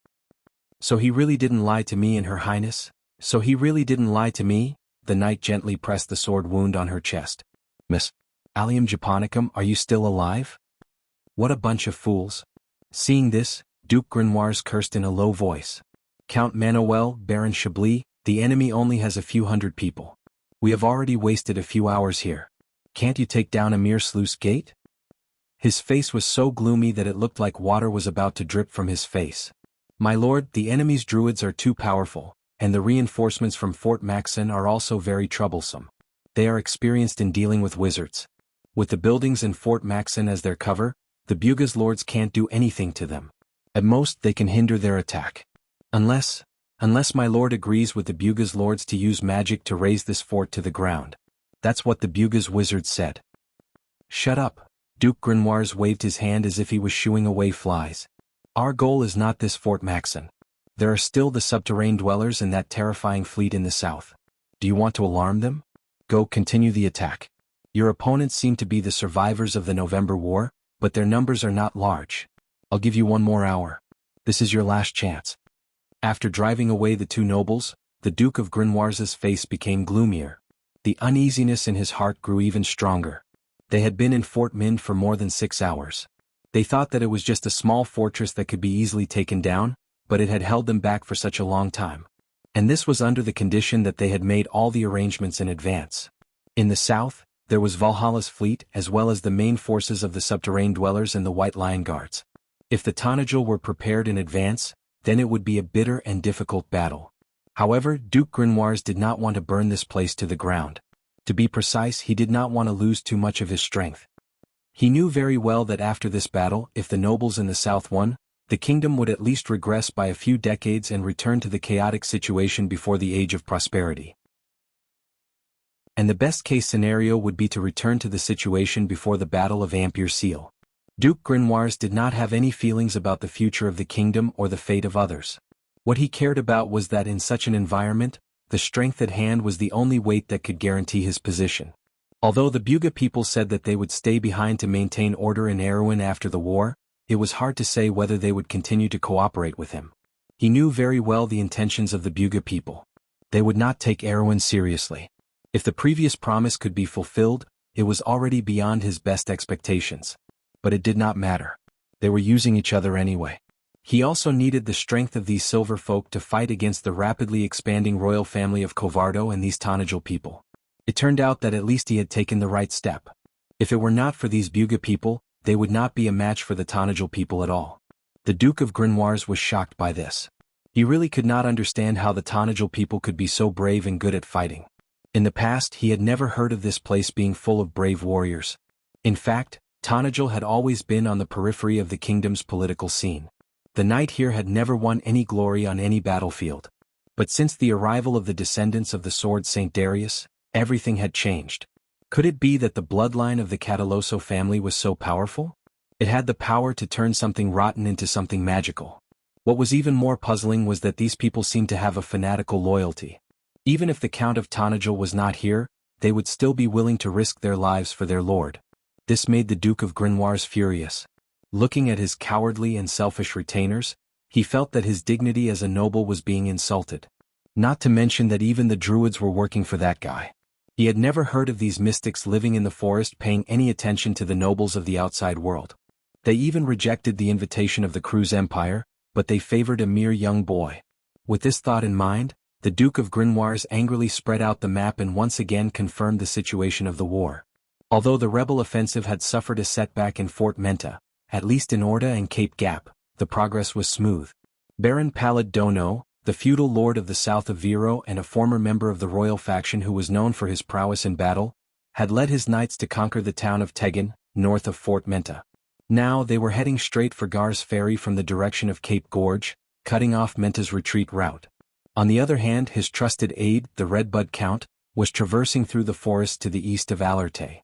"So he really didn't lie to me and Her Highness? So he really didn't lie to me?" The knight gently pressed the sword wound on her chest. "Miss Allium Japonicum, are you still alive? What a bunch of fools." Seeing this, Duke Grenoires cursed in a low voice. "Count Manuel, Baron Chablis, the enemy only has a few hundred people. We have already wasted a few hours here. Can't you take down a mere sluice gate?" His face was so gloomy that it looked like water was about to drip from his face. "My lord, the enemy's druids are too powerful, and the reinforcements from Fort Maxon are also very troublesome. They are experienced in dealing with wizards. With the buildings in Fort Maxon as their cover, the Buga's lords can't do anything to them. At most they can hinder their attack. Unless my lord agrees with the Buga's lords to use magic to raise this fort to the ground. That's what the Buga's wizard said." "Shut up." Duke Grenoires waved his hand as if he was shooing away flies. "Our goal is not this Fort Maxon. There are still the subterranean dwellers and that terrifying fleet in the south. Do you want to alarm them? Go continue the attack. Your opponents seem to be the survivors of the November War, but their numbers are not large. I'll give you one more hour. This is your last chance." After driving away the two nobles, the Duke of Grenoires' face became gloomier. The uneasiness in his heart grew even stronger. They had been in Fort Min for more than 6 hours. They thought that it was just a small fortress that could be easily taken down, but it had held them back for such a long time. And this was under the condition that they had made all the arrangements in advance. In the south, there was Valhalla's fleet as well as the main forces of the subterranean dwellers and the White Lion Guards. If the Tanajul were prepared in advance, then it would be a bitter and difficult battle. However, Duke Grenoires did not want to burn this place to the ground. To be precise, he did not want to lose too much of his strength. He knew very well that after this battle, if the nobles in the south won, the kingdom would at least regress by a few decades and return to the chaotic situation before the age of prosperity. And the best-case scenario would be to return to the situation before the Battle of Ampere Seal. Duke Grenoires did not have any feelings about the future of the kingdom or the fate of others. What he cared about was that in such an environment, the strength at hand was the only weight that could guarantee his position. Although the Buga people said that they would stay behind to maintain order in Erwin after the war, it was hard to say whether they would continue to cooperate with him. He knew very well the intentions of the Buga people. They would not take Erwin seriously. If the previous promise could be fulfilled, it was already beyond his best expectations. But it did not matter. They were using each other anyway. He also needed the strength of these silver folk to fight against the rapidly expanding royal family of Covardo and these Tanajul people. It turned out that at least he had taken the right step. If it were not for these Buga people, they would not be a match for the Tanajul people at all. The Duke of Grenoires was shocked by this. He really could not understand how the Tanajul people could be so brave and good at fighting. In the past, he had never heard of this place being full of brave warriors. In fact, Tanajul had always been on the periphery of the kingdom's political scene. The knight here had never won any glory on any battlefield. But since the arrival of the descendants of the sword Saint Darius, everything had changed. Could it be that the bloodline of the Cataloso family was so powerful? It had the power to turn something rotten into something magical. What was even more puzzling was that these people seemed to have a fanatical loyalty. Even if the Count of Tanajul was not here, they would still be willing to risk their lives for their lord. This made the Duke of Grenoires furious. Looking at his cowardly and selfish retainers, he felt that his dignity as a noble was being insulted. Not to mention that even the druids were working for that guy. He had never heard of these mystics living in the forest paying any attention to the nobles of the outside world. They even rejected the invitation of the Cruz Empire, but they favored a mere young boy. With this thought in mind, the Duke of Grenoires angrily spread out the map and once again confirmed the situation of the war. Although the rebel offensive had suffered a setback in Fort Menta, at least in Orda and Cape Gap, the progress was smooth. Baron Palad Dono, the feudal lord of the south of Viro and a former member of the royal faction who was known for his prowess in battle, had led his knights to conquer the town of Tegan, north of Fort Menta. Now they were heading straight for Gar's Ferry from the direction of Cape Gorge, cutting off Menta's retreat route. On the other hand, his trusted aide, the Redbud Count, was traversing through the forest to the east of Alerte.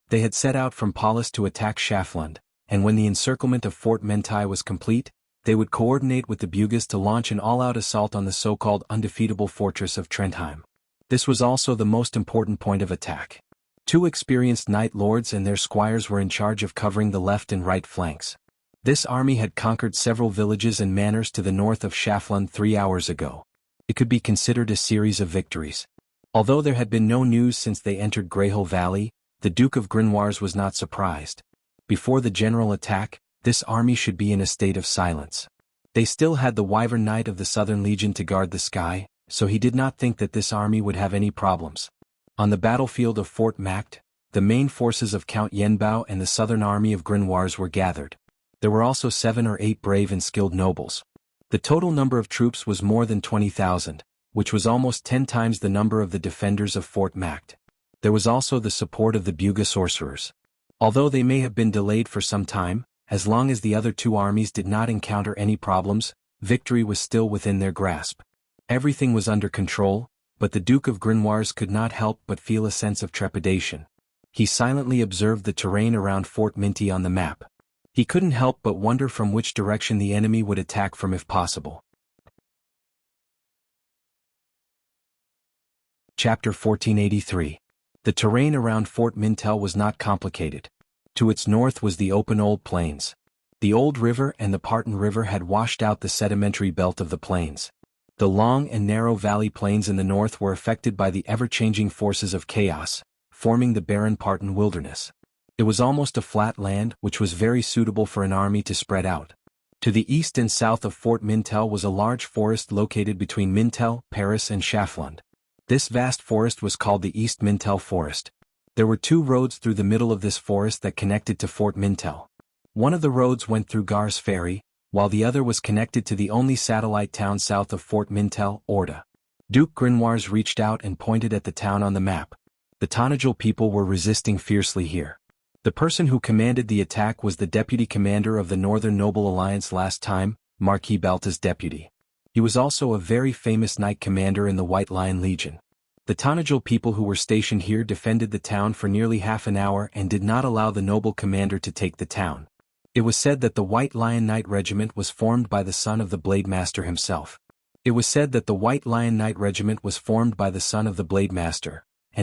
They had set out from Paulus to attack Schaflund, and when the encirclement of Fort Mentai was complete, they would coordinate with the Bugas to launch an all-out assault on the so-called undefeatable fortress of Trentheim. This was also the most important point of attack. 2 experienced knight lords and their squires were in charge of covering the left and right flanks. This army had conquered several villages and manors to the north of Shaflund 3 hours ago. It could be considered a series of victories. Although there had been no news since they entered Greyhill Valley, the Duke of Grimoires was not surprised. Before the general attack, this army should be in a state of silence. They still had the Wyvern Knight of the Southern Legion to guard the sky, so he did not think that this army would have any problems. On the battlefield of Fort Macht, the main forces of Count Yenbao and the southern army of Grimoires were gathered. There were also 7 or 8 brave and skilled nobles. The total number of troops was more than 20,000, which was almost 10 times the number of the defenders of Fort Macht. There was also the support of the Buga sorcerers. Although they may have been delayed for some time, as long as the other 2 armies did not encounter any problems, victory was still within their grasp. Everything was under control, but the Duke of Grimoires could not help but feel a sense of trepidation. He silently observed the terrain around Fort Minty on the map. He couldn't help but wonder from which direction the enemy would attack from if possible. Chapter 1483. The terrain around Fort Mintel was not complicated. To its north was the open old plains. The Old River and the Parton River had washed out the sedimentary belt of the plains. The long and narrow valley plains in the north were affected by the ever-changing forces of chaos, forming the barren Parton wilderness. It was almost a flat land which was very suitable for an army to spread out. To the east and south of Fort Mintel was a large forest located between Mintel, Paris and Shaflund. This vast forest was called the East Mintel Forest. There were 2 roads through the middle of this forest that connected to Fort Mintel. One of the roads went through Gar's Ferry, while the other was connected to the only satellite town south of Fort Mintel, Orda. Duke Grimoires reached out and pointed at the town on the map. The Tonajal people were resisting fiercely here. The person who commanded the attack was the deputy commander of the Northern Noble Alliance last time, Marquis Balta's deputy. He was also a very famous knight commander in the White Lion Legion. The Tonajal people who were stationed here defended the town for nearly half an hour and did not allow the noble commander to take the town. It was said that the White Lion Knight Regiment was formed by the son of the Blade Master himself. And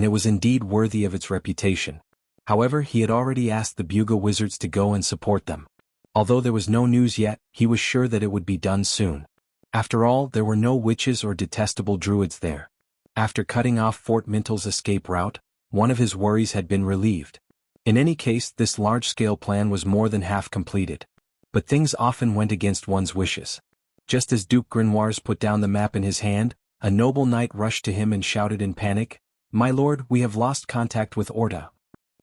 it was indeed worthy of its reputation. However, he had already asked the Buga wizards to go and support them. Although there was no news yet, he was sure that it would be done soon. After all, there were no witches or detestable druids there. After cutting off Fort Mintel's escape route, one of his worries had been relieved. In any case, this large-scale plan was more than half completed. But things often went against one's wishes. Just as Duke Grimoires put down the map in his hand, a noble knight rushed to him and shouted in panic, "My lord, we have lost contact with Orda."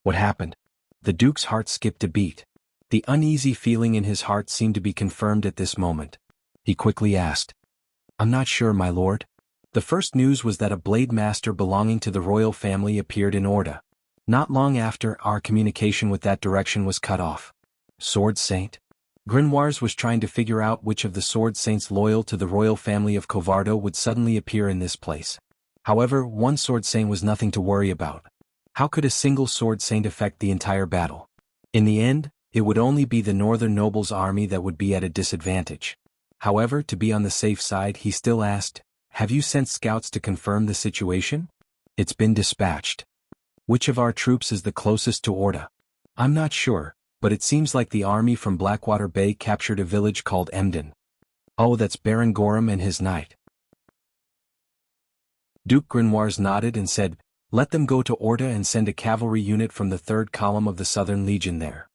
What happened? The Duke's heart skipped a beat. The uneasy feeling in his heart seemed to be confirmed at this moment. He quickly asked, "I'm not sure, my lord." The first news was that a blade master belonging to the royal family appeared in Orda. Not long after, our communication with that direction was cut off. Sword Saint? Grimoires was trying to figure out which of the Sword Saints loyal to the royal family of Covardo would suddenly appear in this place. However, one Sword Saint was nothing to worry about. How could a single Sword Saint affect the entire battle? In the end, it would only be the Northern Nobles' army that would be at a disadvantage. However, to be on the safe side, he still asked, "Have you sent scouts to confirm the situation?" "It's been dispatched." "Which of our troops is the closest to Orda?" "I'm not sure, but it seems like the army from Blackwater Bay captured a village called Emden." "Oh, that's Baron Gorham and his knight." Duke Grimoires nodded and said, "Let them go to Orda and send a cavalry unit from the 3rd column of the Southern Legion there."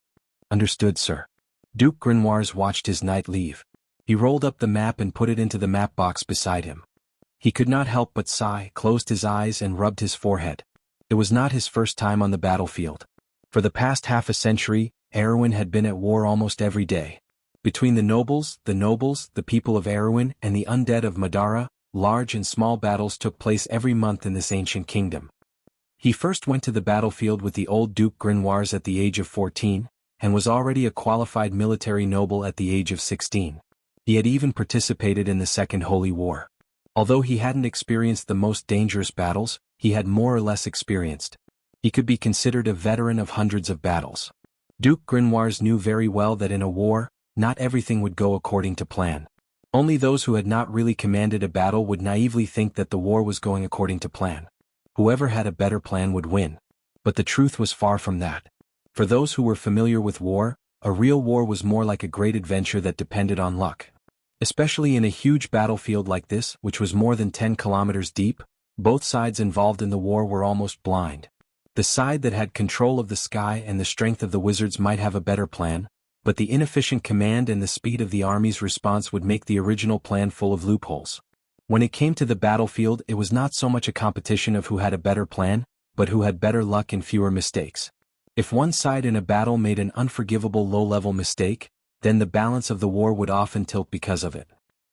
"Understood, sir." Duke Grimoires watched his knight leave. He rolled up the map and put it into the map box beside him. He could not help but sigh, closed his eyes and rubbed his forehead. It was not his first time on the battlefield. For the past half a century, Erewhon had been at war almost every day. Between the nobles, the people of Erewhon, and the undead of Madara, large and small battles took place every month in this ancient kingdom. He first went to the battlefield with the old Duke Grimoires at the age of 14, and was already a qualified military noble at the age of 16. He had even participated in the Second Holy War. Although he hadn't experienced the most dangerous battles, he had more or less experienced. He could be considered a veteran of hundreds of battles. Duke Grimoires knew very well that in a war, not everything would go according to plan. Only those who had not really commanded a battle would naively think that the war was going according to plan. Whoever had a better plan would win. But the truth was far from that. For those who were familiar with war, a real war was more like a great adventure that depended on luck. Especially in a huge battlefield like this, which was more than 10 kilometers deep, both sides involved in the war were almost blind. The side that had control of the sky and the strength of the wizards might have a better plan, but the inefficient command and the speed of the army's response would make the original plan full of loopholes. When it came to the battlefield, it was not so much a competition of who had a better plan, but who had better luck and fewer mistakes. If one side in a battle made an unforgivable low-level mistake, then the balance of the war would often tilt because of it.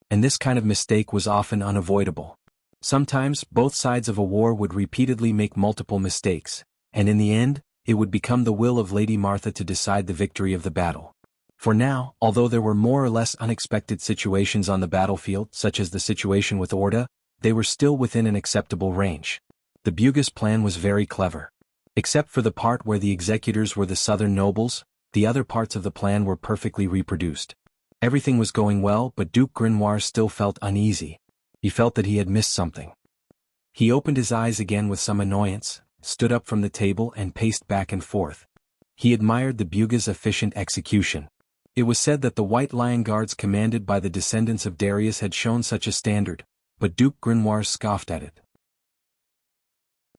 And this kind of mistake was often unavoidable. Sometimes, both sides of a war would repeatedly make multiple mistakes, and in the end, it would become the will of Lady Martha to decide the victory of the battle. For now, although there were more or less unexpected situations on the battlefield, such as the situation with Orda, they were still within an acceptable range. The Bugha's plan was very clever. Except for the part where the executors were the southern nobles, the other parts of the plan were perfectly reproduced. Everything was going well, but Duke Grenoir still felt uneasy. He felt that he had missed something. He opened his eyes again with some annoyance, stood up from the table and paced back and forth. He admired the Bugha's efficient execution. It was said that the White Lion Guards commanded by the descendants of Darius had shown such a standard, but Duke Grenoir scoffed at it.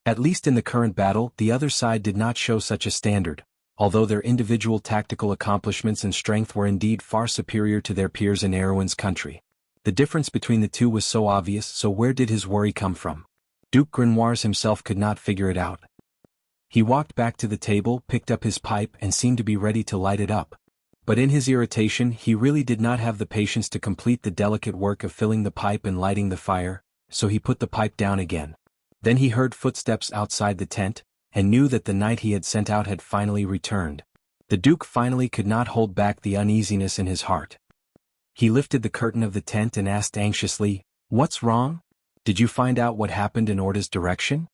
At least in the current battle, the other side did not show such a standard, although their individual tactical accomplishments and strength were indeed far superior to their peers in Erwin's country. The difference between the two was so obvious, so where did his worry come from? Duke Grenoir himself could not figure it out. He walked back to the table, picked up his pipe and seemed to be ready to light it up. But in his irritation he really did not have the patience to complete the delicate work of filling the pipe and lighting the fire, so he put the pipe down again. Then he heard footsteps outside the tent, and knew that the knight he had sent out had finally returned. The Duke finally could not hold back the uneasiness in his heart. He lifted the curtain of the tent and asked anxiously, "What's wrong? Did you find out what happened in Orda's direction?"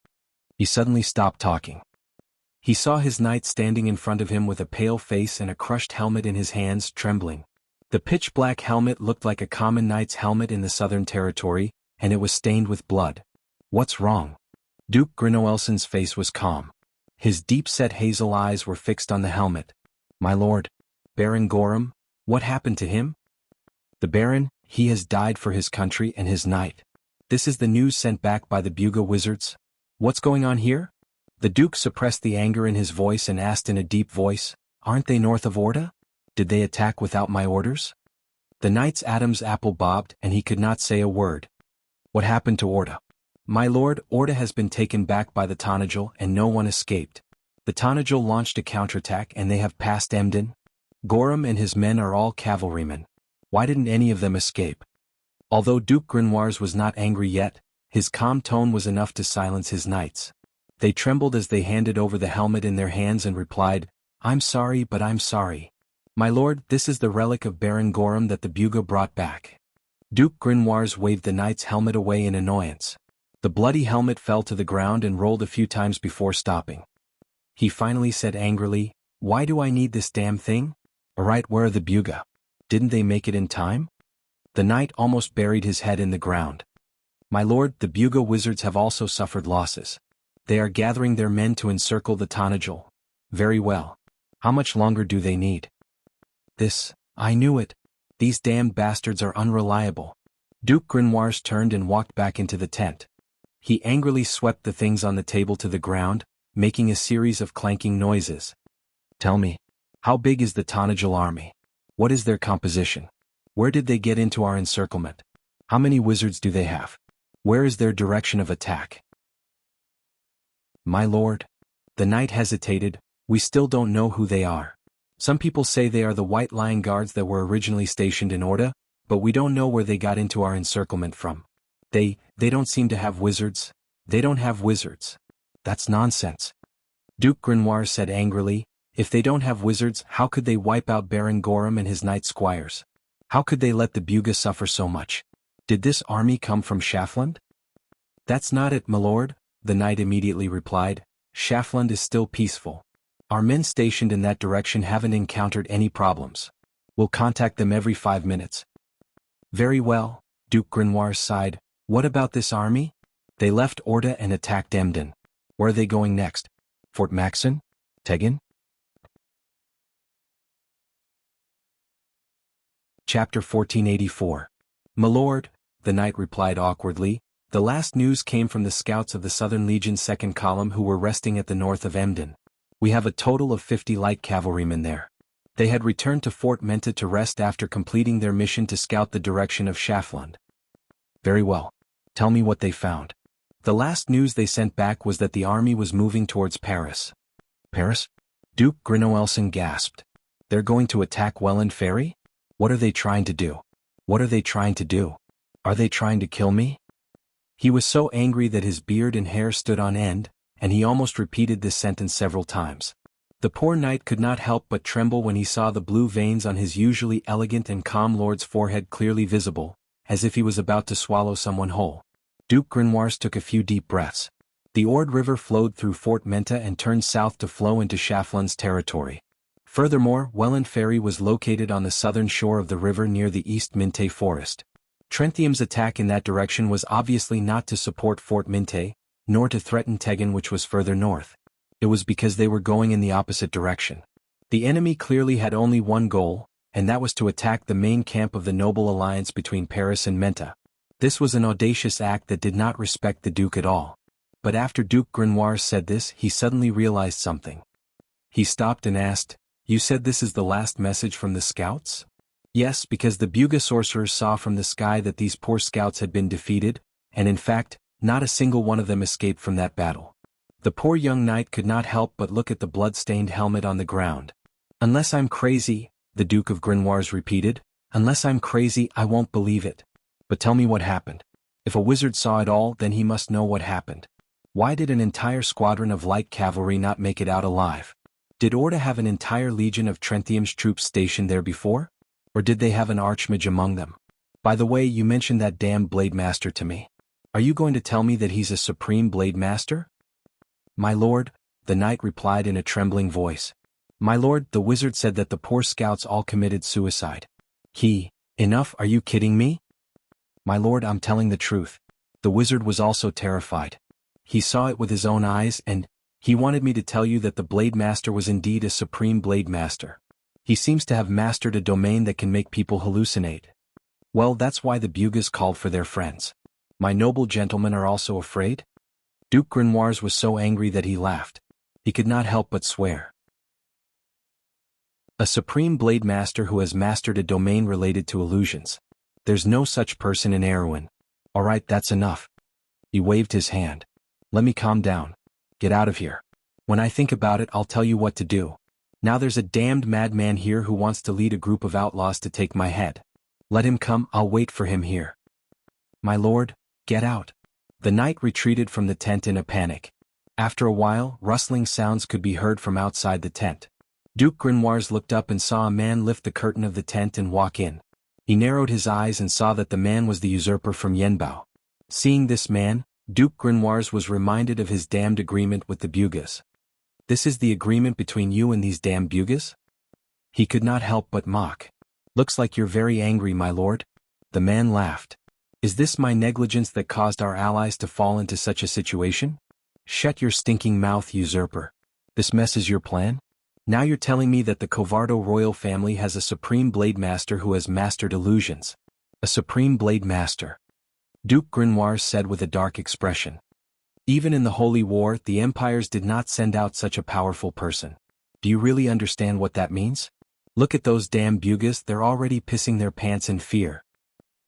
He suddenly stopped talking. He saw his knight standing in front of him with a pale face and a crushed helmet in his hands, trembling. The pitch-black helmet looked like a common knight's helmet in the southern territory, and it was stained with blood. "What's wrong?" Duke Grenoelson's face was calm. His deep-set hazel eyes were fixed on the helmet. "My lord, Baron Gorham, what happened to him?" "The Baron, he has died for his country and his knight. This is the news sent back by the Bugha wizards. What's going on here?" The Duke suppressed the anger in his voice and asked in a deep voice, "Aren't they north of Orda? Did they attack without my orders?" The knight's Adam's apple bobbed and he could not say a word. "What happened to Orda?" "My lord, Orda has been taken back by the Tonajal and no one escaped. The Tonajal launched a counterattack and they have passed Emden. Gorham and his men are all cavalrymen. Why didn't any of them escape?" Although Duke Grenoir was not angry yet, his calm tone was enough to silence his knights. They trembled as they handed over the helmet in their hands and replied, "I'm sorry, but I'm sorry. My lord, this is the relic of Baron Gorham that the Bugha brought back." Duke Grenoir waved the knight's helmet away in annoyance. The bloody helmet fell to the ground and rolled a few times before stopping. He finally said angrily, "Why do I need this damn thing? Alright, where are the Bugha? Didn't they make it in time?" The knight almost buried his head in the ground. "My lord, the Bugha wizards have also suffered losses. They are gathering their men to encircle the Tonajal." "Very well. How much longer do they need?" I knew it. These damned bastards are unreliable." Duke Grenoir turned and walked back into the tent. He angrily swept the things on the table to the ground, making a series of clanking noises. "Tell me, how big is the Tonajal army? What is their composition? Where did they get into our encirclement? How many wizards do they have? Where is their direction of attack?" "My lord." The knight hesitated, "We still don't know who they are. Some people say they are the White Lion Guards that were originally stationed in Orda, but we don't know where they got into our encirclement from. They don't seem to have wizards. They don't have wizards." "That's nonsense." Duke Grenoir said angrily, "If they don't have wizards, how could they wipe out Baron Gorham and his knight squires? How could they let the Bugha suffer so much? Did this army come from Shafland?" "That's not it, my lord," the knight immediately replied. "Shafland is still peaceful. Our men stationed in that direction haven't encountered any problems. We'll contact them every 5 minutes." "Very well," Duke Grenoir sighed. "What about this army?" "They left Orda and attacked Emden. Where are they going next? Fort Maxon? Tegan? Chapter 1484. My lord, the knight replied awkwardly, the last news came from the scouts of the Southern Legion's second column who were resting at the north of Emden. We have a total of 50 light cavalrymen there. They had returned to Fort Menta to rest after completing their mission to scout the direction of Schaflund. Very well. Tell me what they found. The last news they sent back was that the army was moving towards Paris. Paris? Duke Grenoelson gasped. They're going to attack Welland Ferry? What are they trying to do? What are they trying to do? Are they trying to kill me? He was so angry that his beard and hair stood on end, and he almost repeated this sentence several times. The poor knight could not help but tremble when he saw the blue veins on his usually elegant and calm lord's forehead clearly visible, as if he was about to swallow someone whole. Duke Grenoires took a few deep breaths. The Ord River flowed through Fort Menta and turned south to flow into Schaflund's territory. Furthermore, Welland Ferry was located on the southern shore of the river near the East Minte forest. Trenthium's attack in that direction was obviously not to support Fort Minte, nor to threaten Tegan, which was further north. It was because they were going in the opposite direction. The enemy clearly had only one goal, and that was to attack the main camp of the noble alliance between Paris and Menta. This was an audacious act that did not respect the Duke at all. But after Duke Grenoires said this, he suddenly realized something. He stopped and asked, "You said this is the last message from the scouts?" Yes, because the Buga sorcerers saw from the sky that these poor scouts had been defeated, and in fact, not a single one of them escaped from that battle. The poor young knight could not help but look at the blood-stained helmet on the ground. "Unless I'm crazy," the Duke of Grenoires repeated, "unless I'm crazy, I won't believe it. But tell me what happened. If a wizard saw it all, then he must know what happened. Why did an entire squadron of light cavalry not make it out alive? Did Orda have an entire legion of Trenthium's troops stationed there before? Or did they have an archmage among them? By the way, you mentioned that damn blade master to me. Are you going to tell me that he's a supreme blade master?" "My lord," the knight replied in a trembling voice. "My lord, the wizard said that the poor scouts all committed suicide." Enough, are you kidding me?" "My lord, I'm telling the truth." The wizard was also terrified. He saw it with his own eyes and, he wanted me to tell you that the blade master was indeed a supreme blade master. He seems to have mastered a domain that can make people hallucinate. Well, that's why the Bugas called for their friends. My noble gentlemen are also afraid?" Duke Grenoires was so angry that he laughed. He could not help but swear. A supreme blade master who has mastered a domain related to illusions. There's no such person in Erewhon. All right, that's enough. He waved his hand. Let me calm down. Get out of here. When I think about it, I'll tell you what to do. Now there's a damned madman here who wants to lead a group of outlaws to take my head. Let him come, I'll wait for him here. My lord, get out. The knight retreated from the tent in a panic. After a while, rustling sounds could be heard from outside the tent. Duke Grenoires looked up and saw a man lift the curtain of the tent and walk in. He narrowed his eyes and saw that the man was the usurper from Yenbao. Seeing this man, Duke Grenoires was reminded of his damned agreement with the Bugas. "This is the agreement between you and these damned Bugas?" He could not help but mock. "Looks like you're very angry, my lord." The man laughed. "Is this my negligence that caused our allies to fall into such a situation? Shut your stinking mouth, usurper. This mess is your plan? Now you're telling me that the Covardo royal family has a supreme blade master who has mastered illusions. A supreme blade master." Duke Grenoires said with a dark expression. "Even in the Holy War, the empires did not send out such a powerful person. Do you really understand what that means? Look at those damn Bugas, they're already pissing their pants in fear."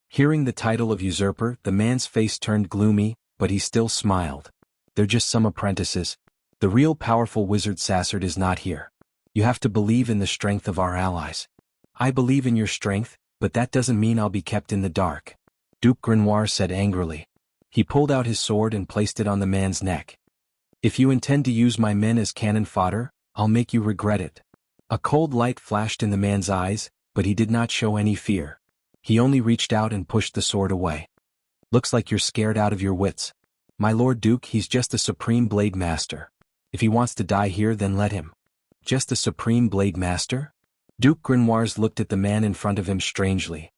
Hearing the title of usurper, the man's face turned gloomy, but he still smiled. "They're just some apprentices. The real powerful wizard Sassard is not here. You have to believe in the strength of our allies." "I believe in your strength, but that doesn't mean I'll be kept in the dark," Duke Grenoires said angrily. He pulled out his sword and placed it on the man's neck. "If you intend to use my men as cannon fodder, I'll make you regret it." A cold light flashed in the man's eyes, but he did not show any fear. He only reached out and pushed the sword away. "Looks like you're scared out of your wits. My lord Duke, he's just a supreme blade master. If he wants to die here, then let him." "Just a supreme blade master?" Duke Grenoires looked at the man in front of him strangely.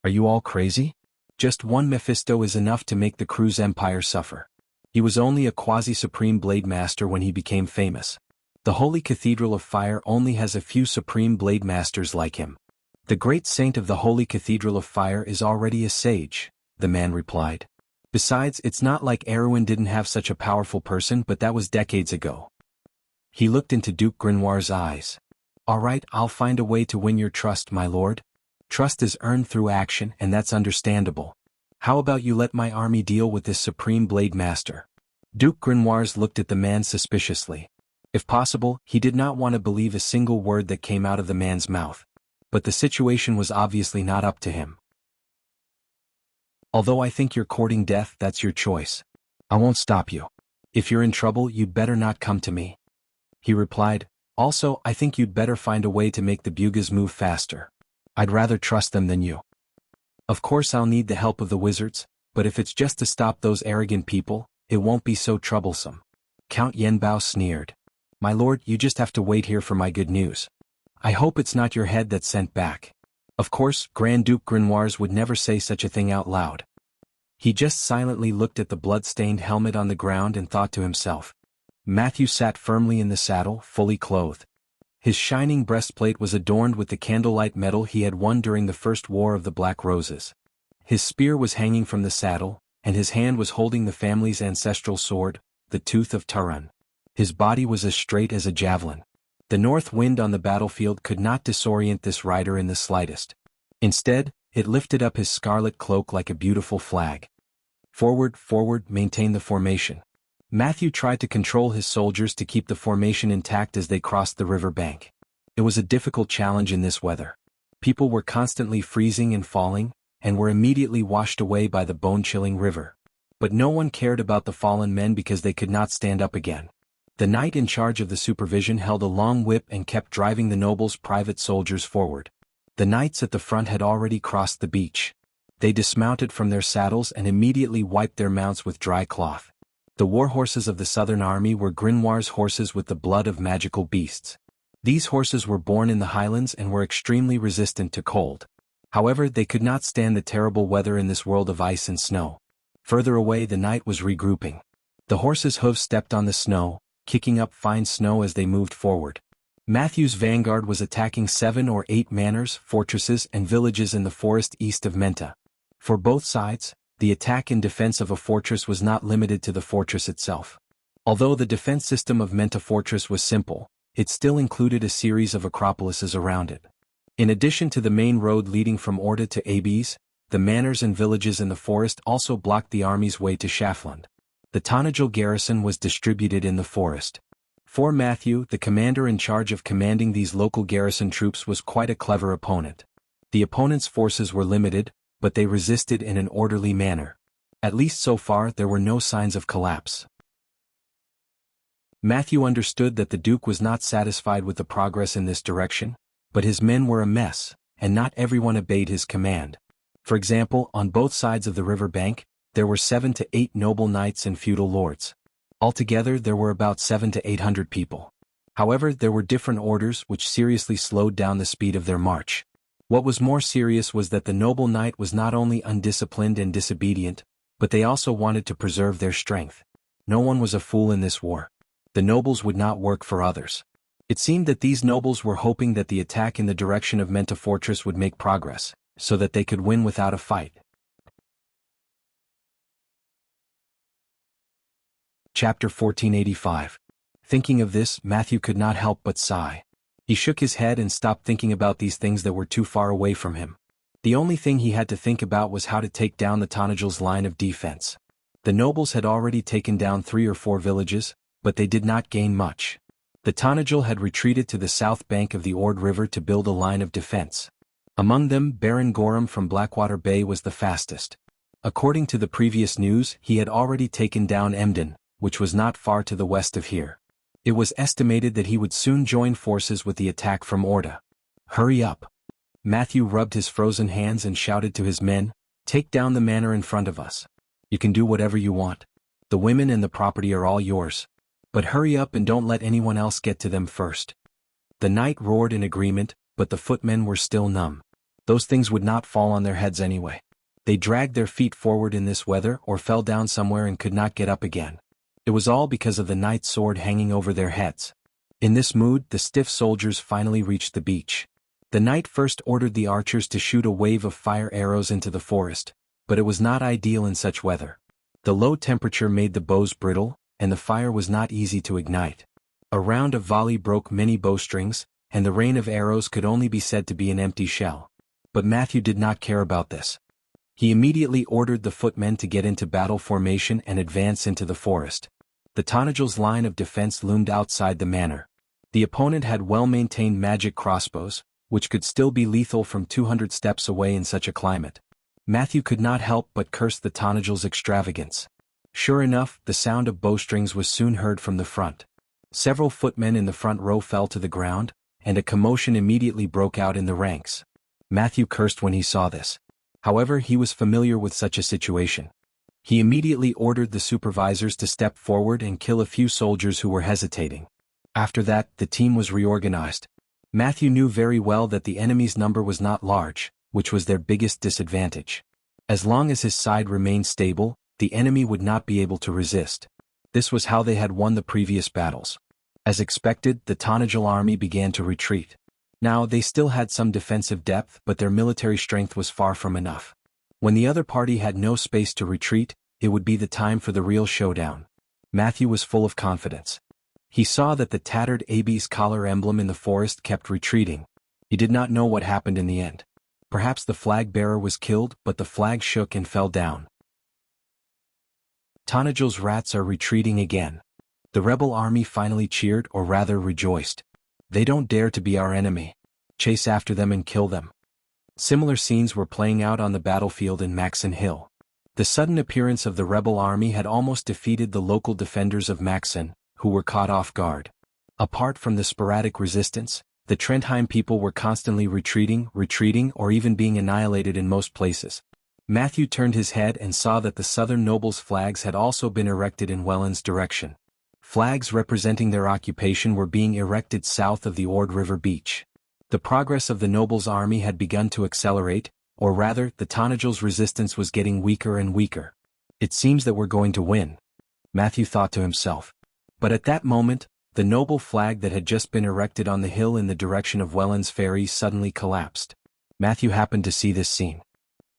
"Are you all crazy? Just one Mephisto is enough to make the Cruz Empire suffer. He was only a quasi-supreme blade master when he became famous. The Holy Cathedral of Fire only has a few supreme blade masters like him. The great saint of the Holy Cathedral of Fire is already a sage, the man replied. Besides, it's not like Erwin didn't have such a powerful person, but that was decades ago. He looked into Duke Grenoir's eyes. All right, I'll find a way to win your trust, my lord. Trust is earned through action, and that's understandable. How about you let my army deal with this supreme blade master? Duke Grenoir looked at the man suspiciously. If possible, he did not want to believe a single word that came out of the man's mouth. But the situation was obviously not up to him. Although I think you're courting death, that's your choice. I won't stop you. If you're in trouble, you'd better not come to me. He replied, also, I think you'd better find a way to make the Bugas move faster. I'd rather trust them than you. Of course I'll need the help of the wizards, but if it's just to stop those arrogant people, it won't be so troublesome. Count Yenbao sneered. My lord, you just have to wait here for my good news. I hope it's not your head that's sent back. Of course, Grand Duke Grenoir would never say such a thing out loud. He just silently looked at the blood-stained helmet on the ground and thought to himself. Matthew sat firmly in the saddle, fully clothed. His shining breastplate was adorned with the candlelight medal he had won during the First War of the Black Roses. His spear was hanging from the saddle, and his hand was holding the family's ancestral sword, the Tooth of Taran. His body was as straight as a javelin. The north wind on the battlefield could not disorient this rider in the slightest. Instead, it lifted up his scarlet cloak like a beautiful flag. Forward, forward, maintain the formation. Matthew tried to control his soldiers to keep the formation intact as they crossed the river bank. It was a difficult challenge in this weather. People were constantly freezing and falling, and were immediately washed away by the bone-chilling river. But no one cared about the fallen men because they could not stand up again. The knight in charge of the supervision held a long whip and kept driving the nobles' private soldiers forward. The knights at the front had already crossed the beach. They dismounted from their saddles and immediately wiped their mounts with dry cloth. The war horses of the southern army were Grenoir's horses with the blood of magical beasts. These horses were born in the highlands and were extremely resistant to cold. However, they could not stand the terrible weather in this world of ice and snow. Further away, the knight was regrouping. The horses' hooves stepped on the snow, kicking up fine snow as they moved forward. Matthew's vanguard was attacking 7 or 8 manors, fortresses, and villages in the forest east of Menta. For both sides, the attack and defense of a fortress was not limited to the fortress itself. Although the defense system of Menta Fortress was simple, it still included a series of acropolises around it. In addition to the main road leading from Orda to Abes, the manors and villages in the forest also blocked the army's way to Schafland. The Tonagel garrison was distributed in the forest. For Matthew, the commander in charge of commanding these local garrison troops was quite a clever opponent. The opponent's forces were limited, but they resisted in an orderly manner. At least so far there were no signs of collapse. Matthew understood that the Duke was not satisfied with the progress in this direction, but his men were a mess, and not everyone obeyed his command. For example, on both sides of the river bank, there were 7 to 8 noble knights and feudal lords. Altogether there were about 700 to 800 people. However, there were different orders which seriously slowed down the speed of their march. What was more serious was that the noble knight was not only undisciplined and disobedient, but they also wanted to preserve their strength. No one was a fool in this war. The nobles would not work for others. It seemed that these nobles were hoping that the attack in the direction of Menta Fortress would make progress, so that they could win without a fight. Chapter 1485. Thinking of this, Matthew could not help but sigh. He shook his head and stopped thinking about these things that were too far away from him. The only thing he had to think about was how to take down the Tonagel's line of defense. The nobles had already taken down 3 or 4 villages, but they did not gain much. The Tonagel had retreated to the south bank of the Ord River to build a line of defense. Among them, Baron Gorham from Blackwater Bay was the fastest. According to the previous news, he had already taken down Emden, which was not far to the west of here. It was estimated that he would soon join forces with the attack from Orda. Hurry up! Matthew rubbed his frozen hands and shouted to his men, take down the manor in front of us. You can do whatever you want. The women and the property are all yours. But hurry up and don't let anyone else get to them first. The knight roared in agreement, but the footmen were still numb. Those things would not fall on their heads anyway. They dragged their feet forward in this weather or fell down somewhere and could not get up again. It was all because of the knight's sword hanging over their heads. In this mood, the stiff soldiers finally reached the beach. The knight first ordered the archers to shoot a wave of fire arrows into the forest, but it was not ideal in such weather. The low temperature made the bows brittle, and the fire was not easy to ignite. A round of volley broke many bowstrings, and the rain of arrows could only be said to be an empty shell. But Matthew did not care about this. He immediately ordered the footmen to get into battle formation and advance into the forest. The Tonagels' line of defense loomed outside the manor. The opponent had well-maintained magic crossbows, which could still be lethal from 200 steps away in such a climate. Matthew could not help but curse the Tonagels' extravagance. Sure enough, the sound of bowstrings was soon heard from the front. Several footmen in the front row fell to the ground, and a commotion immediately broke out in the ranks. Matthew cursed when he saw this. However, he was familiar with such a situation. He immediately ordered the supervisors to step forward and kill a few soldiers who were hesitating. After that, the team was reorganized. Matthew knew very well that the enemy's number was not large, which was their biggest disadvantage. As long as his side remained stable, the enemy would not be able to resist. This was how they had won the previous battles. As expected, the Tonagel army began to retreat. Now, they still had some defensive depth, but their military strength was far from enough. When the other party had no space to retreat, it would be the time for the real showdown. Matthew was full of confidence. He saw that the tattered AB's collar emblem in the forest kept retreating. He did not know what happened in the end. Perhaps the flag bearer was killed, but the flag shook and fell down. Tonagel's rats are retreating again. The rebel army finally cheered, or rather rejoiced. They don't dare to be our enemy. Chase after them and kill them. Similar scenes were playing out on the battlefield in Maxon Hill. The sudden appearance of the rebel army had almost defeated the local defenders of Maxon, who were caught off guard. Apart from the sporadic resistance, the Trentheim people were constantly retreating, or even being annihilated in most places. Matthew turned his head and saw that the southern nobles' flags had also been erected in Welland's direction. Flags representing their occupation were being erected south of the Ord River beach. The progress of the nobles' army had begun to accelerate, or rather, the Tonagel's resistance was getting weaker and weaker. It seems that we're going to win, Matthew thought to himself. But at that moment, the noble flag that had just been erected on the hill in the direction of Welland's ferry suddenly collapsed. Matthew happened to see this scene.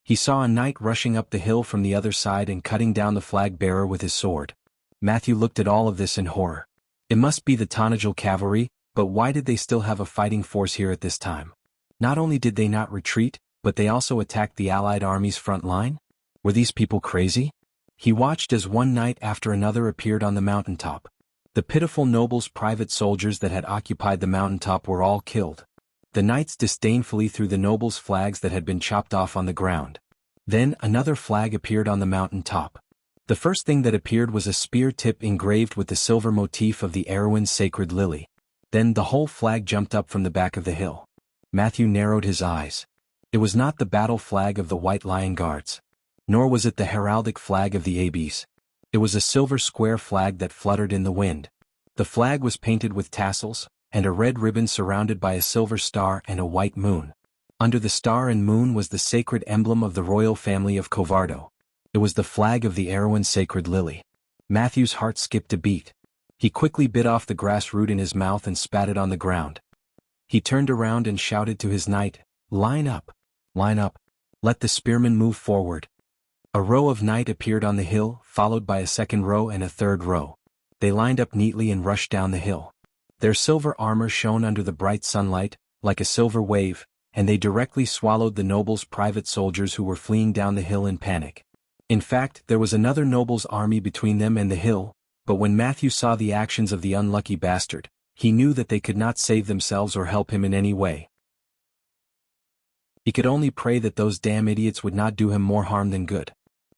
He saw a knight rushing up the hill from the other side and cutting down the flag bearer with his sword. Matthew looked at all of this in horror. It must be the Tonagel cavalry, but why did they still have a fighting force here at this time? Not only did they not retreat, but they also attacked the Allied army's front line? Were these people crazy? He watched as one knight after another appeared on the mountaintop. The pitiful nobles' private soldiers that had occupied the mountaintop were all killed. The knights disdainfully threw the nobles' flags that had been chopped off on the ground. Then another flag appeared on the mountaintop. The first thing that appeared was a spear tip engraved with the silver motif of the Erewhon's sacred lily. Then the whole flag jumped up from the back of the hill. Matthew narrowed his eyes. It was not the battle flag of the White Lion Guards. Nor was it the heraldic flag of the ABs. It was a silver square flag that fluttered in the wind. The flag was painted with tassels, and a red ribbon surrounded by a silver star and a white moon. Under the star and moon was the sacred emblem of the royal family of Covardo. It was the flag of the Erewhon's sacred lily. Matthew's heart skipped a beat. He quickly bit off the grass root in his mouth and spat it on the ground. He turned around and shouted to his knight, "Line up! Line up! Let the spearmen move forward!" A row of knight appeared on the hill, followed by a second row and a third row. They lined up neatly and rushed down the hill. Their silver armor shone under the bright sunlight, like a silver wave, and they directly swallowed the nobles' private soldiers who were fleeing down the hill in panic. In fact, there was another nobles' army between them and the hill, but when Matthew saw the actions of the unlucky bastard, he knew that they could not save themselves or help him in any way. He could only pray that those damn idiots would not do him more harm than good.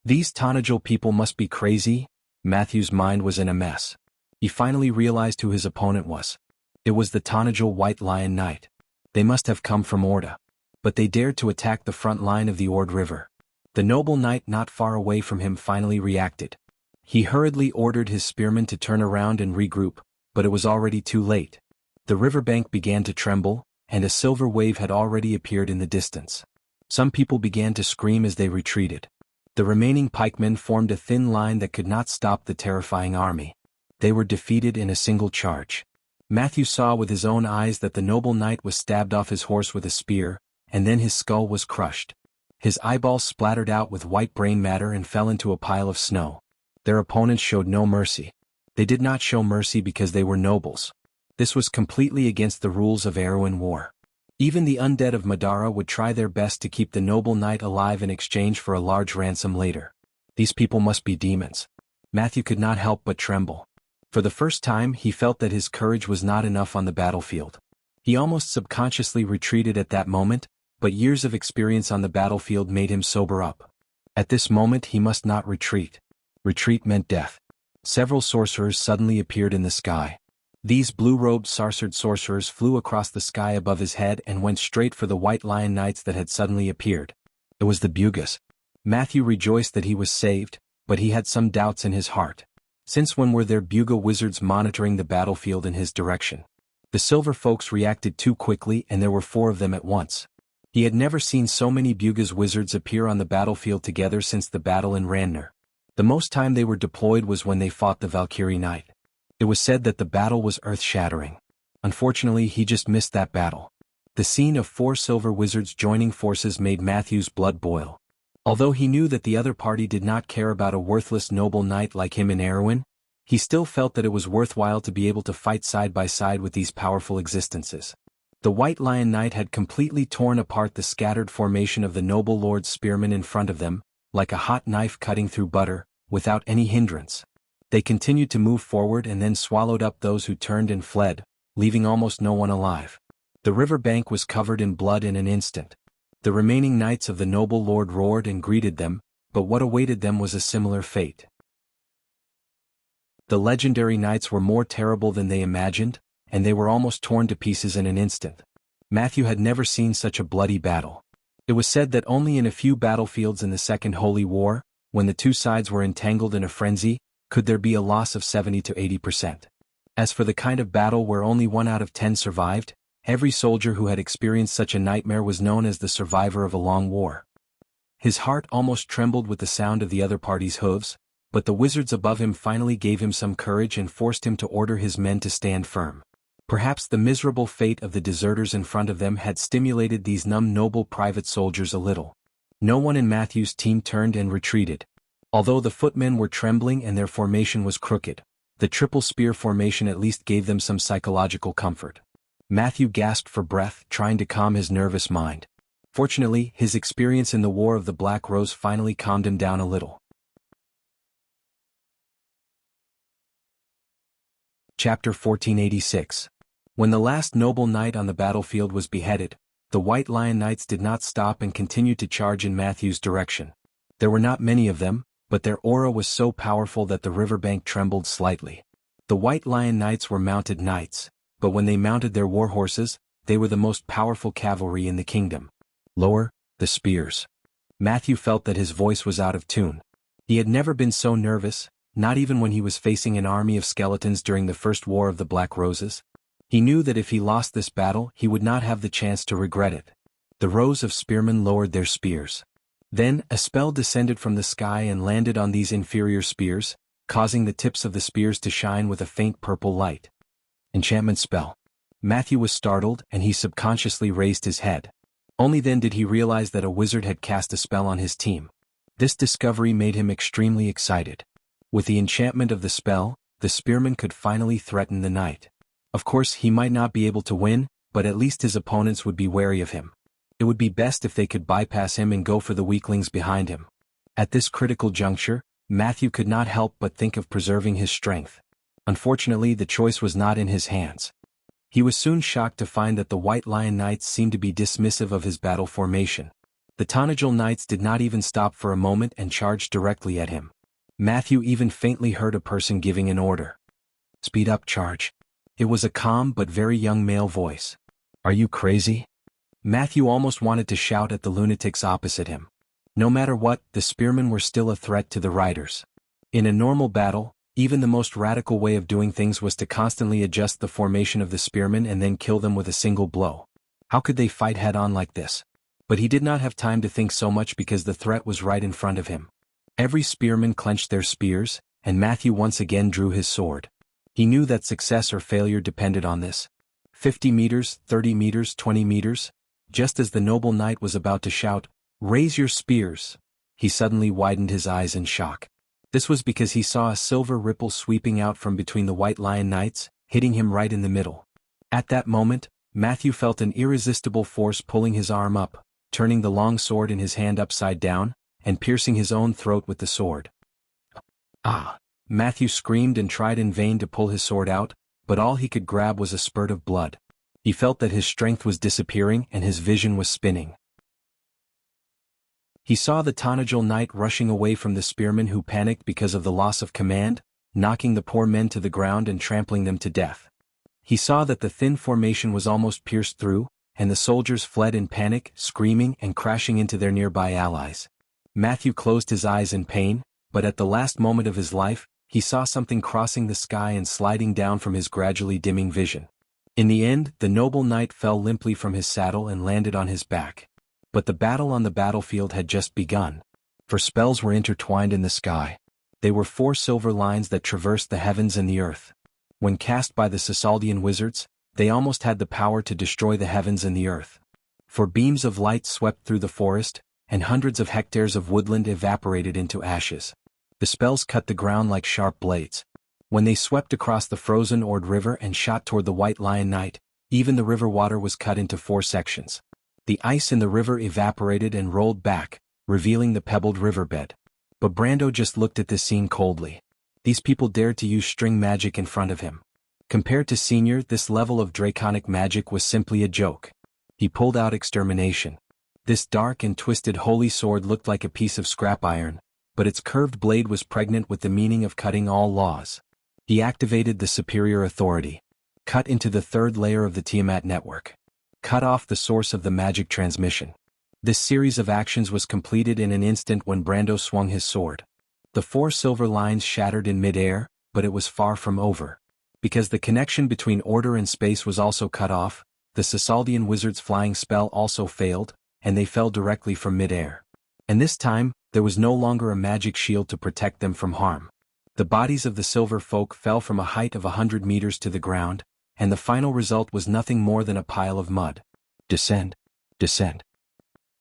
These Tonagel people must be crazy. Matthew's mind was in a mess. He finally realized who his opponent was. It was the Tonagel White Lion Knight. They must have come from Orda. But they dared to attack the front line of the Ord River. The noble knight not far away from him finally reacted. He hurriedly ordered his spearmen to turn around and regroup, but it was already too late. The riverbank began to tremble, and a silver wave had already appeared in the distance. Some people began to scream as they retreated. The remaining pikemen formed a thin line that could not stop the terrifying army. They were defeated in a single charge. Matthew saw with his own eyes that the noble knight was stabbed off his horse with a spear, and then his skull was crushed. His eyeballs splattered out with white brain matter and fell into a pile of snow. Their opponents showed no mercy. They did not show mercy because they were nobles. This was completely against the rules of Erewhon war. Even the undead of Madara would try their best to keep the noble knight alive in exchange for a large ransom later. These people must be demons. Matthew could not help but tremble. For the first time he felt that his courage was not enough on the battlefield. He almost subconsciously retreated at that moment, but years of experience on the battlefield made him sober up. At this moment he must not retreat. Retreat meant death. Several sorcerers suddenly appeared in the sky. These blue-robed sarcered sorcerers flew across the sky above his head and went straight for the White Lion Knights that had suddenly appeared. It was the Bugas. Matthew rejoiced that he was saved, but he had some doubts in his heart. Since when were there Buga wizards monitoring the battlefield in his direction? The silver folks reacted too quickly and there were 4 of them at once. He had never seen so many Buga's wizards appear on the battlefield together since the battle in Ranner. The most time they were deployed was when they fought the Valkyrie Knight. It was said that the battle was earth-shattering. Unfortunately, he just missed that battle. The scene of 4 silver wizards joining forces made Matthew's blood boil. Although he knew that the other party did not care about a worthless noble knight like him in Erewhon, he still felt that it was worthwhile to be able to fight side by side with these powerful existences. The White Lion Knight had completely torn apart the scattered formation of the noble lord's spearmen in front of them, like a hot knife cutting through butter, without any hindrance. They continued to move forward and then swallowed up those who turned and fled, leaving almost no one alive. The river bank was covered in blood in an instant. The remaining knights of the noble lord roared and greeted them, but what awaited them was a similar fate. The legendary knights were more terrible than they imagined, and they were almost torn to pieces in an instant. Matthew had never seen such a bloody battle. It was said that only in a few battlefields in the Second Holy War, when the 2 sides were entangled in a frenzy, could there be a loss of 70 to 80%. As for the kind of battle where only 1 out of 10 survived, every soldier who had experienced such a nightmare was known as the survivor of a long war. His heart almost trembled with the sound of the other party's hooves, but the wizards above him finally gave him some courage and forced him to order his men to stand firm. Perhaps the miserable fate of the deserters in front of them had stimulated these numb noble private soldiers a little. No one in Matthew's team turned and retreated. Although the footmen were trembling and their formation was crooked, the triple spear formation at least gave them some psychological comfort. Matthew gasped for breath, trying to calm his nervous mind. Fortunately, his experience in the War of the Black Rose finally calmed him down a little. Chapter 1486. When the last noble knight on the battlefield was beheaded, the White Lion Knights did not stop and continued to charge in Matthew's direction. There were not many of them, but their aura was so powerful that the riverbank trembled slightly. The White Lion Knights were mounted knights, but when they mounted their war horses, they were the most powerful cavalry in the kingdom. Lower, the spears. Matthew felt that his voice was out of tune. He had never been so nervous, not even when he was facing an army of skeletons during the First War of the Black Roses. He knew that if he lost this battle he would not have the chance to regret it. The rows of spearmen lowered their spears. Then, a spell descended from the sky and landed on these inferior spears, causing the tips of the spears to shine with a faint purple light. Enchantment spell. Matthew was startled and he subconsciously raised his head. Only then did he realize that a wizard had cast a spell on his team. This discovery made him extremely excited. With the enchantment of the spell, the spearman could finally threaten the knight. Of course, he might not be able to win, but at least his opponents would be wary of him. It would be best if they could bypass him and go for the weaklings behind him. At this critical juncture, Matthew could not help but think of preserving his strength. Unfortunately, the choice was not in his hands. He was soon shocked to find that the White Lion Knights seemed to be dismissive of his battle formation. The Tonagel Knights did not even stop for a moment and charged directly at him. Matthew even faintly heard a person giving an order. "Speed up, charge." It was a calm but very young male voice. "Are you crazy?" Matthew almost wanted to shout at the lunatics opposite him. No matter what, the spearmen were still a threat to the riders. In a normal battle, even the most radical way of doing things was to constantly adjust the formation of the spearmen and then kill them with a single blow. How could they fight head-on like this? But he did not have time to think so much because the threat was right in front of him. Every spearman clenched their spears, and Matthew once again drew his sword. He knew that success or failure depended on this. 50 meters, 30 meters, 20 meters. Just as the noble knight was about to shout, "Raise your spears!" he suddenly widened his eyes in shock. This was because he saw a silver ripple sweeping out from between the White Lion Knights, hitting him right in the middle. At that moment, Matthew felt an irresistible force pulling his arm up, turning the long sword in his hand upside down, and piercing his own throat with the sword. Ah! Matthew screamed and tried in vain to pull his sword out, but all he could grab was a spurt of blood. He felt that his strength was disappearing and his vision was spinning. He saw the Tanajal knight rushing away from the spearmen who panicked because of the loss of command, knocking the poor men to the ground and trampling them to death. He saw that the thin formation was almost pierced through, and the soldiers fled in panic, screaming and crashing into their nearby allies. Matthew closed his eyes in pain, but at the last moment of his life, he saw something crossing the sky and sliding down from his gradually dimming vision. In the end, the noble knight fell limply from his saddle and landed on his back. But the battle on the battlefield had just begun. For spells were intertwined in the sky. They were 4 silver lines that traversed the heavens and the earth. When cast by the Sisaldian wizards, they almost had the power to destroy the heavens and the earth. For beams of light swept through the forest, and hundreds of hectares of woodland evaporated into ashes. The spells cut the ground like sharp blades. When they swept across the frozen Ord River and shot toward the White Lion Knight, even the river water was cut into 4 sections. The ice in the river evaporated and rolled back, revealing the pebbled riverbed. But Brando just looked at this scene coldly. These people dared to use string magic in front of him. Compared to Senior, this level of draconic magic was simply a joke. He pulled out Extermination. This dark and twisted holy sword looked like a piece of scrap iron, but its curved blade was pregnant with the meaning of cutting all laws. He activated the Superior Authority. Cut into the 3rd layer of the Tiamat network. Cut off the source of the magic transmission. This series of actions was completed in an instant when Brando swung his sword. The 4 silver lines shattered in mid-air, but it was far from over. Because the connection between order and space was also cut off, the Sisaldian wizard's flying spell also failed, and they fell directly from mid-air. And this time, there was no longer a magic shield to protect them from harm. The bodies of the silver folk fell from a height of 100 meters to the ground, and the final result was nothing more than a pile of mud. Descend. Descend.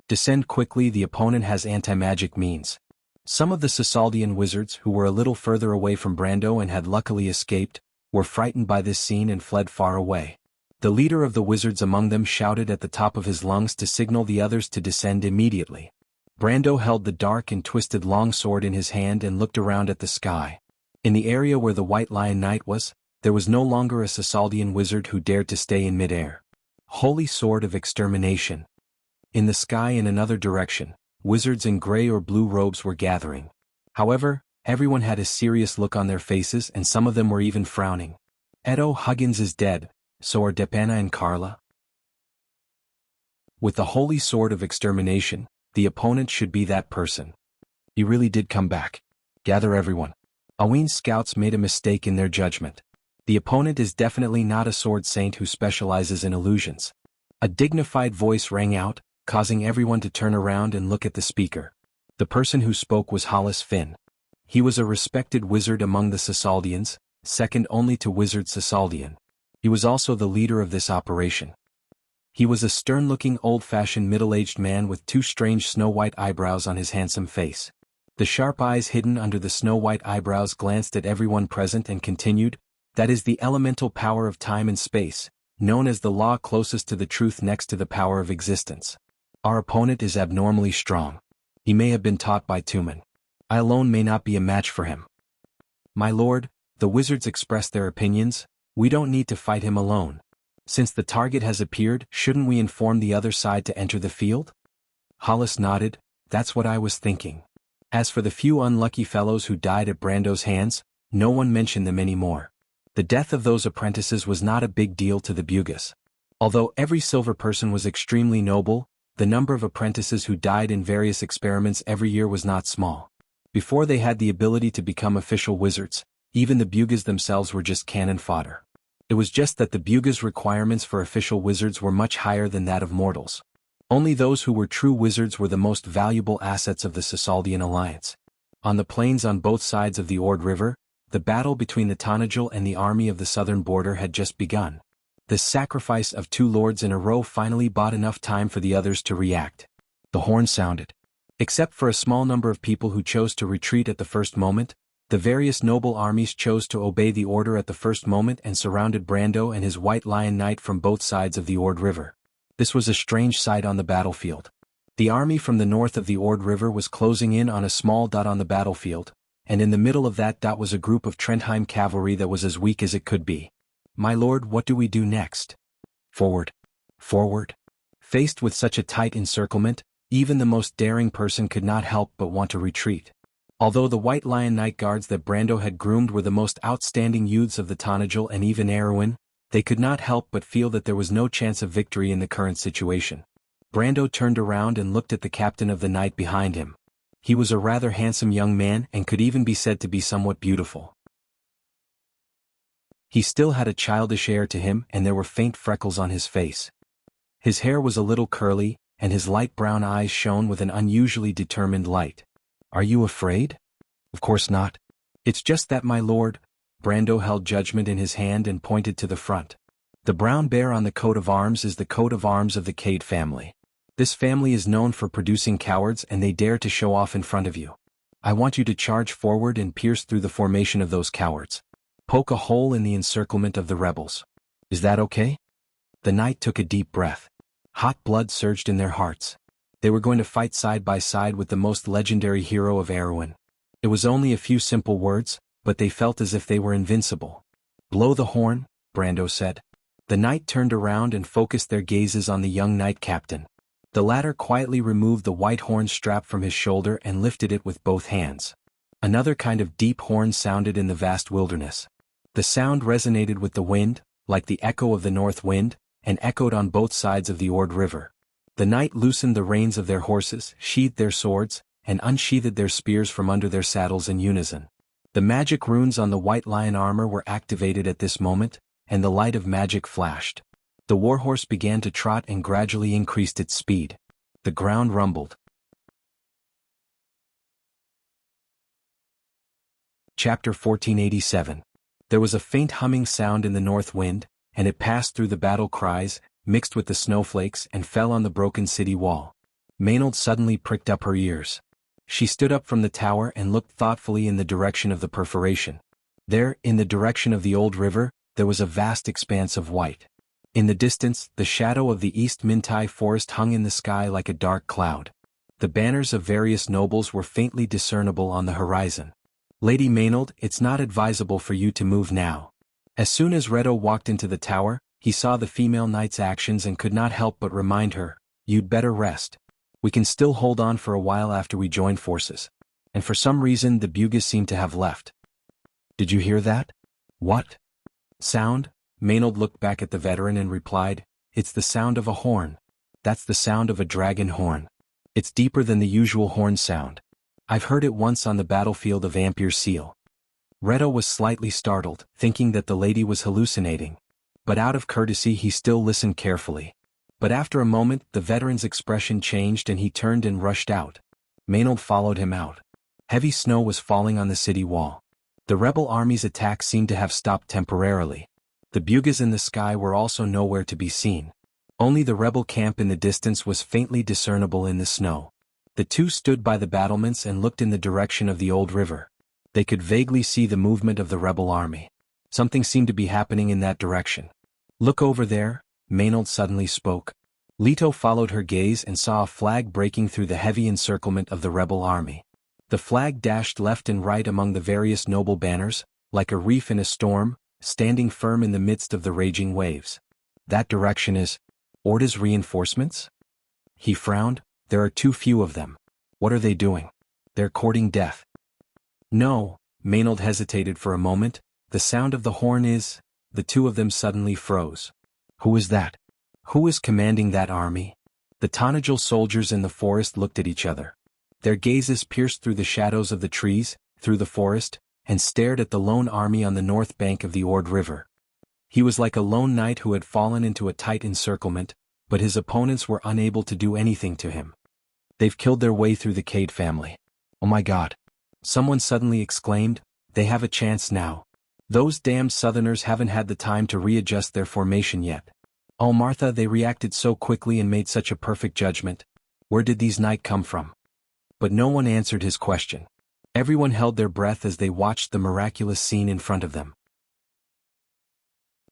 Descend quickly. The opponent has anti-magic means. Some of the Sisaldian wizards who were a little further away from Brando and had luckily escaped, were frightened by this scene and fled far away. The leader of the wizards among them shouted at the top of his lungs to signal the others to descend immediately. Brando held the dark and twisted longsword in his hand and looked around at the sky. In the area where the White Lion Knight was, there was no longer a Sisaldian wizard who dared to stay in midair. Holy Sword of Extermination. In the sky in another direction, wizards in gray or blue robes were gathering. However, everyone had a serious look on their faces and some of them were even frowning. Edo Huggins is dead, so are Depana and Carla. With the Holy Sword of Extermination, the opponent should be that person. He really did come back. Gather everyone. Aween's scouts made a mistake in their judgment. The opponent is definitely not a sword saint who specializes in illusions. A dignified voice rang out, causing everyone to turn around and look at the speaker. The person who spoke was Hollis Finn. He was a respected wizard among the Sisaldians, second only to Wizard Sisaldian. He was also the leader of this operation. He was a stern-looking old-fashioned middle-aged man with 2 strange snow-white eyebrows on his handsome face. The sharp eyes hidden under the snow-white eyebrows glanced at everyone present and continued, "That is the elemental power of time and space, known as the law closest to the truth next to the power of existence. Our opponent is abnormally strong. He may have been taught by Tumen. I alone may not be a match for him." "My lord," the wizards expressed their opinions, "we don't need to fight him alone. Since the target has appeared, shouldn't we inform the other side to enter the field?" Hollis nodded, "That's what I was thinking." As for the few unlucky fellows who died at Brando's hands, no one mentioned them anymore. The death of those apprentices was not a big deal to the Bugas. Although every silver person was extremely noble, the number of apprentices who died in various experiments every year was not small. Before they had the ability to become official wizards, even the Bugas themselves were just cannon fodder. It was just that the Bugas' requirements for official wizards were much higher than that of mortals. Only those who were true wizards were the most valuable assets of the Sisaldian alliance. On the plains on both sides of the Ord River, the battle between the Tanajal and the army of the southern border had just begun. The sacrifice of 2 lords in a row finally bought enough time for the others to react. The horn sounded. Except for a small number of people who chose to retreat at the first moment, the various noble armies chose to obey the order at the first moment and surrounded Brando and his White Lion Knight from both sides of the Ord River. This was a strange sight on the battlefield. The army from the north of the Ord River was closing in on a small dot on the battlefield, and in the middle of that dot was a group of Trondheim cavalry that was as weak as it could be. "My lord, what do we do next?" "Forward. Forward." Faced with such a tight encirclement, even the most daring person could not help but want to retreat. Although the White Lion Knight guards that Brando had groomed were the most outstanding youths of the Tanajal and even Erwin, they could not help but feel that there was no chance of victory in the current situation. Brando turned around and looked at the captain of the knight behind him. He was a rather handsome young man and could even be said to be somewhat beautiful. He still had a childish air to him and there were faint freckles on his face. His hair was a little curly, and his light brown eyes shone with an unusually determined light. "Are you afraid?" "Of course not. It's just that, my lord." Brando held judgment in his hand and pointed to the front. "The brown bear on the coat of arms is the coat of arms of the Cade family. This family is known for producing cowards and they dare to show off in front of you. I want you to charge forward and pierce through the formation of those cowards. Poke a hole in the encirclement of the rebels. Is that okay?" The knight took a deep breath. Hot blood surged in their hearts. They were going to fight side by side with the most legendary hero of Erwin. It was only a few simple words, but they felt as if they were invincible. "Blow the horn," Brando said. The knight turned around and focused their gazes on the young knight captain. The latter quietly removed the white horn strap from his shoulder and lifted it with both hands. Another kind of deep horn sounded in the vast wilderness. The sound resonated with the wind, like the echo of the north wind, and echoed on both sides of the Ord River. The knight loosened the reins of their horses, sheathed their swords, and unsheathed their spears from under their saddles in unison. The magic runes on the White Lion armor were activated at this moment, and the light of magic flashed. The warhorse began to trot and gradually increased its speed. The ground rumbled. Chapter 1487. There was a faint humming sound in the north wind, and it passed through the battle cries, mixed with the snowflakes and fell on the broken city wall. Maynard suddenly pricked up her ears. She stood up from the tower and looked thoughtfully in the direction of the perforation. There, in the direction of the old river, there was a vast expanse of white. In the distance, the shadow of the East Mintai forest hung in the sky like a dark cloud. The banners of various nobles were faintly discernible on the horizon. "Lady Maynard, it's not advisable for you to move now." As soon as Redo walked into the tower, he saw the female knight's actions and could not help but remind her, "You'd better rest. We can still hold on for a while after we join forces." And for some reason the Bugis seemed to have left. "Did you hear that?" "What sound?" Maynard looked back at the veteran and replied, "It's the sound of a horn. That's the sound of a dragon horn. It's deeper than the usual horn sound. I've heard it once on the battlefield of Ampere Seal." Redo was slightly startled, thinking that the lady was hallucinating. But out of courtesy he still listened carefully. But after a moment the veteran's expression changed and he turned and rushed out. Maynard followed him out. Heavy snow was falling on the city wall. The rebel army's attack seemed to have stopped temporarily. The Bugis in the sky were also nowhere to be seen. Only the rebel camp in the distance was faintly discernible in the snow. The two stood by the battlements and looked in the direction of the old river. They could vaguely see the movement of the rebel army. Something seemed to be happening in that direction. "Look over there," Maynard suddenly spoke. Leto followed her gaze and saw a flag breaking through the heavy encirclement of the rebel army. The flag dashed left and right among the various noble banners, like a reef in a storm, standing firm in the midst of the raging waves. "That direction is Orda's reinforcements?" He frowned. "There are too few of them. What are they doing?" "They're courting death." "No," Maynard hesitated for a moment, "the sound of the horn is—" The two of them suddenly froze. "Who is that? Who is commanding that army?" The Tanajal soldiers in the forest looked at each other. Their gazes pierced through the shadows of the trees, through the forest, and stared at the lone army on the north bank of the Ord River. He was like a lone knight who had fallen into a tight encirclement, but his opponents were unable to do anything to him. They've killed their way through the Cade family. Oh my God. Someone suddenly exclaimed, they have a chance now. Those damned Southerners haven't had the time to readjust their formation yet. Oh Martha, they reacted so quickly and made such a perfect judgment. Where did these knights come from? But no one answered his question. Everyone held their breath as they watched the miraculous scene in front of them.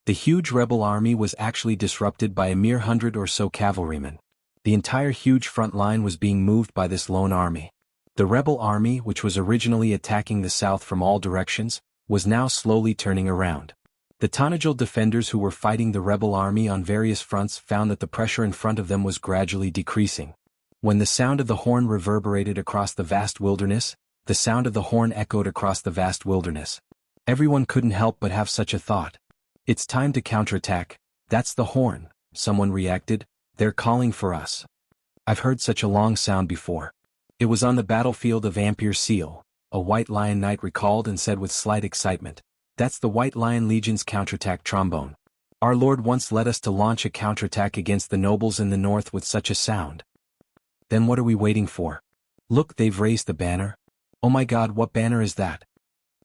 The huge rebel army was actually disrupted by a mere 100 or so cavalrymen. The entire huge front line was being moved by this lone army. The rebel army, which was originally attacking the south from all directions, was now slowly turning around. The Tanajil defenders who were fighting the rebel army on various fronts found that the pressure in front of them was gradually decreasing. When the sound of the horn reverberated across the vast wilderness, the sound of the horn echoed across the vast wilderness. Everyone couldn't help but have such a thought. It's time to counterattack. That's the horn, someone reacted. They're calling for us. I've heard such a long sound before. It was on the battlefield of Ampere Seal, a White Lion knight recalled and said with slight excitement. That's the White Lion Legion's counterattack trombone. Our Lord once led us to launch a counterattack against the nobles in the north with such a sound. Then what are we waiting for? Look, they've raised the banner. Oh my God, what banner is that?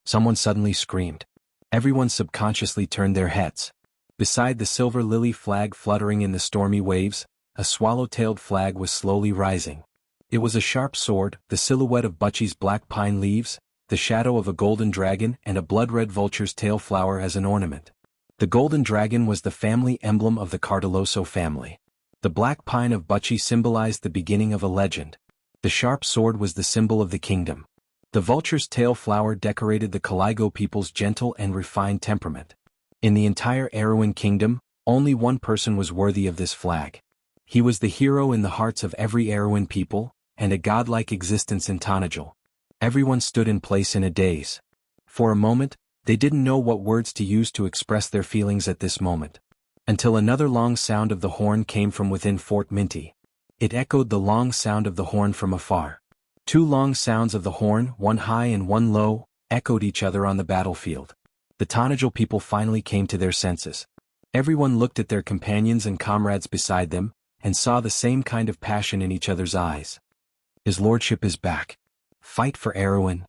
Someone suddenly screamed. Everyone subconsciously turned their heads. Beside the silver lily flag fluttering in the stormy waves, a swallow-tailed flag was slowly rising. It was a sharp sword, the silhouette of Butchie's black pine leaves, the shadow of a golden dragon and a blood-red vulture's tail flower as an ornament. The golden dragon was the family emblem of the Cardoloso family. The black pine of Butchie symbolized the beginning of a legend. The sharp sword was the symbol of the kingdom. The vulture's tail flower decorated the Caligo people's gentle and refined temperament. In the entire Erewhon kingdom, only one person was worthy of this flag. He was the hero in the hearts of every Erewhon people, and a godlike existence in Tanajil. Everyone stood in place in a daze. For a moment, they didn't know what words to use to express their feelings at this moment. Until another long sound of the horn came from within Fort Minty. It echoed the long sound of the horn from afar. Two long sounds of the horn, one high and one low, echoed each other on the battlefield. The Tanajil people finally came to their senses. Everyone looked at their companions and comrades beside them, and saw the same kind of passion in each other's eyes. His lordship is back. Fight for Erewhon.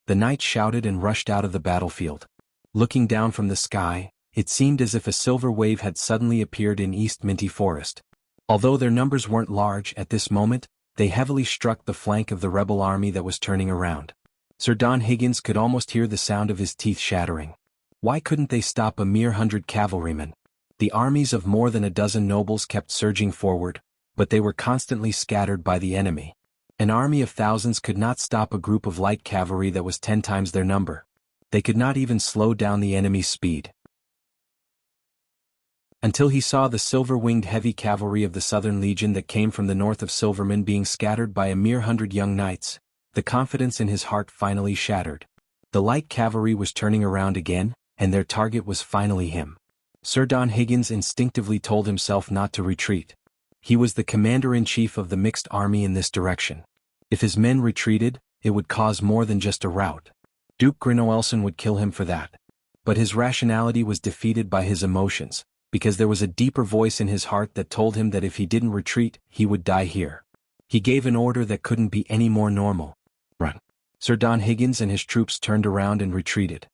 The knights shouted and rushed out of the battlefield. Looking down from the sky, it seemed as if a silver wave had suddenly appeared in East Minty Forest. Although their numbers weren't large at this moment, they heavily struck the flank of the rebel army that was turning around. Sir Don Higgins could almost hear the sound of his teeth shattering. Why couldn't they stop a mere 100 cavalrymen? The armies of more than a dozen nobles kept surging forward, but they were constantly scattered by the enemy. An army of thousands could not stop a group of light cavalry that was 10 times their number. They could not even slow down the enemy's speed. Until he saw the silver-winged heavy cavalry of the Southern Legion that came from the north of Silverman being scattered by a mere 100 young knights, the confidence in his heart finally shattered. The light cavalry was turning around again, and their target was finally him. Sir Don Higgins instinctively told himself not to retreat. He was the commander-in-chief of the mixed army in this direction. If his men retreated, it would cause more than just a rout. Duke Grinoelson would kill him for that. But his rationality was defeated by his emotions, because there was a deeper voice in his heart that told him that if he didn't retreat, he would die here. He gave an order that couldn't be any more normal. Run. Sir Don Higgins and his troops turned around and retreated.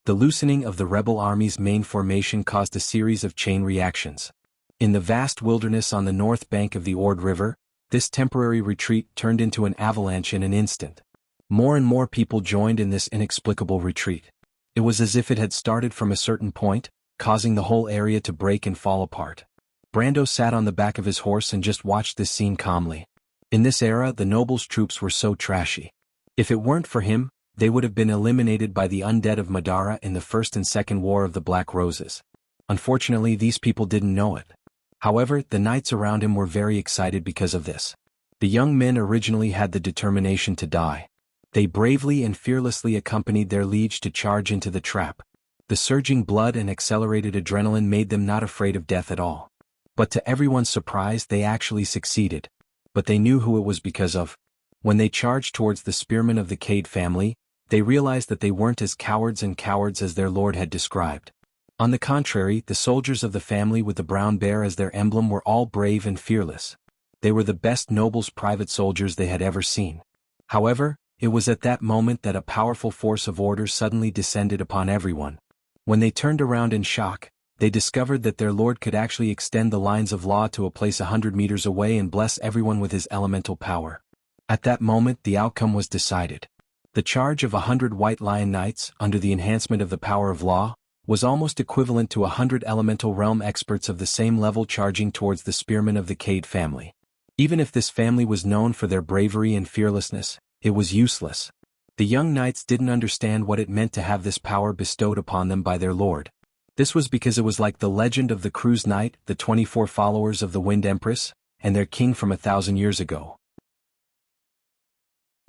The loosening of the rebel army's main formation caused a series of chain reactions. In the vast wilderness on the north bank of the Ord River, this temporary retreat turned into an avalanche in an instant. More and more people joined in this inexplicable retreat. It was as if it had started from a certain point, causing the whole area to break and fall apart. Brando sat on the back of his horse and just watched this scene calmly. In this era, the nobles' troops were so trashy. If it weren't for him, they would have been eliminated by the undead of Madara in the First and Second War of the Black Roses. Unfortunately, these people didn't know it. However, the knights around him were very excited because of this. The young men originally had the determination to die. They bravely and fearlessly accompanied their liege to charge into the trap. The surging blood and accelerated adrenaline made them not afraid of death at all. But to everyone's surprise, they actually succeeded. But they knew who it was because of. When they charged towards the spearmen of the Cade family, they realized that they weren't as cowards as their lord had described. On the contrary, the soldiers of the family with the brown bear as their emblem were all brave and fearless. They were the best nobles' private soldiers they had ever seen. However, it was at that moment that a powerful force of order suddenly descended upon everyone. When they turned around in shock, they discovered that their lord could actually extend the lines of law to a place 100 meters away and bless everyone with his elemental power. At that moment the outcome was decided. The charge of 100 White Lion Knights, under the enhancement of the power of law, was almost equivalent to 100 elemental realm experts of the same level charging towards the spearmen of the Cade family. Even if this family was known for their bravery and fearlessness, it was useless. The young knights didn't understand what it meant to have this power bestowed upon them by their lord. This was because it was like the legend of the Cruise Knight, the 24 followers of the Wind Empress, and their king from 1,000 years ago.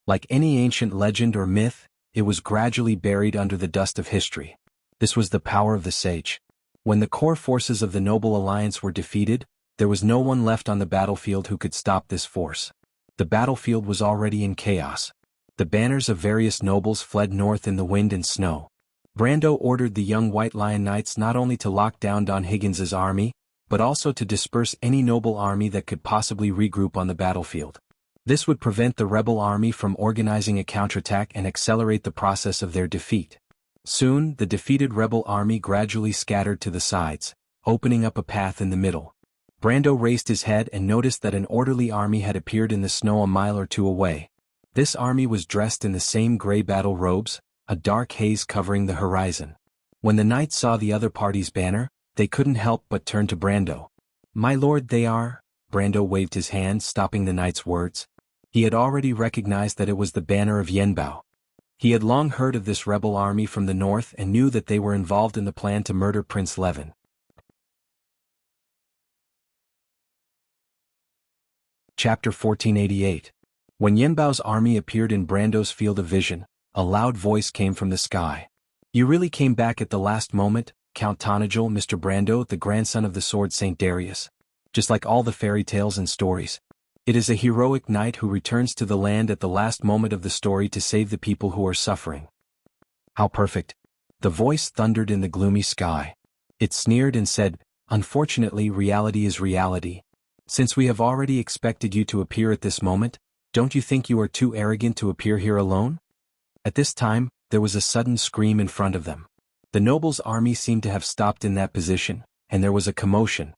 Like any ancient legend or myth, it was gradually buried under the dust of history. This was the power of the sage. When the core forces of the Noble Alliance were defeated, there was no one left on the battlefield who could stop this force. The battlefield was already in chaos. The banners of various nobles fled north in the wind and snow. Brando ordered the young White Lion Knights not only to lock down Don Higgins's army, but also to disperse any noble army that could possibly regroup on the battlefield. This would prevent the rebel army from organizing a counterattack and accelerate the process of their defeat. Soon, the defeated rebel army gradually scattered to the sides, opening up a path in the middle. Brando raised his head and noticed that an orderly army had appeared in the snow a mile or two away. This army was dressed in the same gray battle robes, a dark haze covering the horizon. When the knights saw the other party's banner, they couldn't help but turn to Brando. "My lord, they are..." Brando waved his hand, stopping the knight's words. He had already recognized that it was the banner of Yenbao. He had long heard of this rebel army from the north and knew that they were involved in the plan to murder Prince Levin. Chapter 1488. When Yenbao's army appeared in Brando's field of vision, a loud voice came from the sky. "You really came back at the last moment, Count Tonagel, Mr. Brando, the grandson of the sword Saint Darius. Just like all the fairy tales and stories. It is a heroic knight who returns to the land at the last moment of the story to save the people who are suffering." "How perfect." The voice thundered in the gloomy sky. It sneered and said, "Unfortunately, reality is reality. Since we have already expected you to appear at this moment, don't you think you are too arrogant to appear here alone?" At this time, there was a sudden scream in front of them. The noble's army seemed to have stopped in that position, and there was a commotion.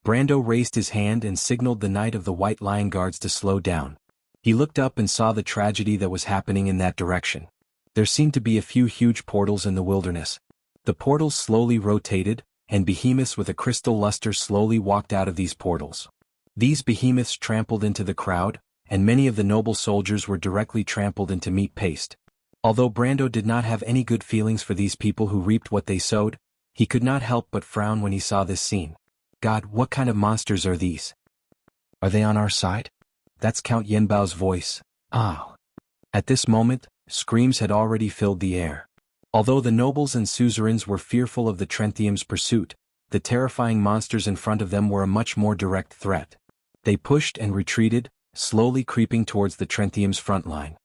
Brando raised his hand and signaled the knight of the White Lion Guards to slow down. He looked up and saw the tragedy that was happening in that direction. There seemed to be a few huge portals in the wilderness. The portals slowly rotated, and behemoths with a crystal luster slowly walked out of these portals. These behemoths trampled into the crowd, and many of the noble soldiers were directly trampled into meat paste. Although Brando did not have any good feelings for these people who reaped what they sowed, he could not help but frown when he saw this scene. God, what kind of monsters are these? Are they on our side? That's Count Yenbao's voice. Ah. At this moment, screams had already filled the air. Although the nobles and suzerains were fearful of the Trenthium's pursuit, the terrifying monsters in front of them were a much more direct threat. They pushed and retreated, slowly creeping towards the Trenthium's front line.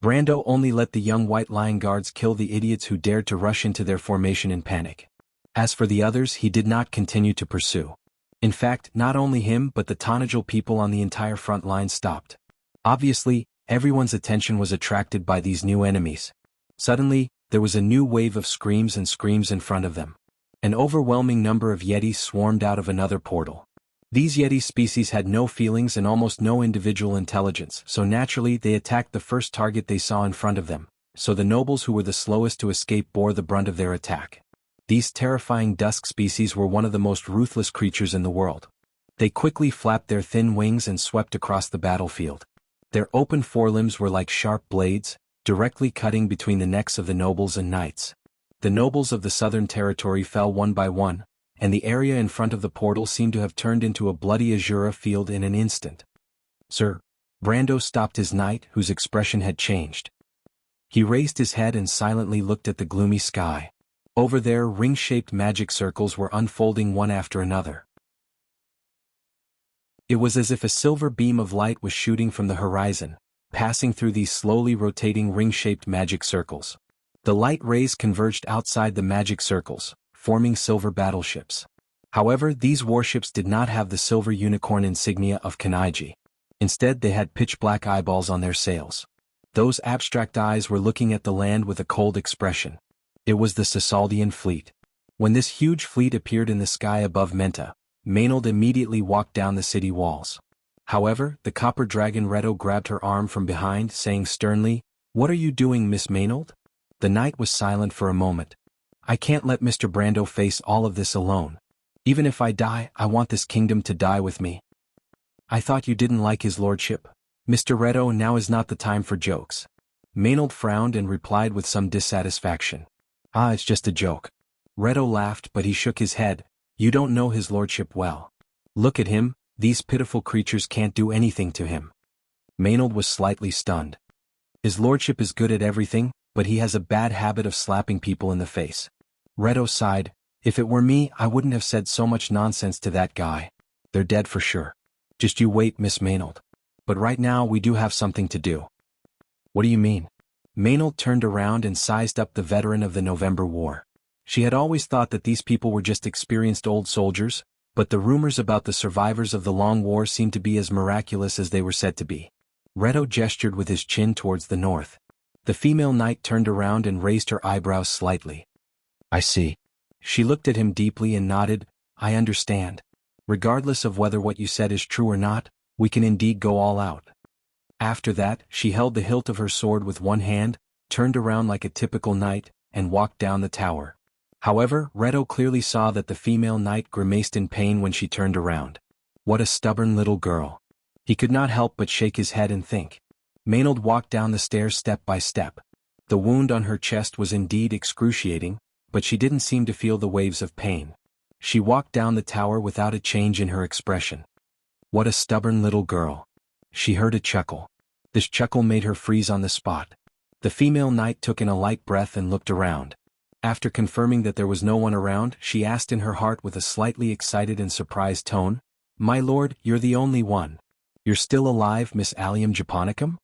Brando only let the young White Lion Guards kill the idiots who dared to rush into their formation in panic. As for the others, he did not continue to pursue. In fact, not only him but the Tonagel people on the entire front line stopped. Obviously, everyone's attention was attracted by these new enemies. Suddenly, there was a new wave of screams and screams in front of them. An overwhelming number of Yetis swarmed out of another portal. These Yeti species had no feelings and almost no individual intelligence, so naturally they attacked the first target they saw in front of them, so the nobles who were the slowest to escape bore the brunt of their attack. These terrifying dusk species were one of the most ruthless creatures in the world. They quickly flapped their thin wings and swept across the battlefield. Their open forelimbs were like sharp blades, directly cutting between the necks of the nobles and knights. The nobles of the southern territory fell one by one, and the area in front of the portal seemed to have turned into a bloody azura field in an instant. "Sir." Brando stopped his knight, whose expression had changed. He raised his head and silently looked at the gloomy sky. Over there, ring-shaped magic circles were unfolding one after another. It was as if a silver beam of light was shooting from the horizon, passing through these slowly rotating ring-shaped magic circles. The light rays converged outside the magic circles, forming silver battleships. However, these warships did not have the silver unicorn insignia of Kanaiji. Instead, they had pitch-black eyeballs on their sails. Those abstract eyes were looking at the land with a cold expression. It was the Sisaldian fleet. When this huge fleet appeared in the sky above Menta, Maynard immediately walked down the city walls. However, the copper dragon Reto grabbed her arm from behind, saying sternly, "What are you doing, Miss Maynard?" The knight was silent for a moment. "I can't let Mr. Brando face all of this alone. Even if I die, I want this kingdom to die with me." "I thought you didn't like his lordship. Mr. Reto, now is not the time for jokes." Maynard frowned and replied with some dissatisfaction. "Ah, it's just a joke." Reto laughed, but he shook his head. "You don't know his lordship well. Look at him, these pitiful creatures can't do anything to him." Maynard was slightly stunned. "His lordship is good at everything, but he has a bad habit of slapping people in the face." Reto sighed. "If it were me, I wouldn't have said so much nonsense to that guy. They're dead for sure. Just you wait, Miss Maynard. But right now we do have something to do." "What do you mean?" Maynard turned around and sized up the veteran of the November War. She had always thought that these people were just experienced old soldiers, but the rumors about the survivors of the Long War seemed to be as miraculous as they were said to be. Reto gestured with his chin towards the north. The female knight turned around and raised her eyebrows slightly. "I see." She looked at him deeply and nodded. "I understand. Regardless of whether what you said is true or not, we can indeed go all out." After that, she held the hilt of her sword with one hand, turned around like a typical knight, and walked down the tower. However, Reto clearly saw that the female knight grimaced in pain when she turned around. What a stubborn little girl. He could not help but shake his head and think. Maynard walked down the stairs step by step. The wound on her chest was indeed excruciating, but she didn't seem to feel the waves of pain. She walked down the tower without a change in her expression. What a stubborn little girl. She heard a chuckle. This chuckle made her freeze on the spot. The female knight took in a light breath and looked around. After confirming that there was no one around, she asked in her heart with a slightly excited and surprised tone, "My lord, you're the only one. You're still alive, Miss Allium Japonicum?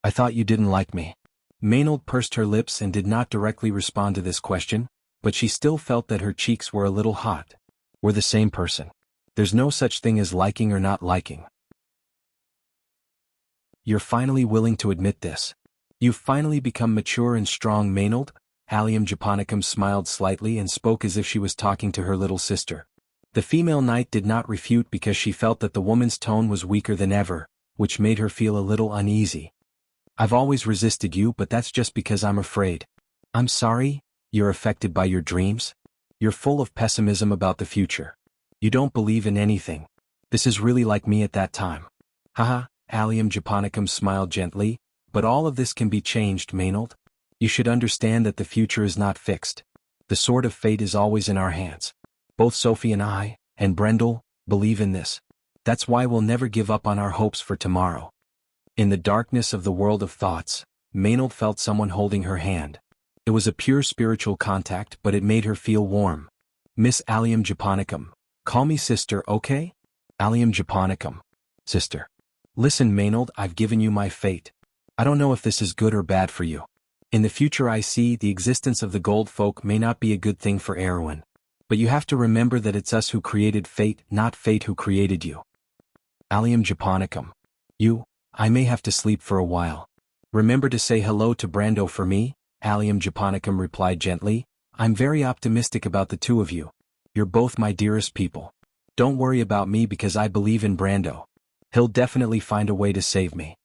I thought you didn't like me." Maynard pursed her lips and did not directly respond to this question, but she still felt that her cheeks were a little hot. We're the same person. There's no such thing as liking or not liking. You're finally willing to admit this. You've finally become mature and strong, Maynard. Allium Japonicum smiled slightly and spoke as if she was talking to her little sister. The female knight did not refute because she felt that the woman's tone was weaker than ever, which made her feel a little uneasy. I've always resisted you, but that's just because I'm afraid. I'm sorry, you're affected by your dreams? You're full of pessimism about the future. You don't believe in anything. This is really like me at that time. Haha, Allium Japonicum smiled gently, but all of this can be changed, Maynard. You should understand that the future is not fixed. The sword of fate is always in our hands. Both Sophie and I, and Brendel, believe in this. That's why we'll never give up on our hopes for tomorrow. In the darkness of the world of thoughts, Maynard felt someone holding her hand. It was a pure spiritual contact, but it made her feel warm. Miss Allium Japonicum, call me sister, okay? Allium Japonicum. Sister. Listen, Maynard, I've given you my fate. I don't know if this is good or bad for you. In the future I see the existence of the gold folk may not be a good thing for Erwin. But you have to remember that it's us who created fate, not fate who created you. Allium Japonicum. I may have to sleep for a while. Remember to say hello to Brando for me, Allium Japonicum replied gently. I'm very optimistic about the two of you. You're both my dearest people. Don't worry about me because I believe in Brando. He'll definitely find a way to save me.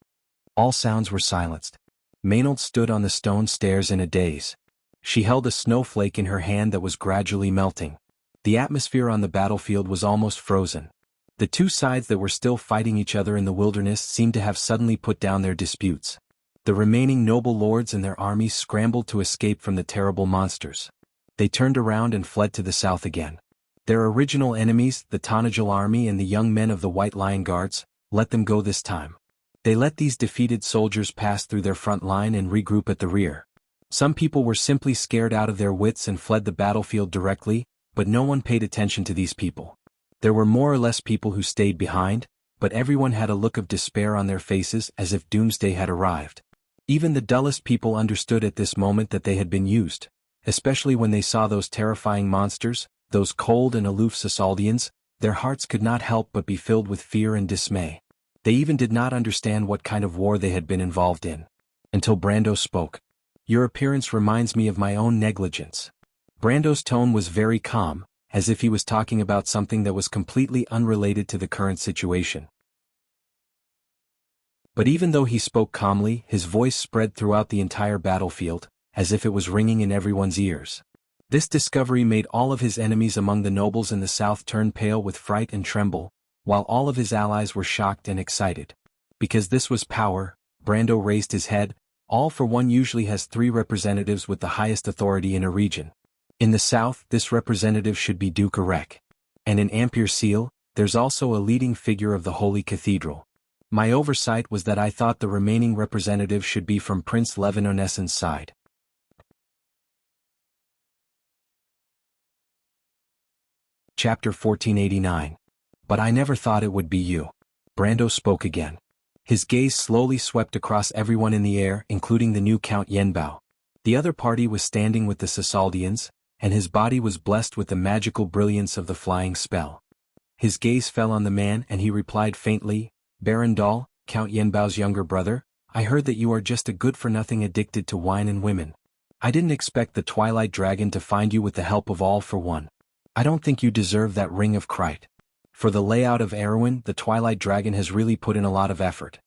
All sounds were silenced. Maynard stood on the stone stairs in a daze. She held a snowflake in her hand that was gradually melting. The atmosphere on the battlefield was almost frozen. The two sides that were still fighting each other in the wilderness seemed to have suddenly put down their disputes. The remaining noble lords and their armies scrambled to escape from the terrible monsters. They turned around and fled to the south again. Their original enemies, the Tanajal army and the young men of the White Lion Guards, let them go this time. They let these defeated soldiers pass through their front line and regroup at the rear. Some people were simply scared out of their wits and fled the battlefield directly, but no one paid attention to these people. There were more or less people who stayed behind, but everyone had a look of despair on their faces as if doomsday had arrived. Even the dullest people understood at this moment that they had been used. especially when they saw those terrifying monsters, those cold and aloof Sasaldians. Their hearts could not help but be filled with fear and dismay. They even did not understand what kind of war they had been involved in. Until Brando spoke. "Your appearance reminds me of my own negligence." Brando's tone was very calm, as if he was talking about something that was completely unrelated to the current situation. But even though he spoke calmly, his voice spread throughout the entire battlefield, as if it was ringing in everyone's ears. This discovery made all of his enemies among the nobles in the south turn pale with fright and tremble, while all of his allies were shocked and excited. Because this was power, Brando raised his head. All for One usually has 3 representatives with the highest authority in a region. In the south, this representative should be Duke Arek. And in Ampere Seal, there's also a leading figure of the Holy Cathedral. My oversight was that I thought the remaining representative should be from Prince Levinonessen's side. Chapter 1489. But I never thought it would be you. Brando spoke again. His gaze slowly swept across everyone in the air, including the new Count Yenbao. The other party was standing with the Sasaldians, and his body was blessed with the magical brilliance of the flying spell. His gaze fell on the man and he replied faintly, "Barandal, Count Yenbao's younger brother, I heard that you are just a good-for-nothing addicted to wine and women. I didn't expect the Twilight Dragon to find you with the help of All for One. I don't think you deserve that ring of Krite. For the layout of Erewhon, the Twilight Dragon has really put in a lot of effort."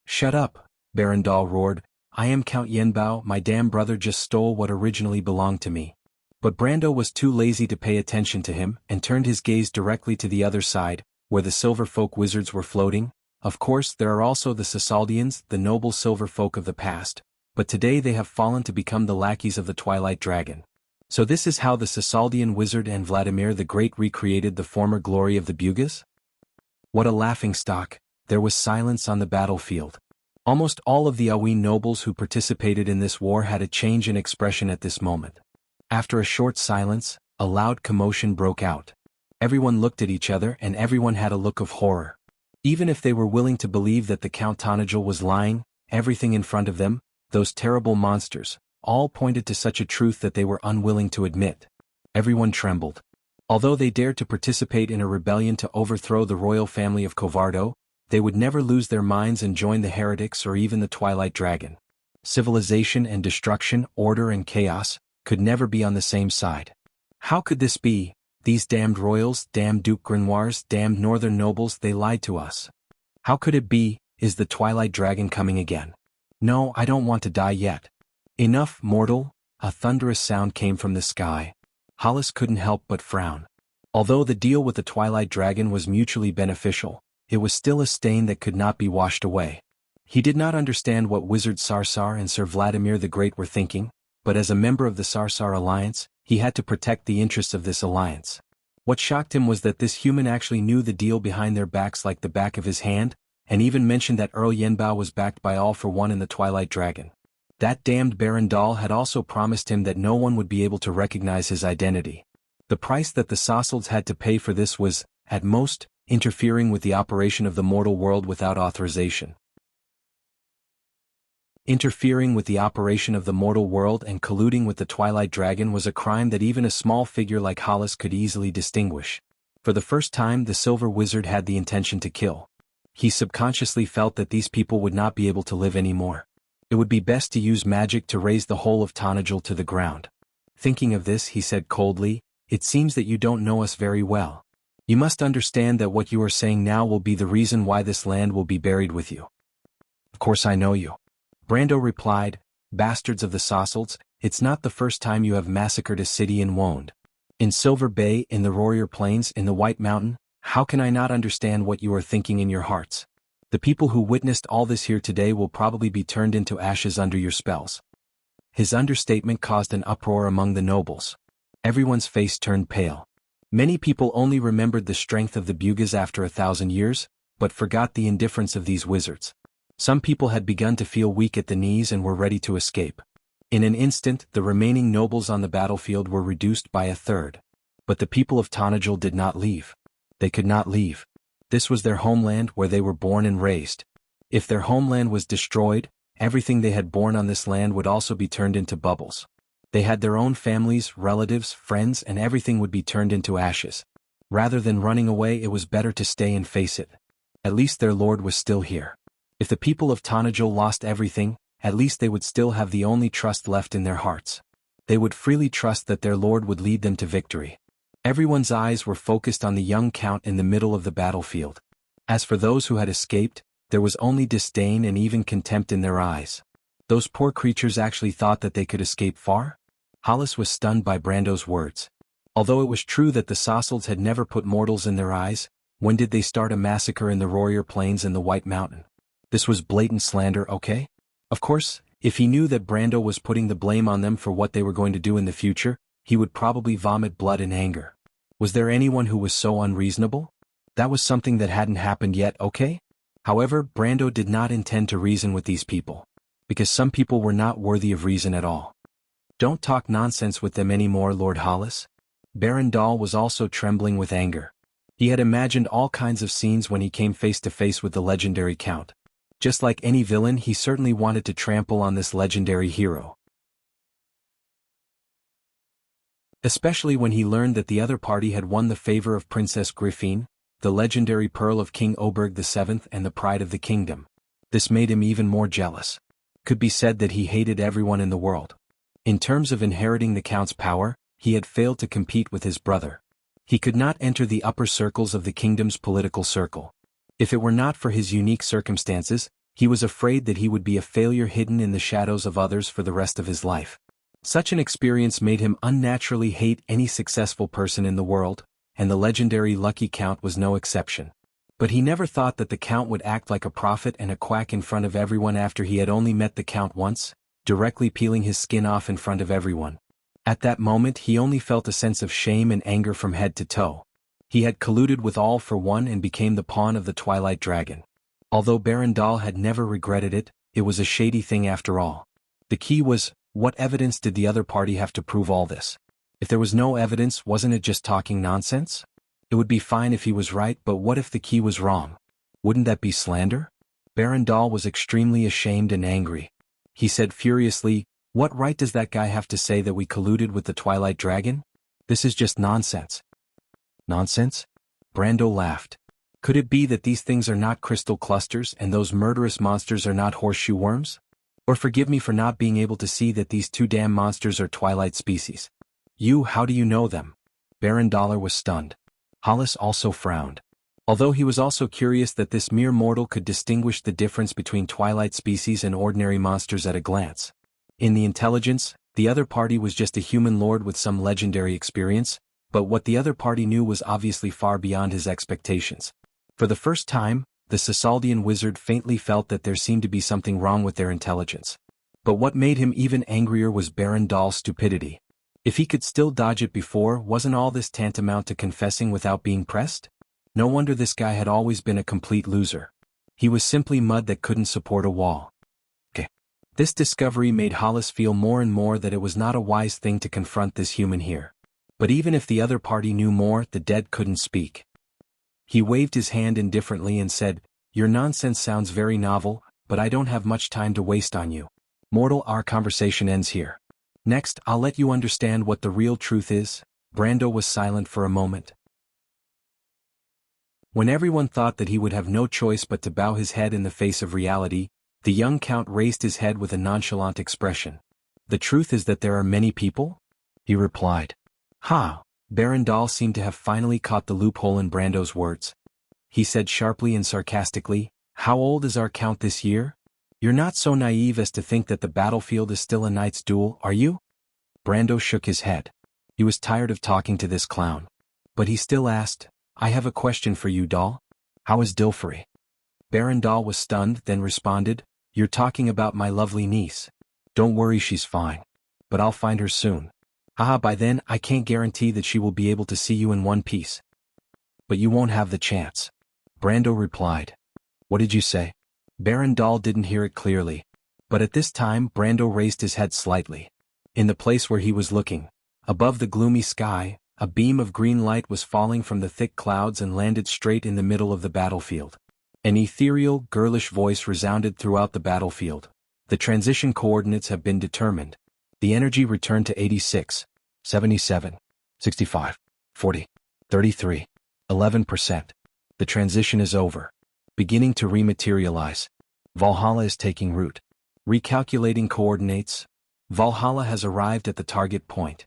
"Shut up," Barandal roared. "I am Count Yenbao, my damn brother just stole what originally belonged to me." But Brando was too lazy to pay attention to him and turned his gaze directly to the other side, where the Silver Folk wizards were floating. Of course, there are also the Sasaldians, the noble Silver Folk of the past, but today they have fallen to become the lackeys of the Twilight Dragon. So this is how the Sasaldian wizard and Vladimir the Great recreated the former glory of the Bugas? What a laughingstock! There was silence on the battlefield. Almost all of the Awin nobles who participated in this war had a change in expression at this moment. After a short silence, a loud commotion broke out. Everyone looked at each other and everyone had a look of horror. Even if they were willing to believe that the Count Tonagel was lying, everything in front of them, those terrible monsters, all pointed to such a truth that they were unwilling to admit. Everyone trembled. Although they dared to participate in a rebellion to overthrow the royal family of Covardo, they would never lose their minds and join the heretics or even the Twilight Dragon. Civilization and destruction, order and chaos, could never be on the same side. How could this be? These damned royals, damned Duke Grenoirs, damned northern nobles, they lied to us. How could it be? Is the Twilight Dragon coming again? No, I don't want to die yet. Enough, mortal. A thunderous sound came from the sky. Hollis couldn't help but frown. Although the deal with the Twilight Dragon was mutually beneficial, it was still a stain that could not be washed away. He did not understand what Wizard Sarsar and Sir Vladimir the Great were thinking, but as a member of the Sarsar Alliance, he had to protect the interests of this alliance. What shocked him was that this human actually knew the deal behind their backs like the back of his hand, and even mentioned that Earl Yenbao was backed by All for One and the Twilight Dragon. That damned Barandal had also promised him that no one would be able to recognize his identity. The price that the Sassalds had to pay for this was, at most, interfering with the operation of the mortal world without authorization. Interfering with the operation of the mortal world and colluding with the Twilight Dragon was a crime that even a small figure like Hollis could easily distinguish. For the first time, the Silver Wizard had the intention to kill. He subconsciously felt that these people would not be able to live anymore. It would be best to use magic to raise the whole of Tonagel to the ground. Thinking of this, he said coldly, "It seems that you don't know us very well. You must understand that what you are saying now will be the reason why this land will be buried with you." "Of course I know you," Brando replied. "Bastards of the Sassalds, it's not the first time you have massacred a city in Wonde. In Silver Bay, in the Warrior Plains, in the White Mountain, how can I not understand what you are thinking in your hearts? The people who witnessed all this here today will probably be turned into ashes under your spells." His understatement caused an uproar among the nobles. Everyone's face turned pale. Many people only remembered the strength of the Bugas after 1,000 years, but forgot the indifference of these wizards. Some people had begun to feel weak at the knees and were ready to escape. In an instant, the remaining nobles on the battlefield were reduced by a third. But the people of Tonagel did not leave. They could not leave. This was their homeland where they were born and raised. If their homeland was destroyed, everything they had borne on this land would also be turned into bubbles. They had their own families, relatives, friends, and everything would be turned into ashes. Rather than running away, it was better to stay and face it. At least their lord was still here. If the people of Tanajul lost everything, at least they would still have the only trust left in their hearts. They would freely trust that their lord would lead them to victory. Everyone's eyes were focused on the young count in the middle of the battlefield. As for those who had escaped, there was only disdain and even contempt in their eyes. Those poor creatures actually thought that they could escape far? Hollis was stunned by Brando's words. Although it was true that the Sassalds had never put mortals in their eyes, when did they start a massacre in the Warrior Plains and the White Mountain? This was blatant slander, okay? Of course, if he knew that Brando was putting the blame on them for what they were going to do in the future, he would probably vomit blood in anger. Was there anyone who was so unreasonable? That was something that hadn't happened yet, okay? However, Brando did not intend to reason with these people. Because some people were not worthy of reason at all. Don't talk nonsense with them anymore, Lord Hollis. Baron Dahl was also trembling with anger. He had imagined all kinds of scenes when he came face to face with the legendary Count. Just like any villain, he certainly wanted to trample on this legendary hero. Especially when he learned that the other party had won the favor of Princess Griffine, the legendary pearl of King Oberg VII and the pride of the kingdom. This made him even more jealous. Could be said that he hated everyone in the world. In terms of inheriting the Count's power, he had failed to compete with his brother. He could not enter the upper circles of the kingdom's political circle. If it were not for his unique circumstances, he was afraid that he would be a failure hidden in the shadows of others for the rest of his life. Such an experience made him unnaturally hate any successful person in the world, and the legendary Lucky Count was no exception. But he never thought that the Count would act like a prophet and a quack in front of everyone after he had only met the Count once, directly peeling his skin off in front of everyone. At that moment he only felt a sense of shame and anger from head to toe. He had colluded with all for one and became the pawn of the Twilight Dragon. Although Baron Dahl had never regretted it, it was a shady thing after all. The key was, what evidence did the other party have to prove all this? If there was no evidence, wasn't it just talking nonsense? It would be fine if he was right, but what if the key was wrong? Wouldn't that be slander? Baron Dahl was extremely ashamed and angry. He said furiously, "What right does that guy have to say that we colluded with the Twilight Dragon? This is just nonsense." Nonsense? Brando laughed. Could it be that these things are not crystal clusters and those murderous monsters are not horseshoe worms? Or forgive me for not being able to see that these two damn monsters are Twilight species. How do you know them? Baron Dahl was stunned. Hollis also frowned. Although he was also curious that this mere mortal could distinguish the difference between Twilight species and ordinary monsters at a glance. In the intelligence, the other party was just a human lord with some legendary experience, but what the other party knew was obviously far beyond his expectations. For the first time, the Sassaldian wizard faintly felt that there seemed to be something wrong with their intelligence. But what made him even angrier was Baron Dahl's stupidity. If he could still dodge it before, wasn't all this tantamount to confessing without being pressed? No wonder this guy had always been a complete loser. He was simply mud that couldn't support a wall. This discovery made Hollis feel more and more that it was not a wise thing to confront this human here. But even if the other party knew more, the dead couldn't speak. He waved his hand indifferently and said, "Your nonsense sounds very novel, but I don't have much time to waste on you. Mortal, our conversation ends here. Next, I'll let you understand what the real truth is." Brando was silent for a moment. When everyone thought that he would have no choice but to bow his head in the face of reality, the young Count raised his head with a nonchalant expression. "The truth is that there are many people?" he replied. "Ha!" Baron Dahl seemed to have finally caught the loophole in Brando's words. He said sharply and sarcastically, "How old is our Count this year? You're not so naive as to think that the battlefield is still a knight's duel, are you?" Brando shook his head. He was tired of talking to this clown. But he still asked, "I have a question for you, Dahl. How is Dilfrey?" Baron Dahl was stunned, then responded, "You're talking about my lovely niece. Don't worry, she's fine. But I'll find her soon. By then, I can't guarantee that she will be able to see you in one piece. But you won't have the chance." Brando replied. "What did you say?" Baron Dahl didn't hear it clearly. But at this time, Brando raised his head slightly. In the place where he was looking, above the gloomy sky, a beam of green light was falling from the thick clouds and landed straight in the middle of the battlefield. An ethereal, girlish voice resounded throughout the battlefield. "The transition coordinates have been determined. The energy returned to 86, 77, 65, 40, 33, 11%. The transition is over. Beginning to rematerialize. Valhalla is taking root. Recalculating coordinates. Valhalla has arrived at the target point.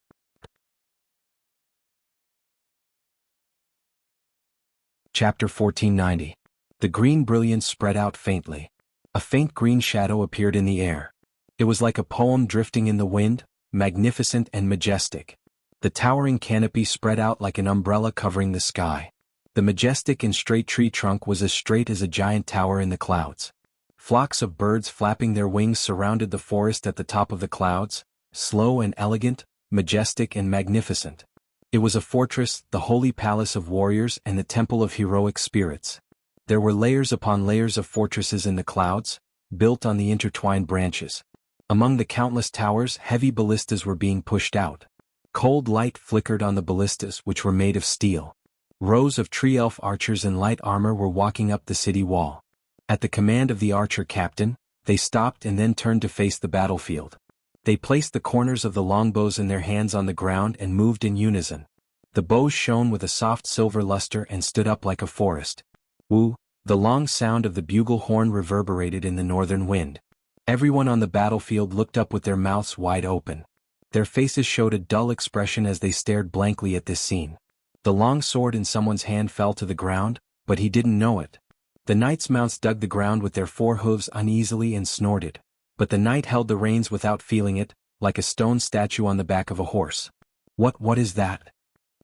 Chapter 1490. The green brilliance spread out faintly. A faint green shadow appeared in the air. It was like a poem drifting in the wind, magnificent and majestic. The towering canopy spread out like an umbrella covering the sky. The majestic and straight tree trunk was as straight as a giant tower in the clouds. Flocks of birds flapping their wings surrounded the forest at the top of the clouds, slow and elegant, majestic and magnificent. It was a fortress, the holy palace of warriors and the temple of heroic spirits. There were layers upon layers of fortresses in the clouds, built on the intertwined branches. Among the countless towers, heavy ballistas were being pushed out. Cold light flickered on the ballistas, which were made of steel. Rows of tree-elf archers in light armor were walking up the city wall. At the command of the archer captain, they stopped and then turned to face the battlefield. They placed the corners of the longbows in their hands on the ground and moved in unison. The bows shone with a soft silver luster and stood up like a forest. Woo! The long sound of the bugle horn reverberated in the northern wind. Everyone on the battlefield looked up with their mouths wide open. Their faces showed a dull expression as they stared blankly at this scene. The long sword in someone's hand fell to the ground, but he didn't know it. The knight's mounts dug the ground with their four hooves uneasily and snorted. But the knight held the reins without feeling it, like a stone statue on the back of a horse. What is that?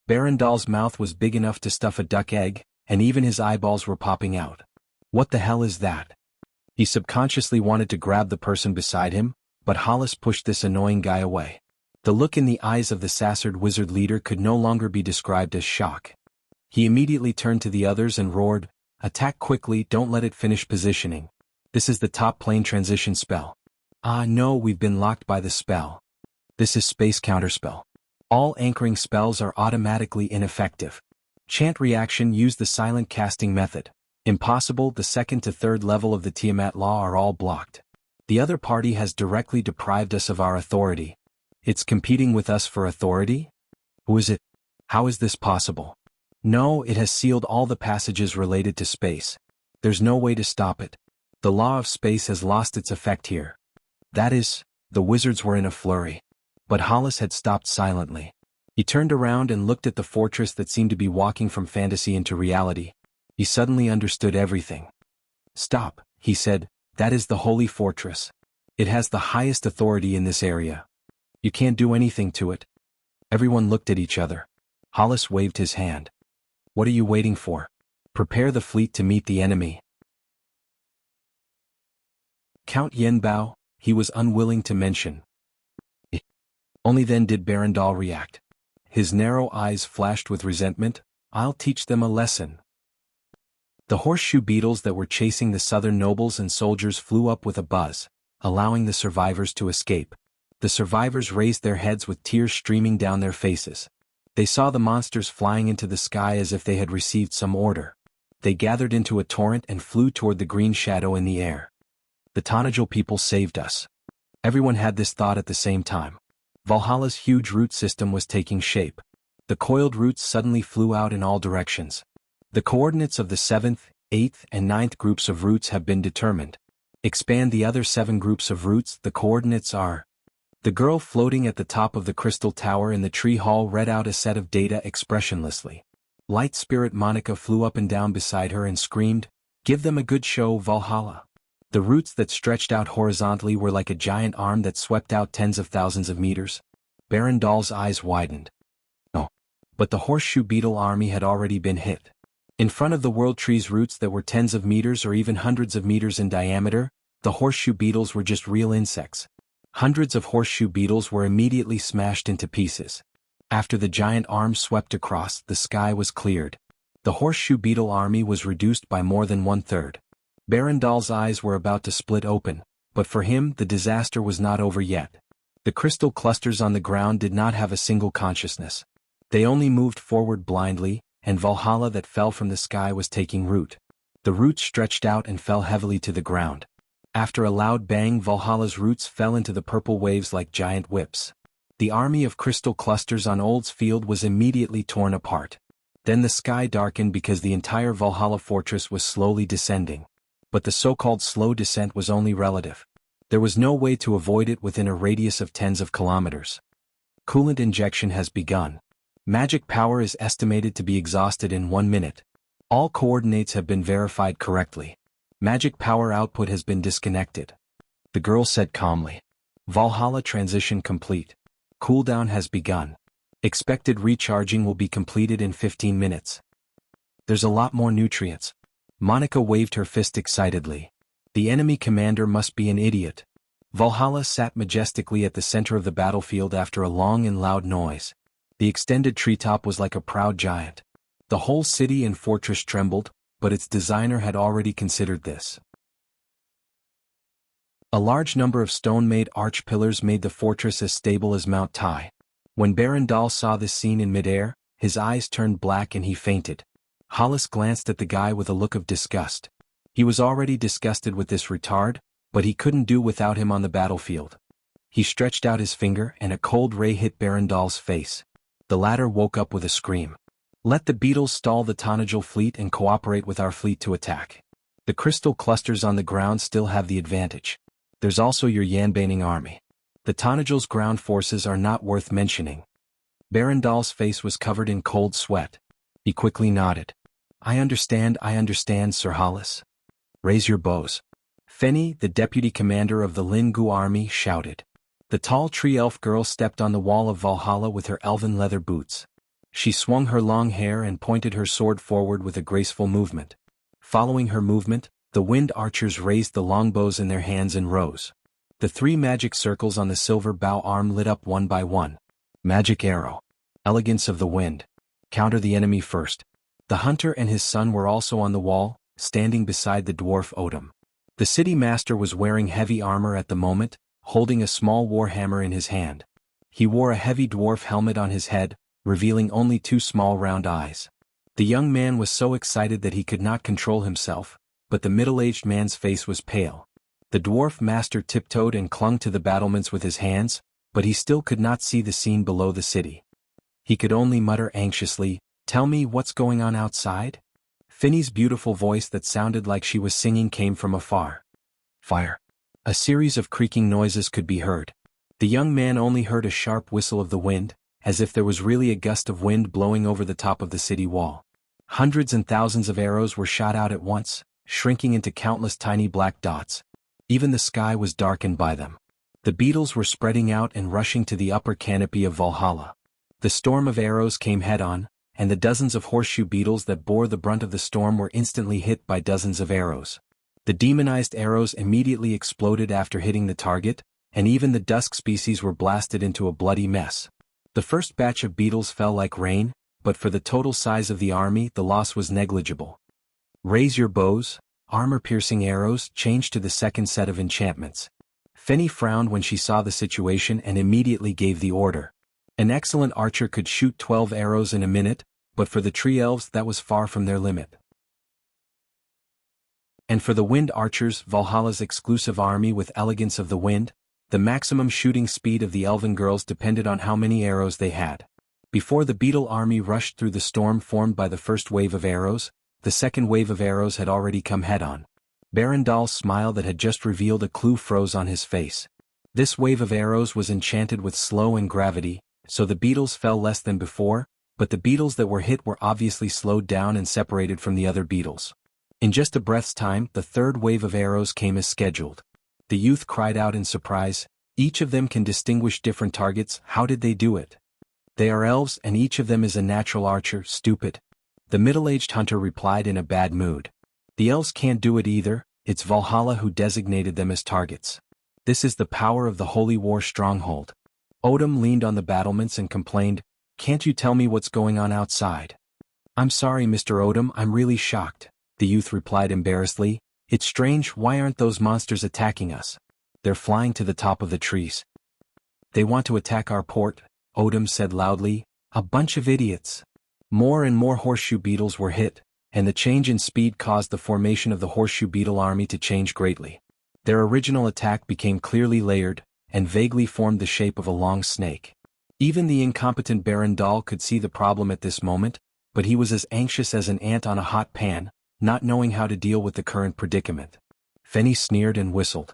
Barandal's mouth was big enough to stuff a duck egg, and even his eyeballs were popping out. What the hell is that? He subconsciously wanted to grab the person beside him, but Hollis pushed this annoying guy away. The look in the eyes of the Sassard wizard leader could no longer be described as shock. He immediately turned to the others and roared, "Attack quickly, don't let it finish positioning. This is the top plane transition spell." "Ah no, we've been locked by the spell. This is space counterspell. All anchoring spells are automatically ineffective. Chant reaction, use the silent casting method. Impossible, the second to third level of the Tiamat law are all blocked. The other party has directly deprived us of our authority. It's competing with us for authority? Who is it? How is this possible? No, it has sealed all the passages related to space. There's no way to stop it. The law of space has lost its effect here." That is, the wizards were in a flurry. But Hollis had stopped silently. He turned around and looked at the fortress that seemed to be walking from fantasy into reality. He suddenly understood everything. "Stop," he said, "that is the holy fortress. It has the highest authority in this area. You can't do anything to it." Everyone looked at each other. Hollis waved his hand. "What are you waiting for? Prepare the fleet to meet the enemy." Count Yenbao, he was unwilling to mention. Only then did Barandal react. His narrow eyes flashed with resentment. "I'll teach them a lesson." The horseshoe beetles that were chasing the southern nobles and soldiers flew up with a buzz, allowing the survivors to escape. The survivors raised their heads with tears streaming down their faces. They saw the monsters flying into the sky as if they had received some order. They gathered into a torrent and flew toward the green shadow in the air. The Tanajal people saved us. Everyone had this thought at the same time. Valhalla's huge root system was taking shape. The coiled roots suddenly flew out in all directions. The coordinates of the 7th, 8th, and 9th groups of roots have been determined. Expand the other 7 groups of roots, the coordinates are. The girl floating at the top of the crystal tower in the tree hall read out a set of data expressionlessly. Light spirit Monica flew up and down beside her and screamed, "Give them a good show, Valhalla." The roots that stretched out horizontally were like a giant arm that swept out tens of thousands of meters. Barandal's eyes widened. No. But the horseshoe beetle army had already been hit. In front of the world tree's roots that were tens of meters or even hundreds of meters in diameter, the horseshoe beetles were just real insects. Hundreds of horseshoe beetles were immediately smashed into pieces. After the giant arm swept across, the sky was cleared. The horseshoe beetle army was reduced by more than 1/3. Barandal's eyes were about to split open, but for him the disaster was not over yet. The crystal clusters on the ground did not have a single consciousness. They only moved forward blindly, and Valhalla that fell from the sky was taking root. The roots stretched out and fell heavily to the ground. After a loud bang, Valhalla's roots fell into the purple waves like giant whips. The army of crystal clusters on Old's field was immediately torn apart. Then the sky darkened because the entire Valhalla fortress was slowly descending. But the so-called slow descent was only relative. There was no way to avoid it within a radius of tens of kilometers. Coolant injection has begun. Magic power is estimated to be exhausted in 1 minute. All coordinates have been verified correctly. Magic power output has been disconnected. The girl said calmly. Valhalla transition complete. Cooldown has begun. Expected recharging will be completed in 15 minutes. There's a lot more nutrients. Monica waved her fist excitedly. The enemy commander must be an idiot. Valhalla sat majestically at the center of the battlefield after a long and loud noise. The extended treetop was like a proud giant. The whole city and fortress trembled, but its designer had already considered this. A large number of stone-made arch pillars made the fortress as stable as Mount Tai. When Barandal saw this scene in midair, his eyes turned black and he fainted. Hollis glanced at the guy with a look of disgust. He was already disgusted with this retard, but he couldn't do without him on the battlefield. He stretched out his finger and a cold ray hit Barandal's face. The latter woke up with a scream. Let the beetles stall the Tanajal fleet and cooperate with our fleet to attack. The crystal clusters on the ground still have the advantage. There's also your Yanbaning army. The Tanajal's ground forces are not worth mentioning. Barandal's face was covered in cold sweat. He quickly nodded. I understand, Sir Hollis. Raise your bows. Feni, the deputy commander of the Lingu army, shouted. The tall tree elf girl stepped on the wall of Valhalla with her elven leather boots. She swung her long hair and pointed her sword forward with a graceful movement. Following her movement, the wind archers raised the longbows in their hands and rose. The 3 magic circles on the silver bow arm lit up one by one. Magic arrow. Elegance of the wind. Counter the enemy first. The hunter and his son were also on the wall, standing beside the dwarf Odom. The city master was wearing heavy armor at the moment, holding a small warhammer in his hand. He wore a heavy dwarf helmet on his head, revealing only 2 small round eyes. The young man was so excited that he could not control himself, but the middle-aged man's face was pale. The dwarf master tiptoed and clung to the battlements with his hands, but he still could not see the scene below the city. He could only mutter anxiously, "Tell me what's going on outside?" Finny's beautiful voice that sounded like she was singing came from afar. Fire. A series of creaking noises could be heard. The young man only heard a sharp whistle of the wind, as if there was really a gust of wind blowing over the top of the city wall. Hundreds and thousands of arrows were shot out at once, shrinking into countless tiny black dots. Even the sky was darkened by them. The beetles were spreading out and rushing to the upper canopy of Valhalla. The storm of arrows came head-on, and the dozens of horseshoe beetles that bore the brunt of the storm were instantly hit by dozens of arrows. The demonized arrows immediately exploded after hitting the target, and even the dusk species were blasted into a bloody mess. The first batch of beetles fell like rain, but for the total size of the army the loss was negligible. Raise your bows. Armor-piercing arrows changed to the second set of enchantments. Feni frowned when she saw the situation and immediately gave the order. An excellent archer could shoot 12 arrows in a minute, but for the tree elves that was far from their limit. And for the wind archers, Valhalla's exclusive army with elegance of the wind, the maximum shooting speed of the elven girls depended on how many arrows they had. Before the beetle army rushed through the storm formed by the first wave of arrows, the second wave of arrows had already come head-on. Barandal's smile that had just revealed a clue froze on his face. This wave of arrows was enchanted with slow and gravity, so the beetles fell less than before, but the beetles that were hit were obviously slowed down and separated from the other beetles. In just a breath's time, the third wave of arrows came as scheduled. The youth cried out in surprise, "Each of them can distinguish different targets, how did they do it?" "They are elves and each of them is a natural archer, stupid." The middle-aged hunter replied in a bad mood. "The elves can't do it either, it's Valhalla who designated them as targets. This is the power of the Holy War stronghold." Odom leaned on the battlements and complained, "Can't you tell me what's going on outside?" "I'm sorry, Mr. Odom, I'm really shocked," the youth replied embarrassedly. "It's strange, why aren't those monsters attacking us? They're flying to the top of the trees." "They want to attack our port," Odom said loudly. "A bunch of idiots." More and more horseshoe beetles were hit, and the change in speed caused the formation of the horseshoe beetle army to change greatly. Their original attack became clearly layered, and vaguely formed the shape of a long snake. Even the incompetent Baron Dahl could see the problem at this moment, but he was as anxious as an ant on a hot pan, not knowing how to deal with the current predicament. Fenny sneered and whistled.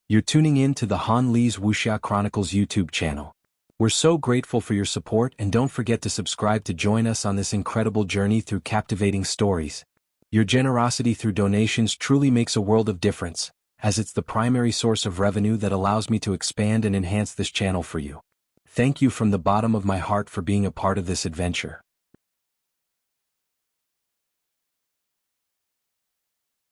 You're tuning in to the Han Lee's Wuxia Chronicles YouTube channel. We're so grateful for your support, and don't forget to subscribe to join us on this incredible journey through captivating stories. Your generosity through donations truly makes a world of difference, as it's the primary source of revenue that allows me to expand and enhance this channel for you. Thank you from the bottom of my heart for being a part of this adventure.